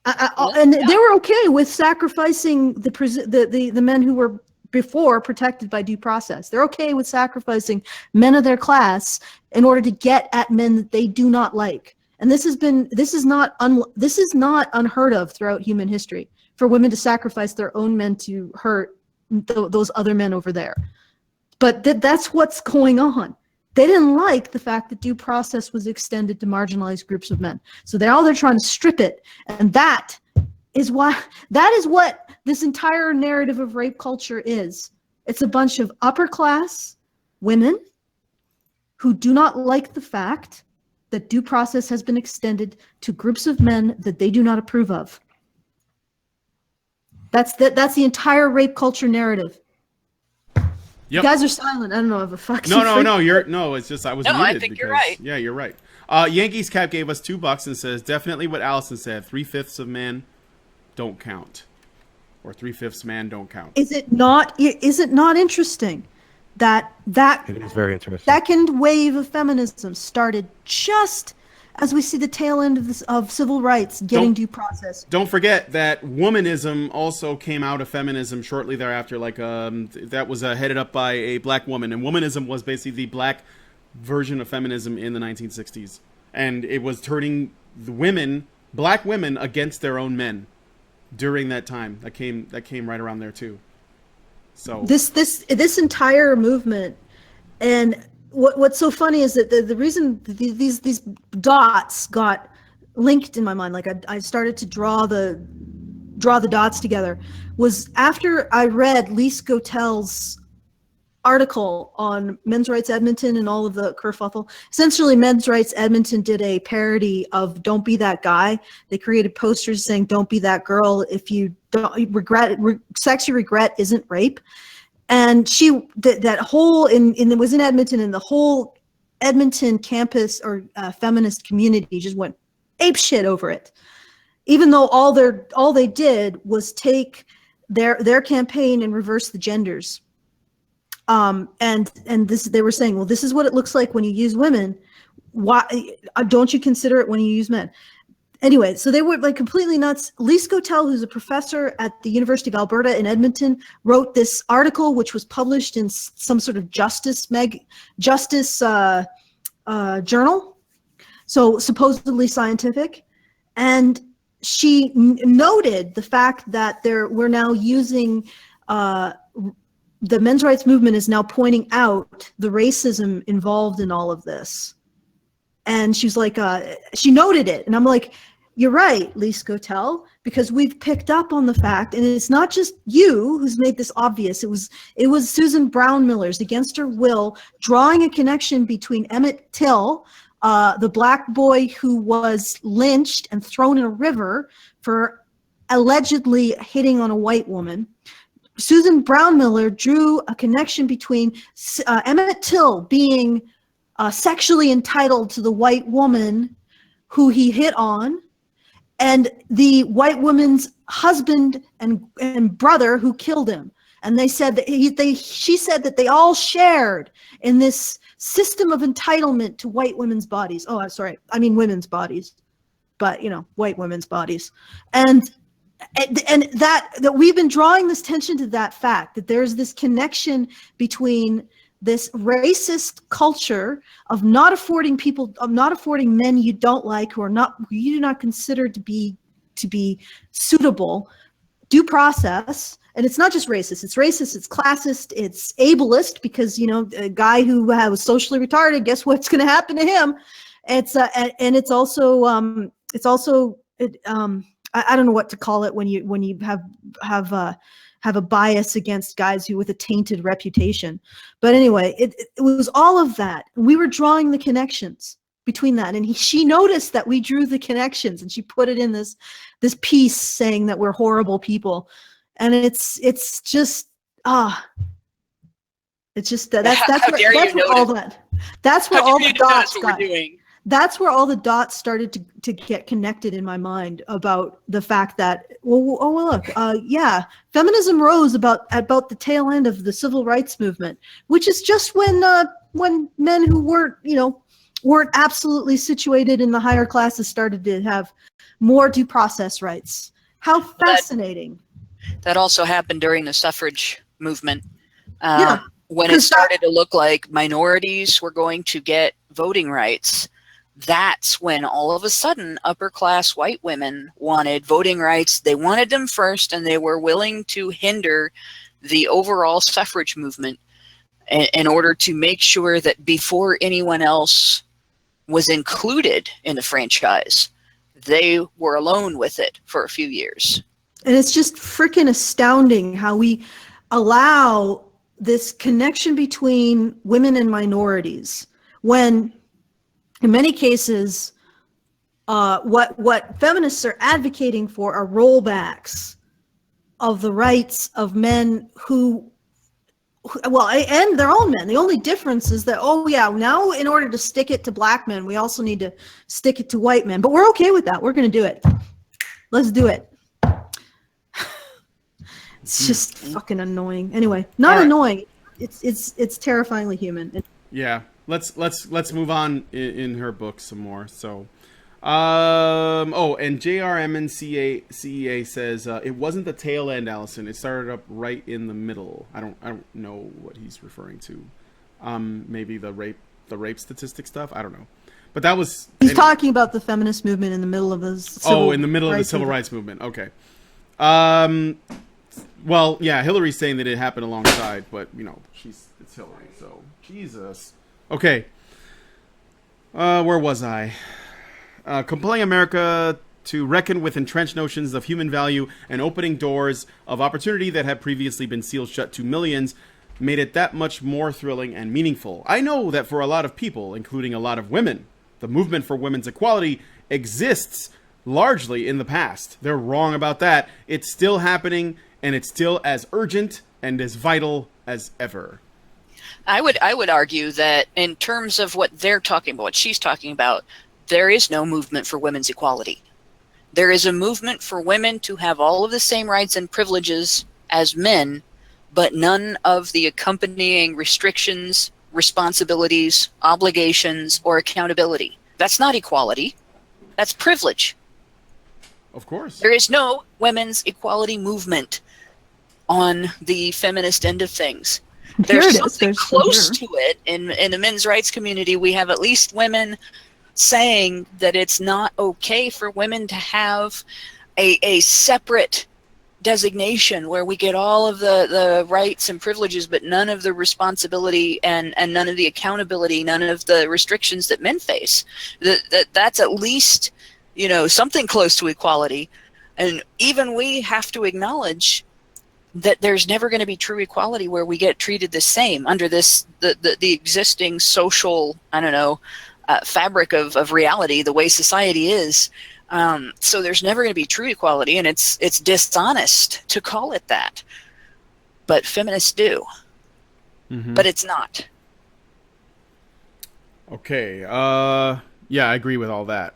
And they were okay with sacrificing the men who were before protected by due process. They're okay with sacrificing men of their class in order to get at men that they do not like. And this is not unheard of throughout human history, for women to sacrifice their own men to hurt those other men over there. But that's what's going on. They didn't like the fact that due process was extended to marginalized groups of men. So they're trying to strip it. And that is what this entire narrative of rape culture is. It's a bunch of upper class women who do not like the fact that due process has been extended to groups of men that they do not approve of. That's the entire rape culture narrative. Yep. You guys are silent. I don't know if a fuck. No. It's just I was muted. I think you're right. Yeah, you're right. Yankees Cap gave us $2 and says definitely what Allison said. 3/5 of men don't count, or 3/5 man don't count. Is it not interesting that it is very interesting. second wave of feminism started just as we see the tail end of this of civil rights getting due process. Don't forget that womanism also came out of feminism shortly thereafter. Like that was headed up by a black woman, and womanism was basically the black version of feminism in the 1960s, and it was turning the black women, against their own men during that time. That came right around there too. So this entire movement, and what's so funny is that the reason these dots got linked in my mind, like I started to draw the dots together, was after I read Lise Gotel's article on Men's Rights Edmonton and all of the kerfuffle. Essentially, Men's Rights Edmonton did a parody of "Don't Be That Guy." They created posters saying "Don't be that girl. If you don't sex you regret isn't rape." And she that whole it was in Edmonton, and the whole Edmonton campus or feminist community just went ape shit over it. Even though all they did was take their campaign and reverse the genders. And this, they were saying, well, this is what it looks like when you use women. Why don't you consider it when you use men? Anyway, so they were like completely nuts. Lise Gotel, who's a professor at the University of Alberta in Edmonton, wrote this article, which was published in some sort of justice journal, so supposedly scientific, and she noted the fact that we're now using the men's rights movement is now pointing out the racism involved in all of this. And she's like, she noted it. And I'm like, you're right, Lise Gotel, because we've picked up on the fact, and it's not just you who's made this obvious. It was Susan Brown Miller's, against her will, drawing a connection between Emmett Till, the black boy who was lynched and thrown in a river for allegedly hitting on a white woman. Susan Brown Miller drew a connection between Emmett Till being sexually entitled to the white woman who he hit on, and the white woman's husband and brother who killed him. And they said that she said that they all shared in this system of entitlement to white women's bodies. Oh, I'm sorry, I mean women's bodies, but white women's bodies. And that we've been drawing this attention to that fact that there's this connection between this racist culture of not affording men you don't like, who you do not consider to be suitable, due process. And it's not just racist, it's classist, it's ableist, because a guy who was socially retarded, guess what's going to happen to him? It's and it's also I don't know what to call it when you have a bias against guys with a tainted reputation. But anyway, it was all of that. We were drawing the connections between that, and she noticed that we drew the connections, and she put it in this piece saying that we're horrible people. And it's just that's where all the dots got. That's where all the dots started to get connected in my mind about the fact that, feminism rose about the tail end of the civil rights movement, which is just when men who weren't absolutely situated in the higher classes started to have more due process rights. How fascinating. That also happened during the suffrage movement. When it started to look like minorities were going to get voting rights, that's when all of a sudden upper class white women wanted voting rights. They wanted them first, and they were willing to hinder the overall suffrage movement in order to make sure that before anyone else was included in the franchise, they were alone with it for a few years. And it's just freaking astounding how we allow this connection between women and minorities when, in many cases, what feminists are advocating for are rollbacks of the rights of men and their own men. The only difference is that, now in order to stick it to black men, we also need to stick it to white men. But we're okay with that. We're going to do it. Let's do it. It's just fucking annoying. Anyway, annoying. It's terrifyingly human. Yeah. Let's move on in her book some more. So Oh, and JRMNCEA says it wasn't the tail end, Allison. It started up right in the middle. I don't know what he's referring to. Maybe the rape statistic stuff. I don't know. But that was he's talking about the feminist movement in the middle of the civil rights movement. Okay. Well, yeah, Hillary's saying that it happened alongside, but it's Hillary, so Jesus. Okay. Where was I? Compelling America to reckon with entrenched notions of human value and opening doors of opportunity that had previously been sealed shut to millions made it that much more thrilling and meaningful. I know that for a lot of people, including a lot of women, the movement for women's equality exists largely in the past. They're wrong about that. It's still happening, and it's still as urgent and as vital as ever. I would argue that in terms of what they're talking about, what she's talking about, there is no movement for women's equality. There is a movement for women to have all of the same rights and privileges as men, but none of the accompanying restrictions, responsibilities, obligations, or accountability. That's not equality. That's privilege. Of course. There is no women's equality movement on the feminist end of things. There's something close to it in the men's rights community. We have at least women saying that it's not okay for women to have a separate designation where we get all of the rights and privileges, but none of the responsibility and none of the accountability, none of the restrictions that men face. That's at least, something close to equality. And even we have to acknowledge that there's never going to be true equality where we get treated the same under the existing social, fabric of reality, the way society is. So there's never going to be true equality, and it's dishonest to call it that. But feminists do. Mm-hmm. But it's not. Okay. Yeah, I agree with all that.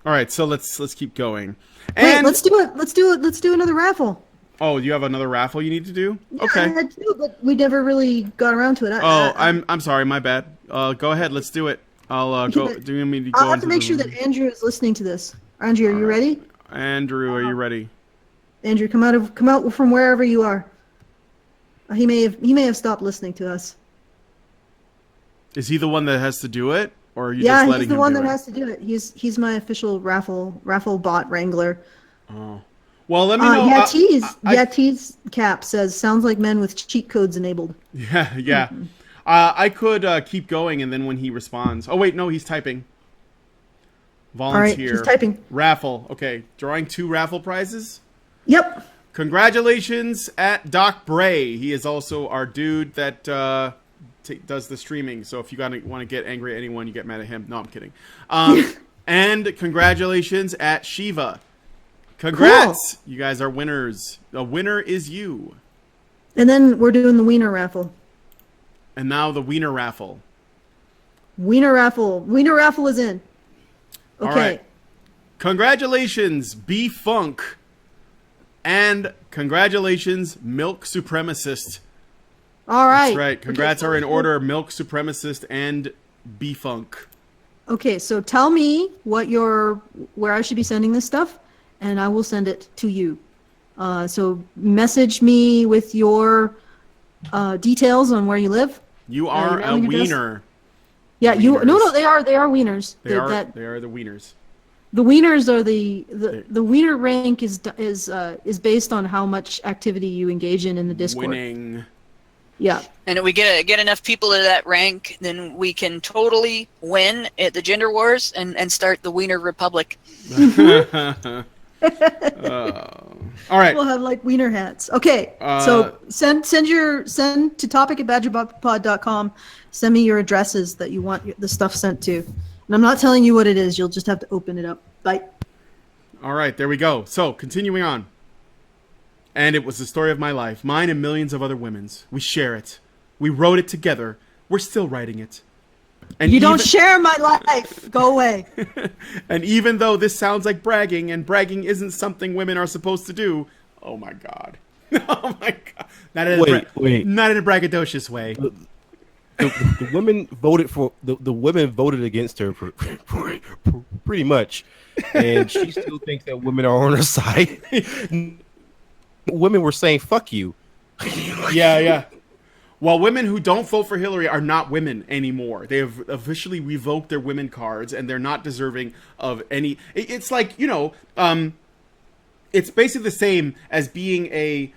All right, so let's keep going. And let's do it. Let's do another raffle. Oh, you have another raffle you need to do? Yeah, okay. I had to, but we never really got around to it. I'm sorry, my bad. Go ahead, let's do it. I'll go. Do you need me to go? I'll have to make sure that Andrew is listening to this. Andrew, are you ready? Andrew, are you ready? Andrew, come out from wherever you are. He may have stopped listening to us. Is he the one that has to do it, or are you just letting him do it? Yeah, he's the one that has to do it. He's my official raffle bot wrangler. Oh. Well, let me know. Tease cap says, sounds like men with cheat codes enabled. Yeah. Mm-hmm. I could keep going, and then when he responds... Oh, wait, no, he's typing. Volunteer. All right, he's typing. Raffle. Okay, drawing 2 raffle prizes? Yep. Congratulations at Doc Bray. He is also our dude that does the streaming. So if you want to get angry at anyone, you get mad at him. No, I'm kidding. And congratulations at Shiva. Congrats! Cool. You guys are winners. The winner is you. And then we're doing the wiener raffle. And now the wiener raffle. Wiener raffle is in. Okay. All right. Congratulations, B-Funk. And congratulations, Milk Supremacist. All right. That's right. Congrats are in order, Milk Supremacist and B-Funk. Okay, so tell me where I should be sending this stuff, and I will send it to you. So message me with your details on where you live. You are a wiener. Yeah, wieners. No, they are wieners. They are the wieners. The wieners are the wiener rank is based on how much activity you engage in the Discord. Winning. Yeah. And if we get enough people to that rank, then we can totally win at the gender wars and start the Wiener Republic. All right. We'll have like wiener hats. Okay. So send to topic@badgerbotpod.com. Send me your addresses that you want the stuff sent to. And I'm not telling you what it is. You'll just have to open it up. Bye. All right. There we go. So continuing on. And it was the story of my life, mine and millions of other women's. We share it. We wrote it together. We're still writing it. And you don't share my life. Go away. And even though this sounds like bragging, and bragging isn't something women are supposed to do, oh my God. Oh my God. Not in a braggadocious way. the women voted for the women voted against her pretty much, and she still thinks that women are on her side. Women were saying "fuck you." Yeah. Well, women who don't vote for Hillary are not women anymore. They have officially revoked their women cards, and they're not deserving of any. It's like, you know, it's basically the same as being a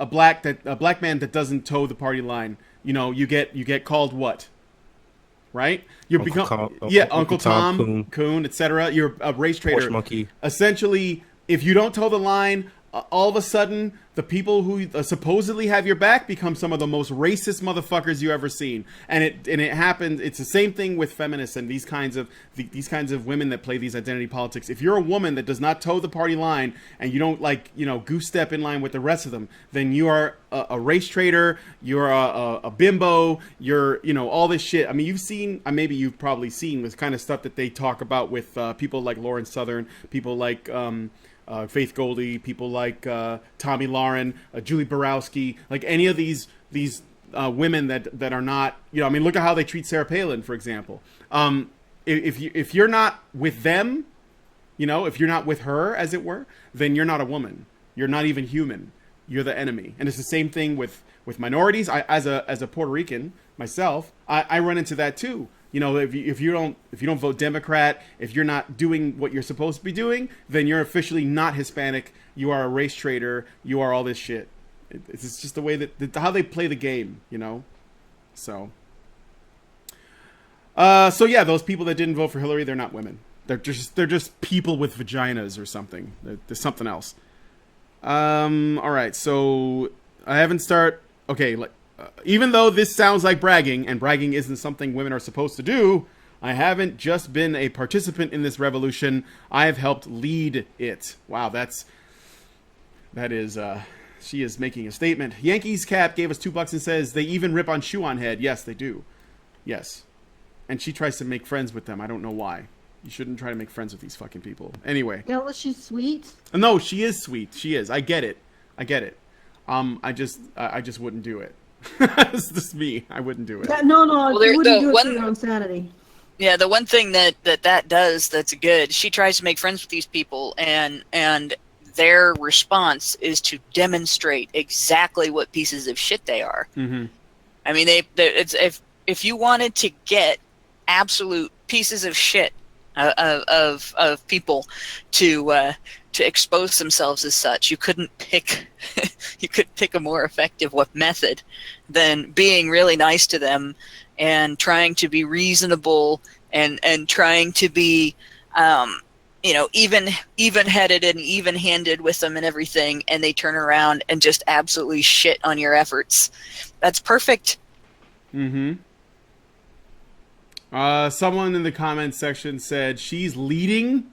black man that doesn't toe the party line. You know, you get called what? Right? You become Uncle Tom, Coon, etc. You're a race traitor. Horse monkey. Essentially, if you don't toe the line, all of a sudden, the people who supposedly have your back become some of the most racist motherfuckers you ever seen. And it happens. It's the same thing with feminists and these kinds of women that play these identity politics. If you're a woman that does not toe the party line and you don't, like, you know, goose step in line with the rest of them, then you are a race traitor. You're a bimbo. You're, you know, all this shit. I mean, you've probably seen this kind of stuff that they talk about with people like Lauren Southern, people like Faith Goldie, people like Tommy Lauren, Julie Borowski, like any of these women that are not, you know, I mean, look at how they treat Sarah Palin, for example. If you're not with them, you know, if you're not with her, as it were, then you're not a woman. You're not even human. You're the enemy. And it's the same thing with minorities. As a Puerto Rican myself, I run into that too. You know, if you don't vote Democrat, if you're not doing what you're supposed to be doing, then you're officially not Hispanic. You are a race traitor. You are all this shit. It's just the way that how they play the game, you know. So yeah, those people that didn't vote for Hillary, they're not women. They're just people with vaginas or something. There's something else. All right. So I haven't start. Okay. Even though this sounds like bragging, and bragging isn't something women are supposed to do, I haven't just been a participant in this revolution. I have helped lead it. Wow, that is, she is making a statement. Yankees Cap gave us $2 and says, they even rip on Shoe on Head. Yes, they do. Yes. And she tries to make friends with them. I don't know why. You shouldn't try to make friends with these fucking people. Anyway. Yeah, well, she's sweet. No, she is sweet. She is. I get it. I just wouldn't do it. It's just me. I wouldn't do it. Yeah, no, well, you wouldn't do it for your own sanity. Yeah, the one thing that does that's good, she tries to make friends with these people, and their response is to demonstrate exactly what pieces of shit they are. Mm-hmm. I mean, if you wanted to get absolute pieces of shit of people to expose themselves as such, you couldn't pick a more effective method than being really nice to them and trying to be reasonable and trying to be even-headed and even-handed with them and everything, and they turn around and just absolutely shit on your efforts. That's perfect. Mm-hmm. Someone in the comments section said she's leading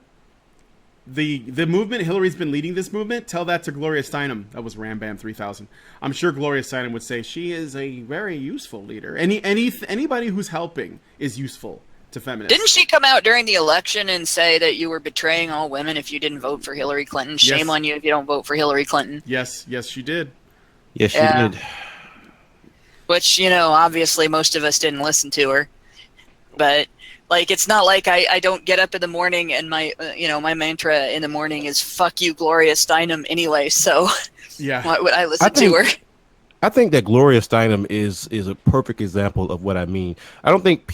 the movement. Hillary's been leading this movement. Tell that to Gloria Steinem. That was Rambam 3000. I'm sure Gloria Steinem would say she is a very useful leader. Anybody who's helping is useful to feminists. Didn't she come out during the election and say that you were betraying all women if you didn't vote for Hillary Clinton? Shame on you if you don't vote for Hillary Clinton. Yes, she did. Yes, she did. Which, obviously most of us didn't listen to her. But it's not like I don't get up in the morning and my my mantra in the morning is "fuck you, Gloria Steinem" anyway. So yeah, why would I listen to her? I think that Gloria Steinem is a perfect example of what I mean. I don't think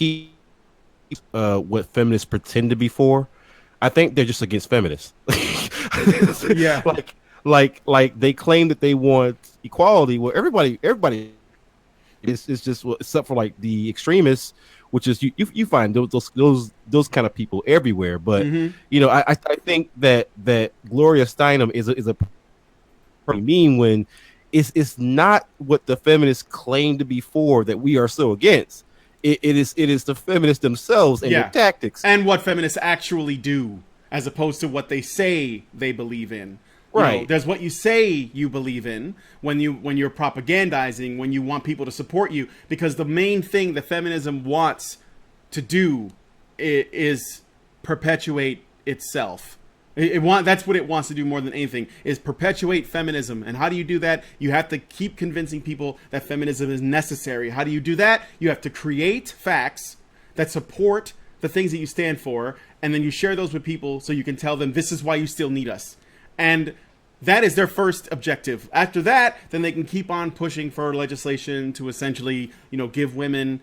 what feminists pretend to be for. I think they're just against feminists. Yeah, like they claim that they want equality. Well, everybody is just except for the extremists. Which is you find those kind of people everywhere, but mm-hmm. I think that Gloria Steinem is a mean when it's not what the feminists claim to be for that we are so against. It is the feminists themselves and their tactics and what feminists actually do, as opposed to what they say they believe in. Right. There's what you say you believe in when you're propagandizing, when you want people to support you, because the main thing that feminism wants to do is perpetuate itself. That's what it wants to do more than anything, is perpetuate feminism. And how do you do that? You have to keep convincing people that feminism is necessary. How do you do that? You have to create facts that support the things that you stand for, and then you share those with people so you can tell them this is why you still need us. And that is their first objective. After that, then they can keep on pushing for legislation to essentially, give women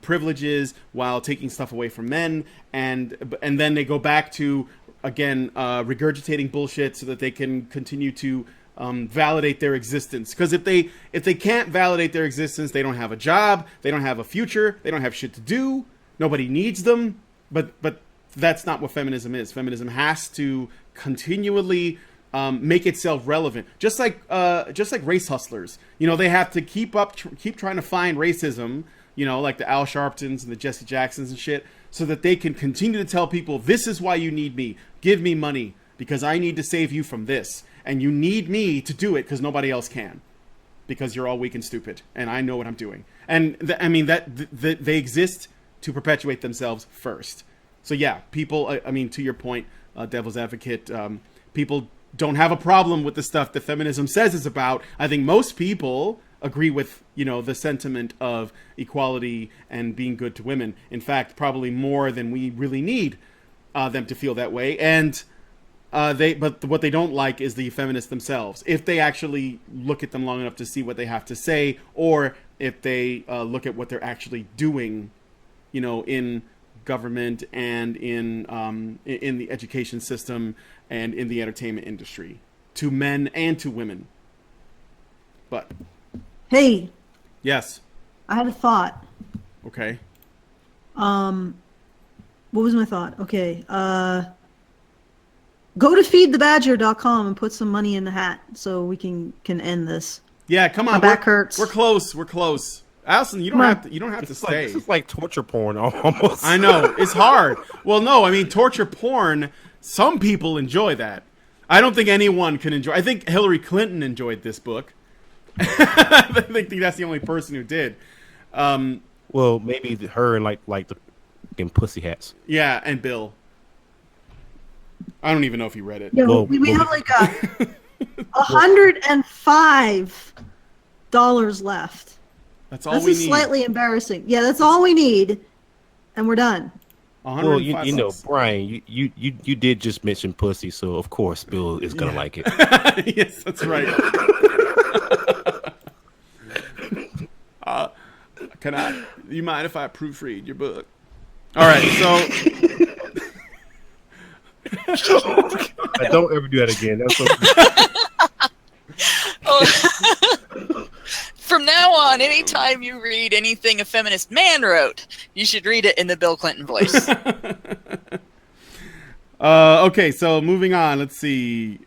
privileges while taking stuff away from men, and then they go back to, again, regurgitating bullshit so that they can continue to validate their existence. Because if they can't validate their existence, they don't have a job, they don't have a future, they don't have shit to do, nobody needs them. But that's not what feminism is. Feminism has to continually make itself relevant, just like race hustlers. They have to keep trying to find racism, like the Al Sharptons and the Jesse Jacksons and shit, so that they can continue to tell people, this is why you need me. Give me money because I need to save you from this, and you need me to do it because nobody else can, because you're all weak and stupid, and I know what I'm doing. And they exist to perpetuate themselves first. So yeah, people. To your point, devil's advocate, people don't have a problem with the stuff that feminism says it's about. I think most people agree with, the sentiment of equality and being good to women. In fact, probably more than we really need them to feel that way. And but what they don't like is the feminists themselves. If they actually look at them long enough to see what they have to say, or if they look at what they're actually doing, in government and in the education system and in the entertainment industry, to men and to women. But hey, yes, I had a thought. Okay. What was my thought? Okay. Go to feedthebadger.com and put some money in the hat so we can end this. Yeah, come on. My back hurts. We're close. Allison, you don't have to stay. This is like torture porn almost. I know, it's hard. Well, no, torture porn, some people enjoy that. I don't think anyone can enjoy. I think Hillary Clinton enjoyed this book. I think that's the only person who did. Well, maybe her and like the fucking pussy hats. Yeah, and Bill. I don't even know if he read it. Yeah, we have like $105 left. That's all we need. This is slightly embarrassing. Yeah, that's all we need, and we're done. Well, Brian, you did just mention pussy, so of course Bill is gonna like it. Yes, that's right. You mind if I proofread your book? All right, so don't ever do that again. That's so From now on, anytime you read anything a feminist man wrote, you should read it in the Bill Clinton voice. Okay, so moving on. Let's see.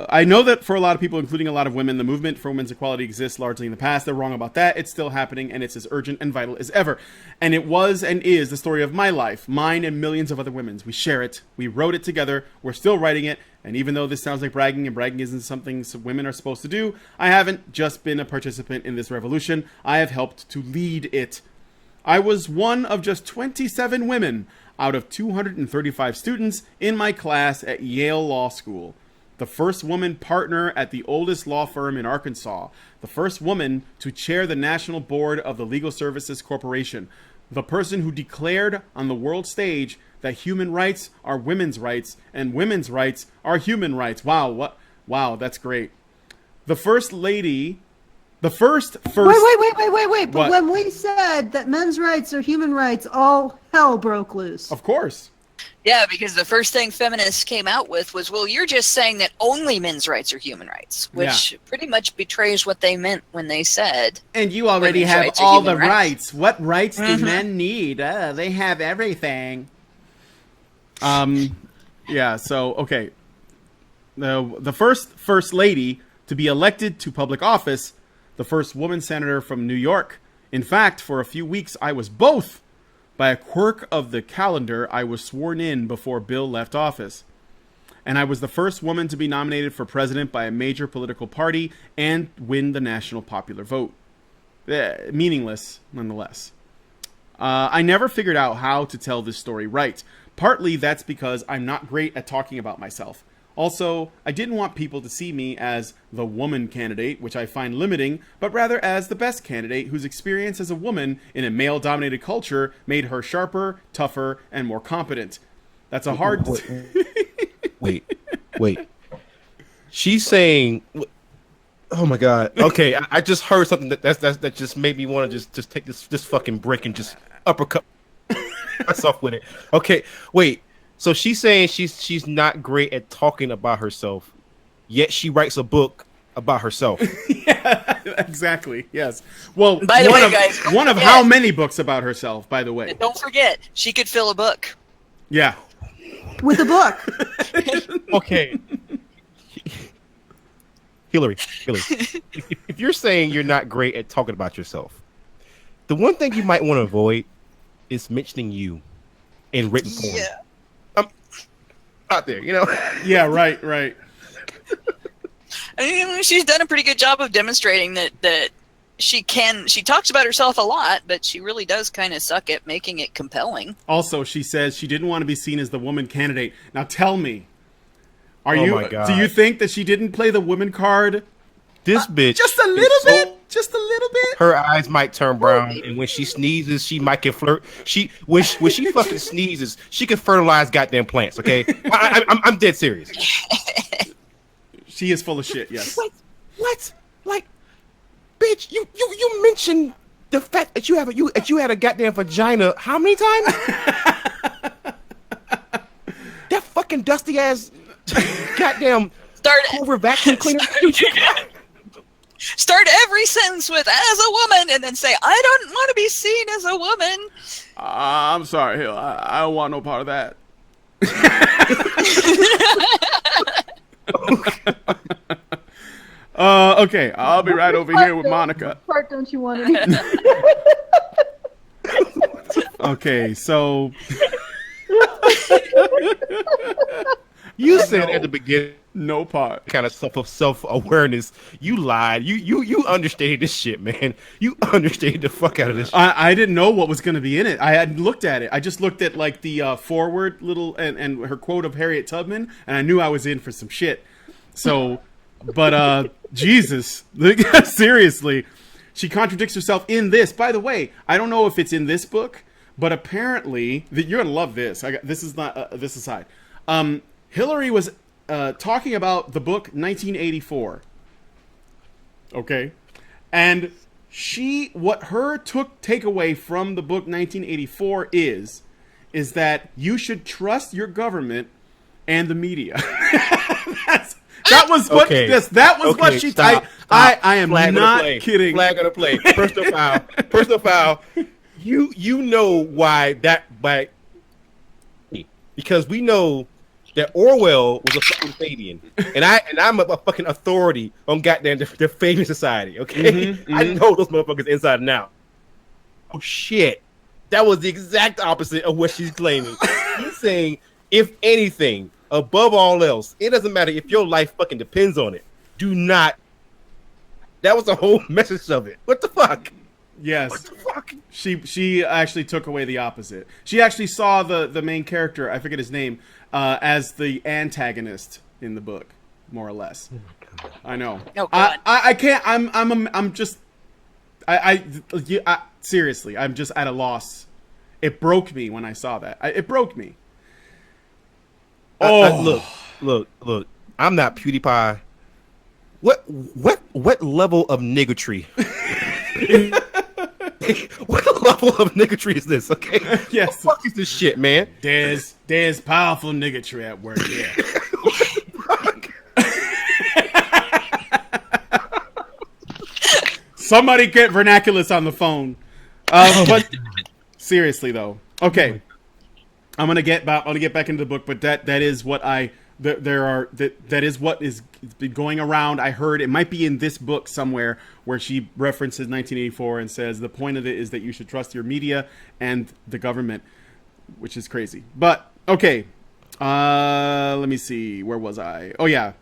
I know that for a lot of people, including a lot of women, the movement for women's equality exists largely in the past. They're wrong about that. It's still happening, and it's as urgent and vital as ever. And it was and is the story of my life, mine and millions of other women's. We share it. We wrote it together. We're still writing it. And even though this sounds like bragging, and bragging isn't something women are supposed to do, I haven't just been a participant in this revolution. I have helped to lead it. I was one of just 27 women out of 235 students in my class at Yale Law School. The first woman partner at the oldest law firm in Arkansas. The first woman to chair the national board of the Legal Services Corporation. The person who declared on the world stage that human rights are women's rights and women's rights are human rights. Wow, that's great. The first lady, Wait. But What? when we said that men's rights are human rights, all hell broke loose. Of course. Yeah, because the first thing feminists came out with was, well, you're just saying that only men's rights are human rights, which pretty much betrays what they meant when they said. And you already have all the rights. What rights do men need? They have everything. Yeah, so, okay. The first lady to be elected to public office, the first woman senator from New York. In fact, for a few weeks, I was both. By a quirk of the calendar, I was sworn in before Bill left office. And I was the first woman to be nominated for president by a major political party and win the national popular vote. Meaningless, nonetheless. I never figured out how to tell this story right, Partly that's because I'm not great at talking about myself. Also, I didn't want people to see me as the woman candidate, which I find limiting, but rather as the best candidate whose experience as a woman in a male-dominated culture made her sharper, tougher, and more competent. That's a hard... Wait. She's saying... Oh my God. Okay, I just heard something that just made me want to just take this fucking brick and just uppercut myself with it. Okay, wait. So she's saying she's not great at talking about herself, yet she writes a book about herself. Yeah, exactly. Yes. Well, by the way, guys, one of how many books about herself, by the way. And don't forget, she could fill a book. Yeah. With a book. Okay. Hillary, if you're saying you're not great at talking about yourself, the one thing you might want to avoid is mentioning you in written form. Yeah. Out there, you know? Yeah, right. I mean, she's done a pretty good job of demonstrating that she talks about herself a lot, but she really does kind of suck at making it compelling. Also, she says she didn't want to be seen as the woman candidate. Now tell me, My God. do you think that she didn't play the woman card? This bitch. Just a little bit? Just a little bit? Her eyes might turn brown, and when she sneezes, she might can flirt. When she fucking sneezes, she can fertilize goddamn plants. Okay, I'm dead serious. She is full of shit. Yes. What? Like, bitch, you mentioned the fact that you had a goddamn vagina. How many times? That fucking dusty ass goddamn Hoover vacuum cleaner. Start every sentence with "as a woman" and then say, "I don't want to be seen as a woman." I'm sorry, Hill. I don't want no part of that. Okay, I'll be right over here with Monica. What part don't you want to Okay, so You said at the beginning, no part. kind of self-awareness. You lied. You understated this shit, man. You understated the fuck out of this shit. I didn't know what was going to be in it. I hadn't looked at it. I just looked at like the forward little and her quote of Harriet Tubman, and I knew I was in for some shit. So, but Jesus, seriously, she contradicts herself in this. By the way, I don't know if it's in this book, but apparently you're gonna love this. This is not this aside. Hillary was talking about the book 1984. Okay, and what her takeaway from the book 1984 is that you should trust your government and the media. That was what. Okay. Yes, that was what she. Stop. I am Flag not play. kidding. Flag on the play. Personal foul. Personal foul. You know why that by because we know that Orwell was a fucking Fabian, and I'm a fucking authority on goddamn the Fabian Society. Okay, I know those motherfuckers inside and out. Oh shit, that was the exact opposite of what she's claiming. She's saying, if anything, above all else, it doesn't matter if your life fucking depends on it. Do not. That was the whole message of it. What the fuck? Yes. What the fuck? She actually took away the opposite. She actually saw the main character, I forget his name, as the antagonist in the book, more or less. I know. Oh, God. I can't. I'm just. Seriously, I'm just at a loss. It broke me when I saw that. It broke me. Look. I'm not PewDiePie. What level of niggatry? What level of niggatry is this? Okay. Yes. What the fuck is this shit, man? There's powerful niggatry at work. Yeah. Somebody get Vernaculus on the phone. But seriously though, okay. I'm gonna get back into the book, but that is what that is what is been going around. I heard it might be in this book somewhere where she references 1984 and says the point of it is that you should trust your media and the government, which is crazy. But okay, let me see. Where was I? Oh yeah,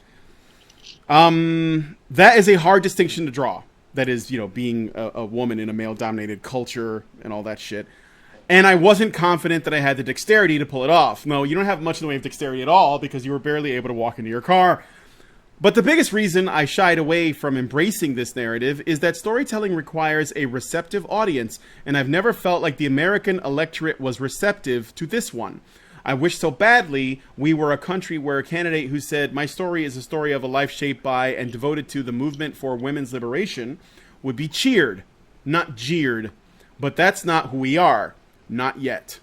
that is a hard distinction to draw. That is, being a woman in a male-dominated culture and all that shit. And I wasn't confident that I had the dexterity to pull it off. No, you don't have much in the way of dexterity at all because you were barely able to walk into your car. But the biggest reason I shied away from embracing this narrative is that storytelling requires a receptive audience, and I've never felt like the American electorate was receptive to this one. I wish so badly we were a country where a candidate who said, "My story is a story of a life shaped by and devoted to the movement for women's liberation," would be cheered, not jeered. But that's not who we are. Not yet.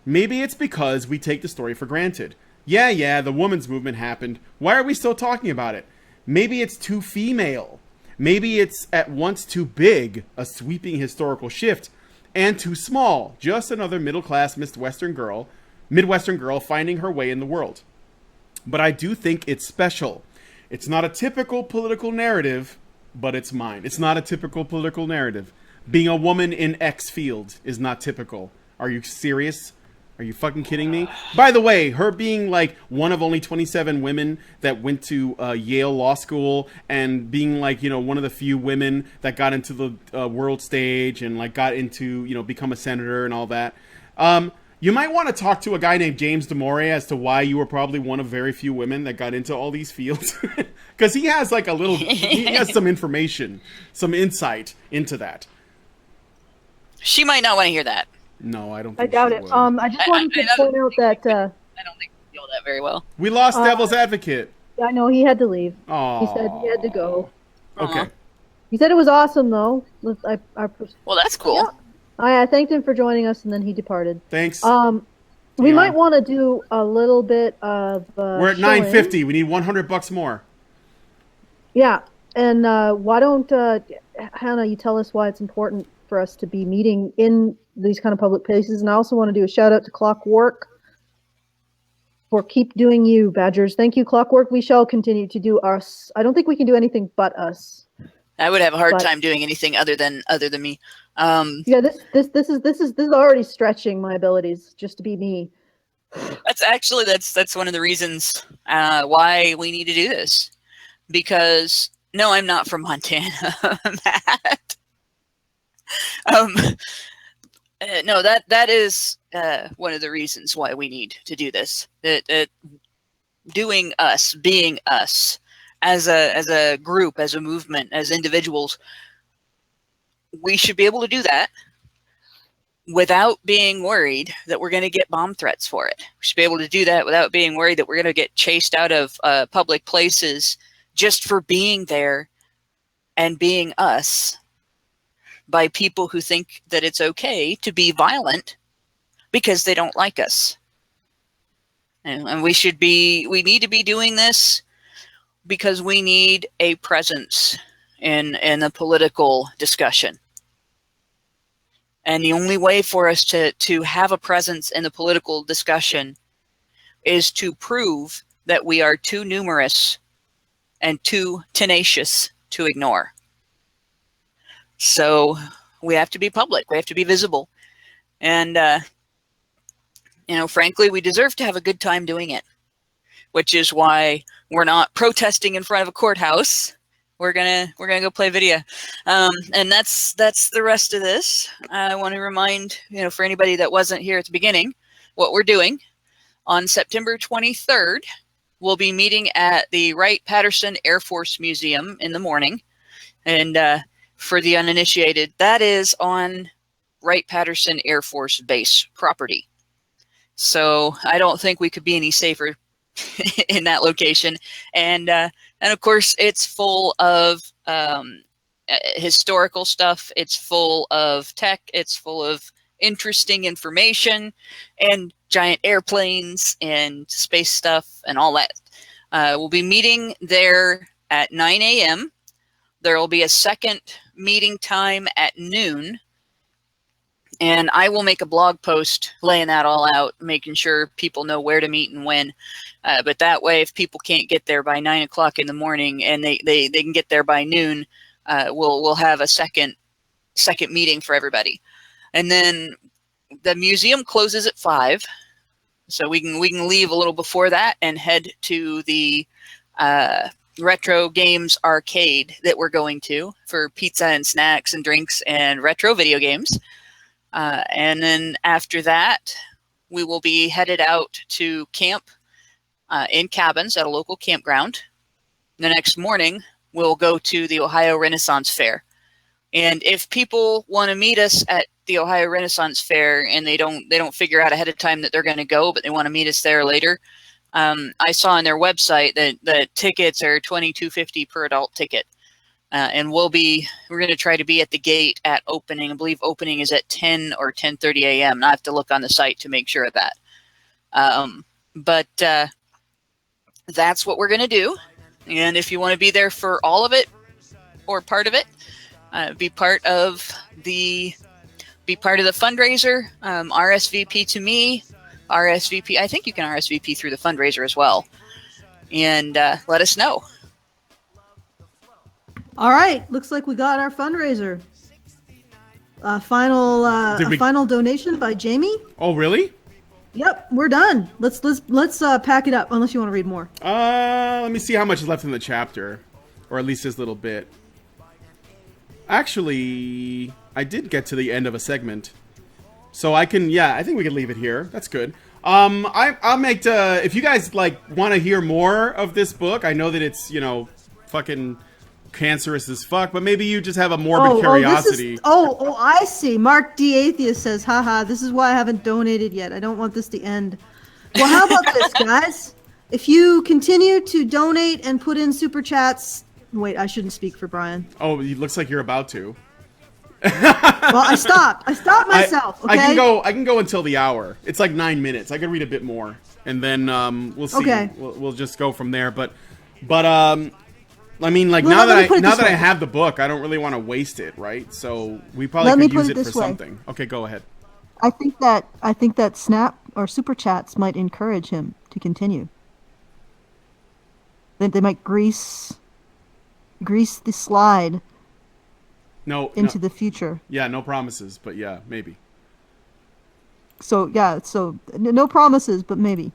Maybe it's because we take the story for granted. Yeah, the women's movement happened. Why are we still talking about it? Maybe it's too female. Maybe it's at once too big, a sweeping historical shift, and too small, just another middle-class Midwestern girl finding her way in the world. But I do think it's special. It's not a typical political narrative, but it's mine. It's not a typical political narrative. Being a woman in X field is not typical. Are you serious? Are you fucking kidding me? By the way, her being like one of only 27 women that went to Yale Law School and being like, you know, one of the few women that got into the world stage and like got into, you know, become a senator and all that. You might want to talk to a guy named James Damore as to why you were probably one of very few women that got into all these fields. Because he has like he has some information, some insight into that. She might not want to hear that. No, I don't I think doubt she it. would. I just wanted to point out that I don't think we feel that very well. We lost Devil's Advocate. I know he had to leave. Oh. He said he had to go. Okay. He said it was awesome though. Well, that's cool. Yeah. I thanked him for joining us, and then he departed. Thanks. We might want to do a little bit of. We're at $9.50. We need $100 more. Yeah, and why don't Hannah? You tell us why it's important for us to be meeting in these kind of public places, and I also want to do a shout out to Clockwork for keep doing you, Badgers. Thank you, Clockwork. We shall continue to do us. I don't think we can do anything but us. I would have a hard time doing anything other than me. Yeah, this is already stretching my abilities just to be me. That's one of the reasons why we need to do this. Because no, I'm not from Montana, Matt. No, that is one of the reasons why we need to do this. That doing us, being us, as a group, as a movement, as individuals, we should be able to do that without being worried that we're going to get bomb threats for it. We should be able to do that without being worried that we're going to get chased out of public places just for being there and being us by people who think that it's okay to be violent because they don't like us. And we need to be doing this because we need a presence in the political discussion. And the only way for us to have a presence in the political discussion is to prove that we are too numerous and too tenacious to ignore. So we have to be public. We have to be visible. And, frankly, we deserve to have a good time doing it, which is why we're not protesting in front of a courthouse. We're gonna go play video, and that's the rest of this. I want to remind for anybody that wasn't here at the beginning, what we're doing on September 23rd. We'll be meeting at the Wright-Patterson Air Force Museum in the morning, and for the uninitiated, that is on Wright-Patterson Air Force Base property. So I don't think we could be any safer in that location, and of course it's full of historical stuff. It's full of tech. It's full of interesting information and giant airplanes and space stuff and all that. We'll be meeting there at 9 a.m. There will be a second meeting time at noon. And I will make a blog post laying that all out, making sure people know where to meet and when. But that way, if people can't get there by 9 o'clock in the morning and they can get there by noon, we'll have a second meeting for everybody. And then the museum closes at 5, so we can leave a little before that and head to the retro games arcade that we're going to for pizza and snacks and drinks and retro video games. And then after that, we will be headed out to camp in cabins at a local campground. The next morning, we'll go to the Ohio Renaissance Fair. And if people want to meet us at the Ohio Renaissance Fair and they don't figure out ahead of time that they're going to go, but they want to meet us there later, I saw on their website that the tickets are $22.50 per adult ticket. And we're going to try to be at the gate at opening. I believe opening is at 10 or 10:30 a.m. And I have to look on the site to make sure of that. But that's what we're going to do. And if you want to be there for all of it or part of it, be part of the fundraiser, RSVP to me, RSVP. I think you can RSVP through the fundraiser as well. And let us know. All right, looks like we got our fundraiser. Final donation by Jamie. Oh, really? Yep, we're done. Let's pack it up. Unless you want to read more. Let me see how much is left in the chapter, or at least this little bit. Actually, I did get to the end of a segment, so I think we can leave it here. That's good. I'll make if you guys want to hear more of this book. I know that it's fucking cancerous as fuck, but maybe you just have a morbid curiosity. I see. Mark D. Atheist says, haha, this is why I haven't donated yet. I don't want this to end. Well, how about this, guys? If you continue to donate and put in super chats. Wait, I shouldn't speak for Brian. Oh, it looks like you're about to. Well, I stopped myself. Okay? I can go until the hour. It's like 9 minutes. I can read a bit more, and then we'll see. Okay. We'll just go from there. But I mean, now that I have the book, I don't really want to waste it, right? So we probably could use it for something. Okay, go ahead. I think that Snap or Super Chats might encourage him to continue. They might grease the slide into the future. Yeah, no promises, but yeah, maybe. So no promises, but maybe.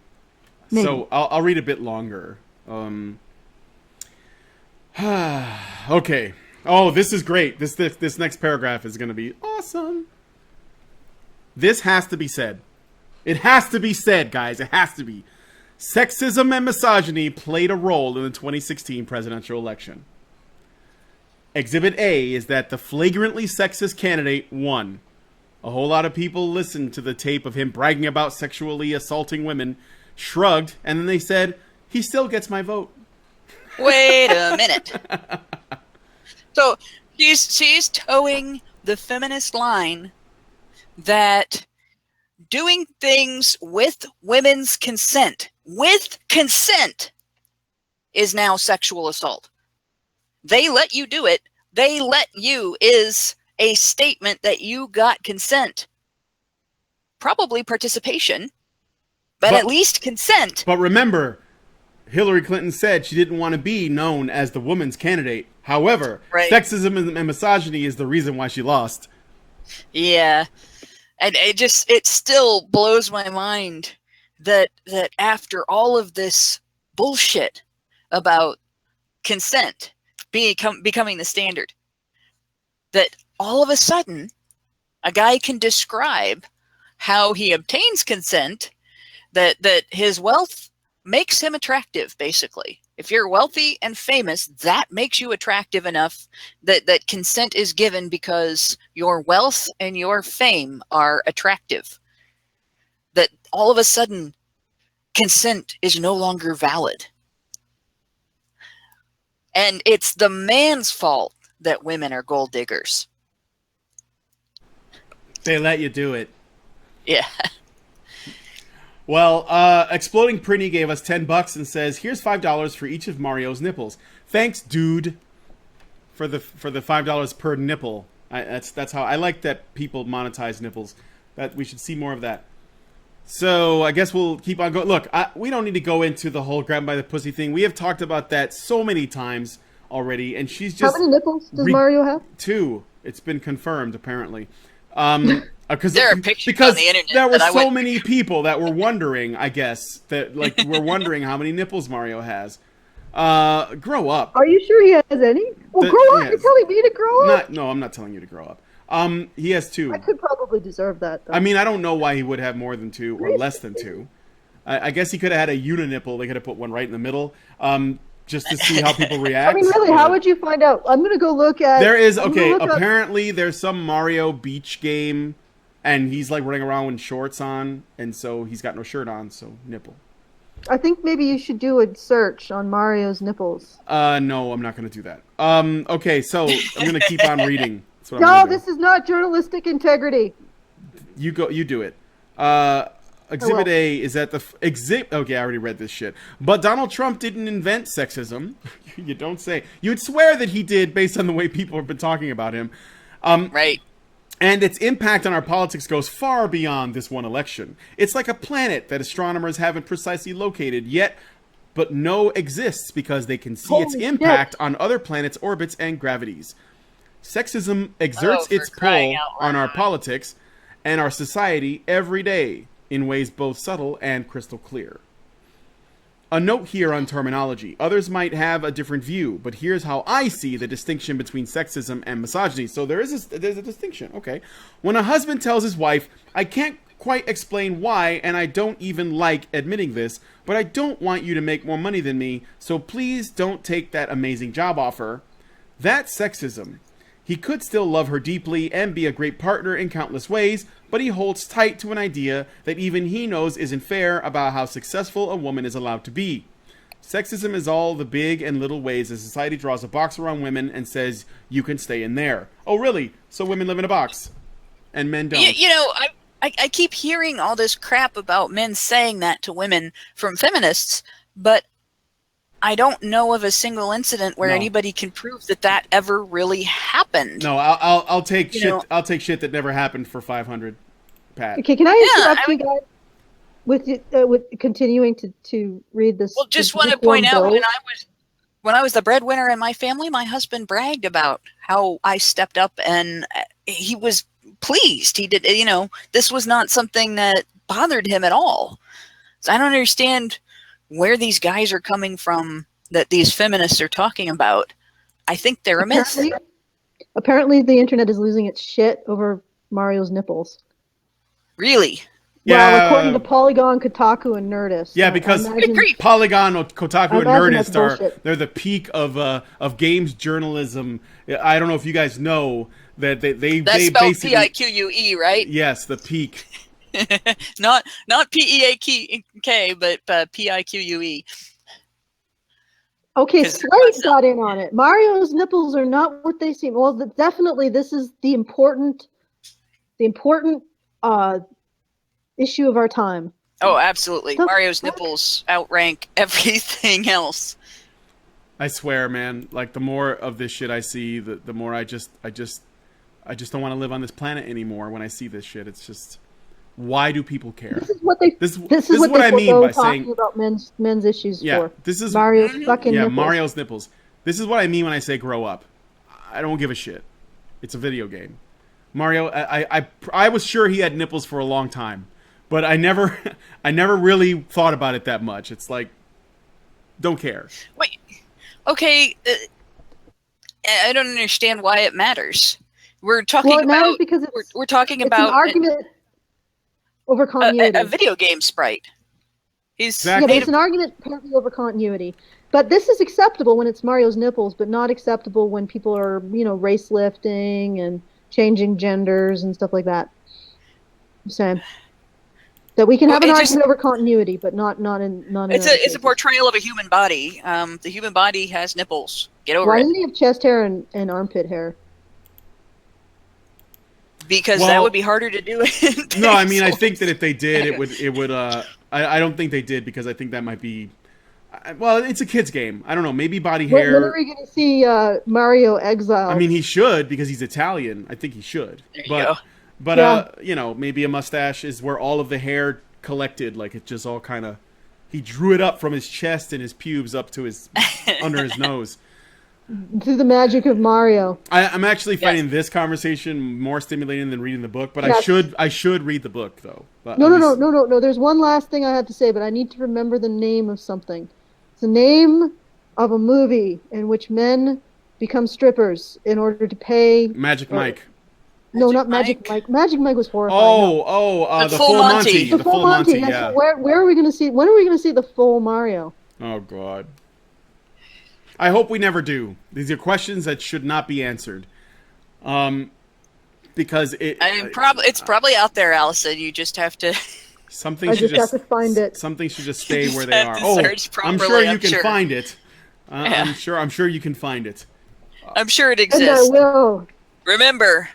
So I'll read a bit longer. Okay. Oh, this is great. This next paragraph is going to be awesome. This has to be said. It has to be said, guys. It has to be. Sexism and misogyny played a role in the 2016 presidential election. Exhibit A is that the flagrantly sexist candidate won. A whole lot of people listened to the tape of him bragging about sexually assaulting women, shrugged, and then they said, he still gets my vote. Wait a minute. So she's towing the feminist line that doing things with women's consent, is now sexual assault. They let you do it. They let you is a statement that you got consent. Probably participation, but at least consent. But remember, Hillary Clinton said she didn't want to be known as the woman's candidate. However, sexism and misogyny is the reason why she lost. Yeah. And it still blows my mind that after all of this bullshit about consent becoming the standard, that all of a sudden a guy can describe how he obtains consent, that his wealth makes him attractive, basically. If you're wealthy and famous, that makes you attractive enough that consent is given because your wealth and your fame are attractive. That all of a sudden, consent is no longer valid. And it's the man's fault that women are gold diggers. They let you do it. Yeah. Well, Exploding Prinny gave us $10 and says, "Here's $5 for each of Mario's nipples. Thanks, dude, for the $5 per nipple." That's how I like that people monetize nipples. That we should see more of that. So I guess we'll keep on going. Look, we don't need to go into the whole grab by the pussy thing. We have talked about that so many times already, and she's just. How many nipples does Mario have? 2. It's been confirmed apparently. There are pictures on the internet. There were so many people that were wondering, I guess, that were wondering how many nipples Mario has. Grow up. Are you sure he has any? Well, grow up. You're telling me to grow up? No, I'm not telling you to grow up. He has 2. I could probably deserve that, though. I mean, I don't know why he would have more than 2 or less than 2. I guess he could have had a unanipple. They could have put one right in the middle, just to see how people react. I mean, really, how would you find out? I'm gonna go look at. There is I'm gonna look up- apparently there's some Mario beach game, and he's like running around with shorts on, and so he's got no shirt on, so nipple. I think maybe you should do a search on Mario's nipples. No, I'm not gonna do that. Okay, so I'm gonna keep on reading. That's what I'm No, gonna do. this is not journalistic integrity. You go. You do it. Exhibit A is at the exhibit. Okay, I already read this shit. But Donald Trump didn't invent sexism. You don't say. You would swear that he did, based on the way people have been talking about him. Right. And its impact on our politics goes far beyond this one election. It's like a planet that astronomers haven't precisely located yet, but know exists because they can see its Holy impact shit. on other planets' orbits and gravities. Sexism exerts for its crying pull out on our loud. politics and our society every day in ways both subtle and crystal clear. A note here on terminology. Others might have a different view, but here's how I see the distinction between sexism and misogyny. So there's a distinction, okay? When a husband tells his wife, I can't quite explain why, and I don't even like admitting this, but I don't want you to make more money than me, so please don't take that amazing job offer. That's sexism. He could still love her deeply and be a great partner in countless ways, but he holds tight to an idea that even he knows isn't fair about how successful a woman is allowed to be. Sexism is all the big and little ways that society draws a box around women and says, you can stay in there. Oh, really? So women live in a box and men don't. You know, I keep hearing all this crap about men saying that to women from feminists, but I don't know of a single incident where No. anybody can prove that that ever really happened. No, I'll take You shit. know- I'll take shit that never happened for 500. Pat. Okay, can I Yeah, interrupt you guys with continuing to read this? Well, just this want to lukewarm point out bill? when I was the breadwinner in my family, my husband bragged about how I stepped up and he was pleased. He did, you know, this was not something that bothered him at all. So I don't understand where these guys are coming from that these feminists are talking about. I think they're a myth. Apparently, the internet is losing its shit over Mario's nipples. Really? Well, according to Polygon, Kotaku, and Nerdist. Yeah, I because imagine- Polygon, Kotaku, I and imagine that's Nerdist are bullshit. they're the peak of games journalism. I don't know if you guys know that they That's spelled basically P-I-Q-U-E, right? yes, the peak. not P-E-A-K, but P-I-Q-U-E. Okay, 'Cause Slate got in on it. Mario's nipples are not what they seem. Well, definitely, this is the important issue of our time. Oh, absolutely. The Mario's fuck? nipples outrank everything else. I swear, man. Like the more of this shit I see, the more I just don't want to live on this planet anymore. When I see this shit, it's just why do people care? This is what they. This This is what what I they mean go by talking saying about men's issues yeah. for. This is Mario's fucking yeah, nipples. Mario's nipples. This is what I mean when I say grow up. I don't give a shit. It's a video game. Mario, I was sure he had nipples for a long time, but I never really thought about it that much. It's like, don't care. Wait. Okay. I don't understand why it matters. We're talking Well, it matters about because we're talking it's about an argument over continuity. a video game sprite. He's Exactly. Yeah, but made it's an argument apparently over continuity. But this is acceptable when it's Mario's nipples, but not acceptable when people are, race lifting and changing genders and stuff like that. I'm saying that we can have Well, an it argument over continuity, but not in. it's other a cases. portrayal of a human body. The human body has nipples. Get over Why it. didn't he have chest hair and armpit hair? Because Well- that would be harder to do. In No, I mean, I pixels. think that if they did, it would. I don't think they did because I think that might be. Well, it's a kid's game. I don't know. Maybe body When hair. are we going to see Mario exiled? I mean, he should because he's Italian. I think he should. There you go. But maybe a mustache is where all of the hair collected. Like it just all kind of. He drew it up from his chest and his pubes up to his under his nose. through the magic of Mario. I'm actually finding this conversation more stimulating than reading the book. But Yes. I should read the book though. But No. at least- There's one last thing I have to say, but I need to remember the name of something. It's the name of a movie in which men become strippers in order to pay. Magic Mike. No, not Magic Mike. Magic Mike was horrifying. The full Monty. The full Monty. Yeah. Where are we going to see? When are we going to see the full Mario? Oh God. I hope we never do. These are questions that should not be answered. Because it's probably out there, Allison. You just have to. Something should have to find it. Something should just stay where they are. I'm sure you can find it. I'm sure you can find it. I'm sure it exists. And I will. Remember,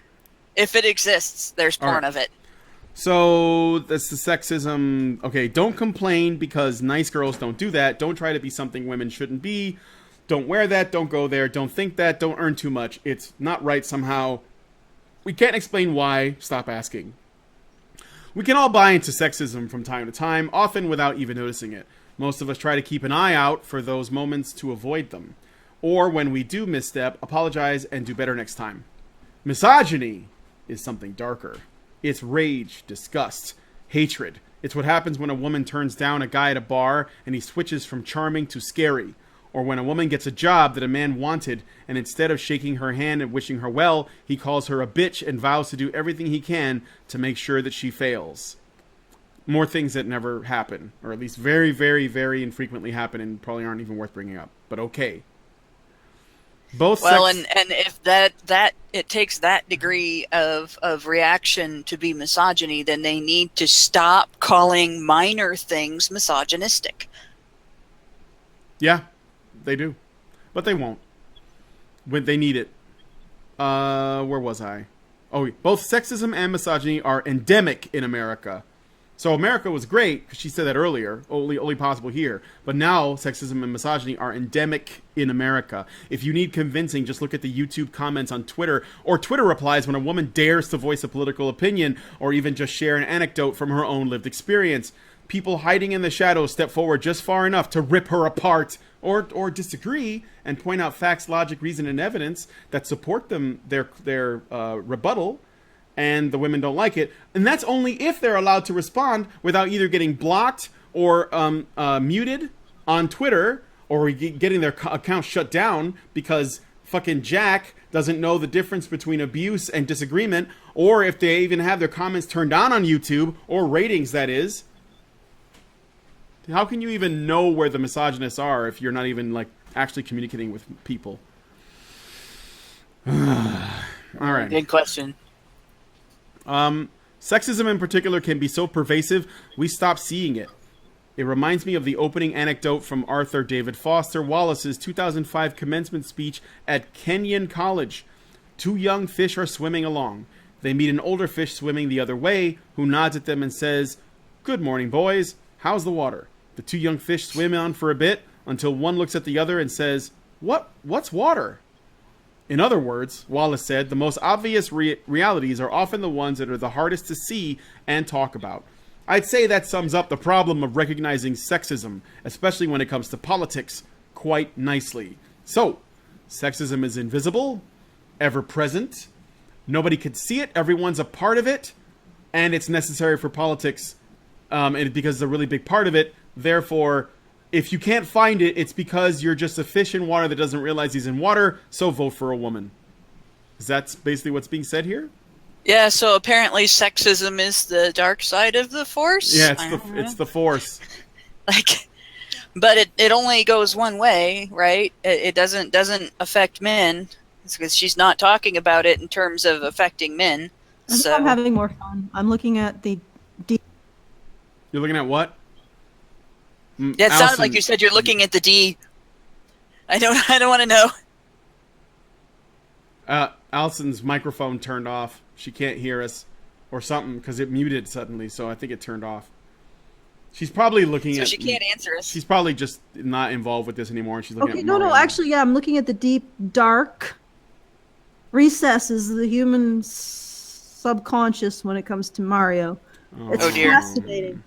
if it exists, there's porn of it. So that's the sexism. Okay, don't complain because nice girls don't do that. Don't try to be something women shouldn't be. Don't wear that. Don't go there. Don't think that. Don't earn too much. It's not right somehow. We can't explain why. Stop asking. We can all buy into sexism from time to time, often without even noticing it. Most of us try to keep an eye out for those moments to avoid them. Or when we do misstep, apologize and do better next time. Misogyny is something darker. It's rage, disgust, hatred. It's what happens when a woman turns down a guy at a bar and he switches from charming to scary. Or when a woman gets a job that a man wanted and instead of shaking her hand and wishing her well, he calls her a bitch and vows to do everything he can to make sure that she fails. More things that never happen, or at least very, very, very infrequently happen and probably aren't even worth bringing up. But okay. And if that it takes that degree of reaction to be misogyny, then they need to stop calling minor things misogynistic. Yeah, they do, but they won't. When they need it. Where was I? Oh, both sexism and misogyny are endemic in America. So America was great, because she said that earlier, only possible here. But now, sexism and misogyny are endemic in America. If you need convincing, just look at the YouTube comments on Twitter, or Twitter replies when a woman dares to voice a political opinion, or even just share an anecdote from her own lived experience. People hiding in the shadows step forward just far enough to rip her apart, or disagree, and point out facts, logic, reason, and evidence that support their rebuttal. And the women don't like it. And that's only if they're allowed to respond without either getting blocked or muted on Twitter or getting their account shut down because fucking Jack doesn't know the difference between abuse and disagreement, or if they even have their comments turned on YouTube, or ratings, that is. How can you even know where the misogynists are if you're not even like actually communicating with people? All right. Good question. Sexism in particular can be so pervasive, we stop seeing it. It reminds me of the opening anecdote from Arthur David Foster Wallace's 2005 commencement speech at Kenyon College. Two young fish are swimming along. They meet an older fish swimming the other way, who nods at them and says, "Good morning, boys. How's the water?" The two young fish swim on for a bit until one looks at the other and says, What's water?" In other words, Wallace said, the most obvious realities are often the ones that are the hardest to see and talk about. I'd say that sums up the problem of recognizing sexism, especially when it comes to politics, quite nicely. So, sexism is invisible, ever present, nobody can see it, everyone's a part of it, and it's necessary for politics, and because it's a really big part of it. Therefore, if you can't find it, it's because you're just a fish in water that doesn't realize he's in water, so vote for a woman. Is that basically what's being said here? Yeah, so apparently sexism is the dark side of the force? Yeah, it's the force. But it only goes one way, right? It doesn't affect men. It's because she's not talking about it in terms of affecting men. I'm having more fun. I'm looking at the D. You're looking at what? Yeah, it sounded like you said you're looking at the D. I don't want to know. Allison's microphone turned off. She can't hear us or something because it muted suddenly, so I think it turned off. She's probably looking at... So she can't answer us. She's probably just not involved with this anymore, and she's looking at Mario. No, actually, yeah, I'm looking at the deep, dark recesses of the human subconscious when it comes to Mario. It's fascinating.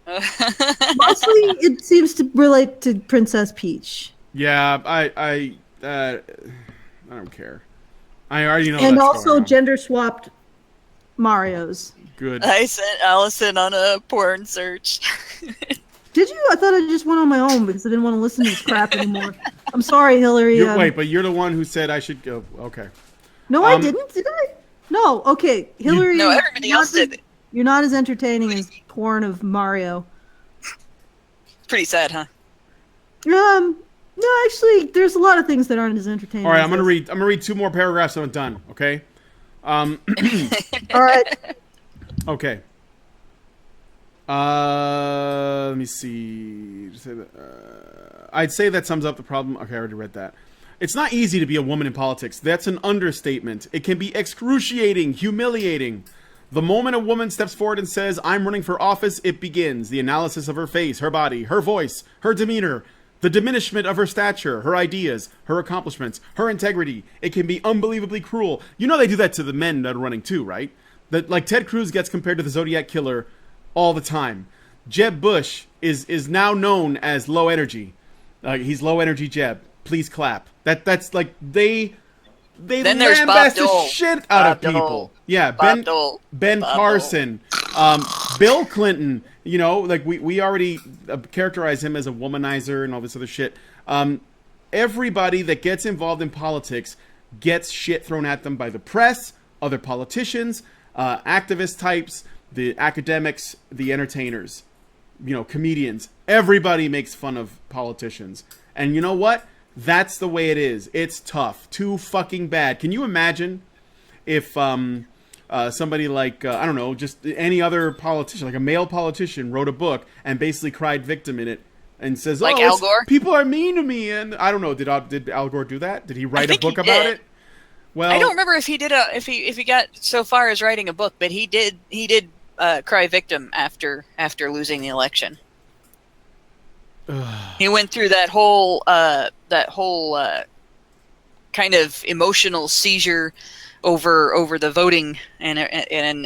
Mostly, it seems to relate to Princess Peach. Yeah, I don't care. I already know. And also gender swapped Marios. Good. I sent Allison on a porn search. Did you? I thought I just went on my own because I didn't want to listen to this crap anymore. I'm sorry, Hillary. Wait, but you're the one who said I should go. Okay. No, I didn't. Did I? No, okay, Hillary. No, everybody else did it. You're not as entertaining as porn of Mario. Pretty sad, huh? No, actually, there's a lot of things that aren't as entertaining. All right, as I'm gonna this. read 2 more paragraphs and I'm done. Okay. All right. Okay. Let me see. I'd say that sums up the problem. Okay, I already read that. It's not easy to be a woman in politics. That's an understatement. It can be excruciating, humiliating. The moment a woman steps forward and says, "I'm running for office," it begins. The analysis of her face, her body, her voice, her demeanor, the diminishment of her stature, her ideas, her accomplishments, her integrity. It can be unbelievably cruel. You know they do that to the men that are running too, right? That, like, Ted Cruz gets compared to the Zodiac Killer all the time. Jeb Bush is now known as low energy. He's low energy Jeb. Please clap. That's like they Then there's Bob lambast the Dole. shit out Bob of people. Dole. Yeah, Bob Dole. Ben Bob Carson, Bill Clinton. You know, like we already characterized him as a womanizer and all this other shit. Everybody that gets involved in politics gets shit thrown at them by the press, other politicians, activist types, the academics, the entertainers, you know, comedians. Everybody makes fun of politicians. And you know what? That's the way it is. It's tough. Too fucking bad. Can you imagine if somebody like, I don't know, just any other politician, like a male politician, wrote a book and basically cried victim in it and says, Like "Oh, Al Gore? people are mean to me." And I don't know, did Al Gore do that? Did he write a think he book about did. it? Well, I don't remember if he did if he got so far as writing a book, but he did cry victim after losing the election. He went through that whole kind of emotional seizure over the voting and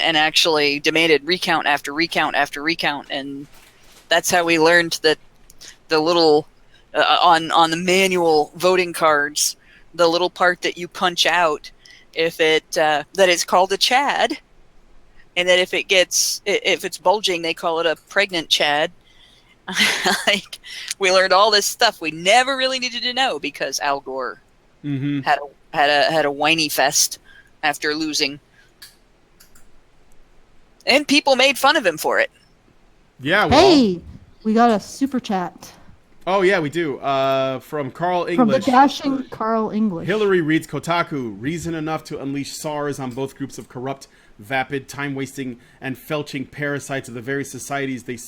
actually demanded recount after recount after recount, and that's how we learned that the little on the manual voting cards, the little part that you punch out, if it that it's called a Chad, and that if it's bulging, they call it a pregnant Chad. Like, we learned all this stuff we never really needed to know because Al Gore had a whiny fest after losing, and people made fun of him for it. yeah. Well, Hey, we got a super chat oh yeah, we do. From Carl from the English. dashing Carl English. Hillary reads Kotaku. Reason enough to unleash SARS on both groups of corrupt, vapid, time-wasting, and felching parasites of the very societies that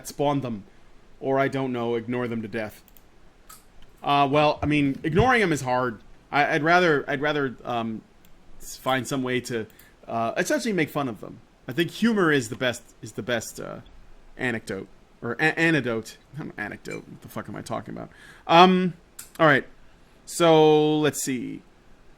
spawned them. Or, I don't know, ignore them to death. Well, I mean, ignoring them is hard. I'd rather find some way to essentially make fun of them. I think humor is the best anecdote. Or antidote. Not an anecdote. What the fuck am I talking about? Alright. So, let's see.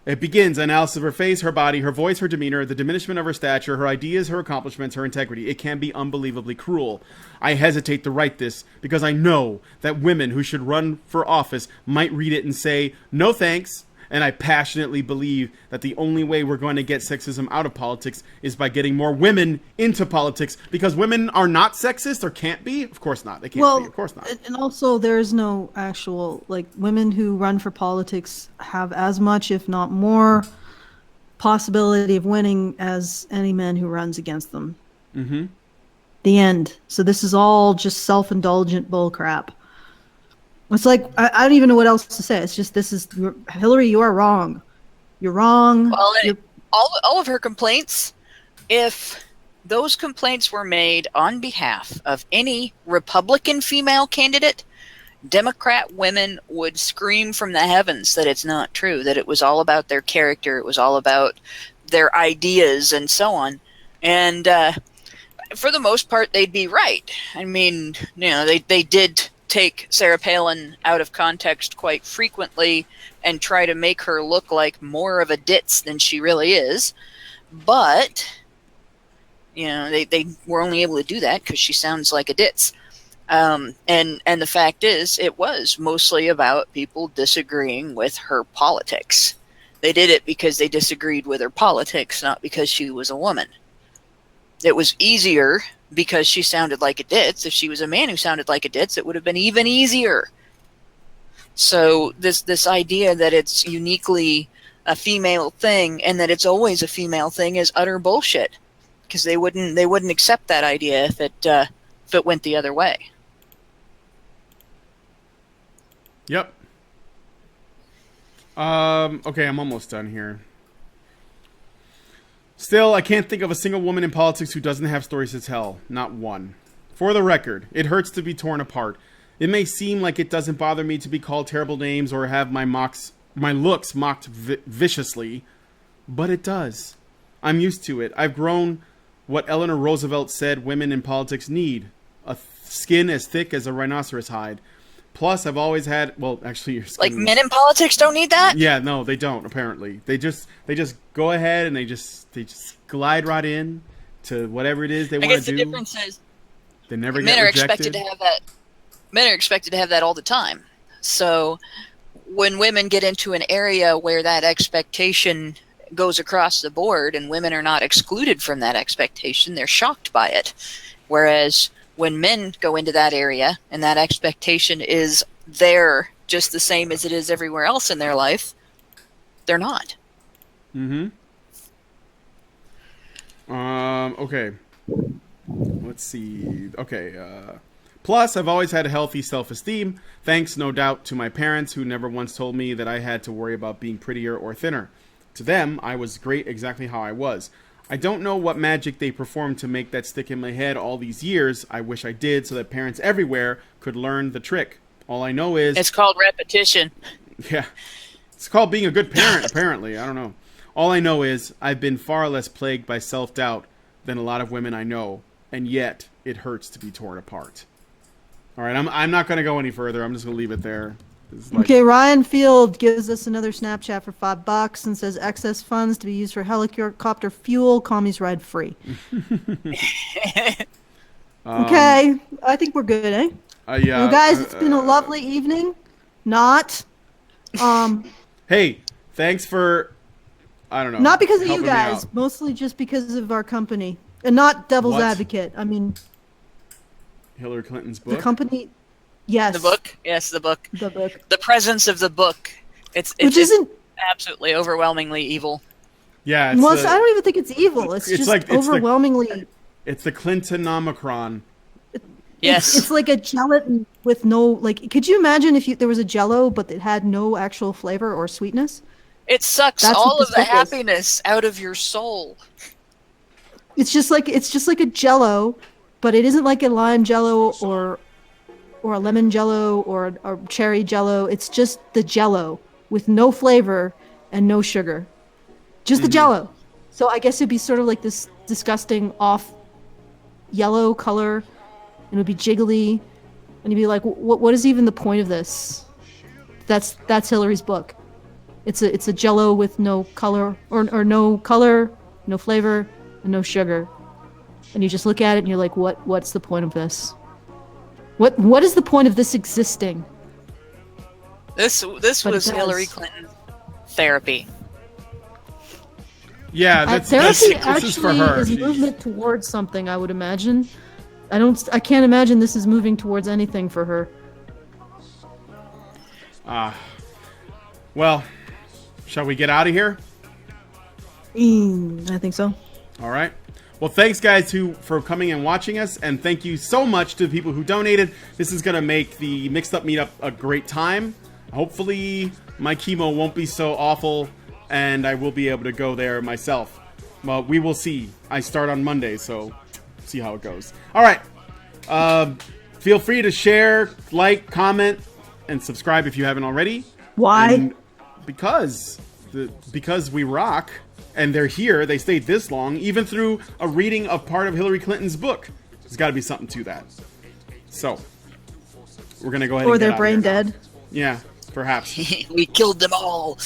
It begins, analysis of her face, her body, her voice, her demeanor, the diminishment of her stature, her ideas, her accomplishments, her integrity. It can be unbelievably cruel. I hesitate to write this because I know that women who should run for office might read it and say, "No thanks." And I passionately believe that the only way we're going to get sexism out of politics is by getting more women into politics, because women are not sexist or can't be. Of course not. They can't be. Of course not. And also, there's no actual, like, women who run for politics have as much, if not more, possibility of winning as any man who runs against them. Mm-hmm. The end. So this is all just self-indulgent bullcrap. It's like, I don't even know what else to say. It's just, Hillary, you are wrong. You're wrong. Well, all of her complaints, if those complaints were made on behalf of any Republican female candidate, Democrat women would scream from the heavens that it's not true, that it was all about their character, it was all about their ideas and so on. And for the most part, they'd be right. I mean, you know, they did take Sarah Palin out of context quite frequently and try to make her look like more of a ditz than she really is. But, you know, they were only able to do that because she sounds like a ditz. And the fact is, it was mostly about people disagreeing with her politics. They did it because they disagreed with her politics, not because she was a woman. It was easier because she sounded like a ditz. If she was a man who sounded like a ditz, it would have been even easier. So this idea that it's uniquely a female thing and that it's always a female thing is utter bullshit, because they wouldn't accept that idea if it went the other way. Yep. Okay, I'm almost done here. Still, I can't think of a single woman in politics who doesn't have stories to tell. Not one. For the record, it hurts to be torn apart. It may seem like it doesn't bother me to be called terrible names or have my looks mocked viciously, but it does. I'm used to it. I've grown what Eleanor Roosevelt said women in politics need. A skin as thick as a rhinoceros hide. Plus, I've always had... Well, actually, your skin... Like, men in politics don't need that? Yeah, no, they don't, apparently. They just go ahead and they just glide right in to whatever it is they want to do. I guess the difference is... They never get men are rejected. expected to have that. Men are expected to have that all the time. So when women get into an area where that expectation goes across the board and women are not excluded from that expectation, they're shocked by it. Whereas when men go into that area and that expectation is there just the same as it is everywhere else in their life, they're not. Mm-hmm. Okay. Let's see. Okay. Plus, I've always had a healthy self-esteem, thanks no doubt to my parents who never once told me that I had to worry about being prettier or thinner. To them, I was great exactly how I was. I don't know what magic they performed to make that stick in my head all these years. I wish I did, so that parents everywhere could learn the trick. All I know is... It's called repetition. Yeah. It's called being a good parent, apparently. I don't know. All I know is I've been far less plagued by self-doubt than a lot of women I know, and yet it hurts to be torn apart. All right, I'm not going to go any further. I'm just going to leave it there. Okay, Ryan Field gives us another Snapchat for $5 and says excess funds to be used for helicopter fuel. Commies ride free. Okay, I think we're good, eh? Yeah. Well, guys, it's been a lovely evening. Not. Hey, thanks for. I don't know. Not because of you helping me guys, out. mostly just because of our company, and not devil's What? advocate. I mean, Hillary Clinton's book. the company. Yes. The book? Yes, the book. The book. The presence of the book. It's Which isn't. absolutely overwhelmingly evil. Yeah. Well, I don't even think it's evil. It's it's just like- it's the- overwhelmingly. It's the Clintonomicron. Yes. It's like a gelatin with no, like, could you imagine if there was a Jell-O but it had no actual flavor or sweetness? It sucks That's all what of this the book is. happiness out of your soul. It's just like a Jell-O, but it isn't like a lime Jell-O or a lemon Jell-O or a cherry Jell-O. It's just the Jell-O with no flavor and no sugar. Just the Jell-O. So I guess it'd be sort of like this disgusting off yellow color, and it would be jiggly, and you'd be like, what is even the point of this? That's Hillary's book. It's a Jell-O with no color or no color, no flavor, and no sugar. And you just look at it and you're like, what's the point of this? What is the point of this existing? This But was it Hillary does. Clinton therapy. Yeah, Therapy this is actually for her. is movement towards something, I would imagine. I can't imagine this is moving towards anything for her. Well, shall we get out of here? I think so. All right. Well, thanks, guys, for coming and watching us, and thank you so much to the people who donated. This is going to make the Mixed Up Meetup a great time. Hopefully, my chemo won't be so awful, and I will be able to go there myself. Well, we will see. I start on Monday, so see how it goes. All right. Feel free to share, like, comment, and subscribe if you haven't already. Why? And because we rock. And they're here, they stayed this long, even through a reading of part of Hillary Clinton's book. There's got to be something to that. So, we're going to go ahead Or and get they're out of brain here. dead. Yeah, perhaps. We killed them all.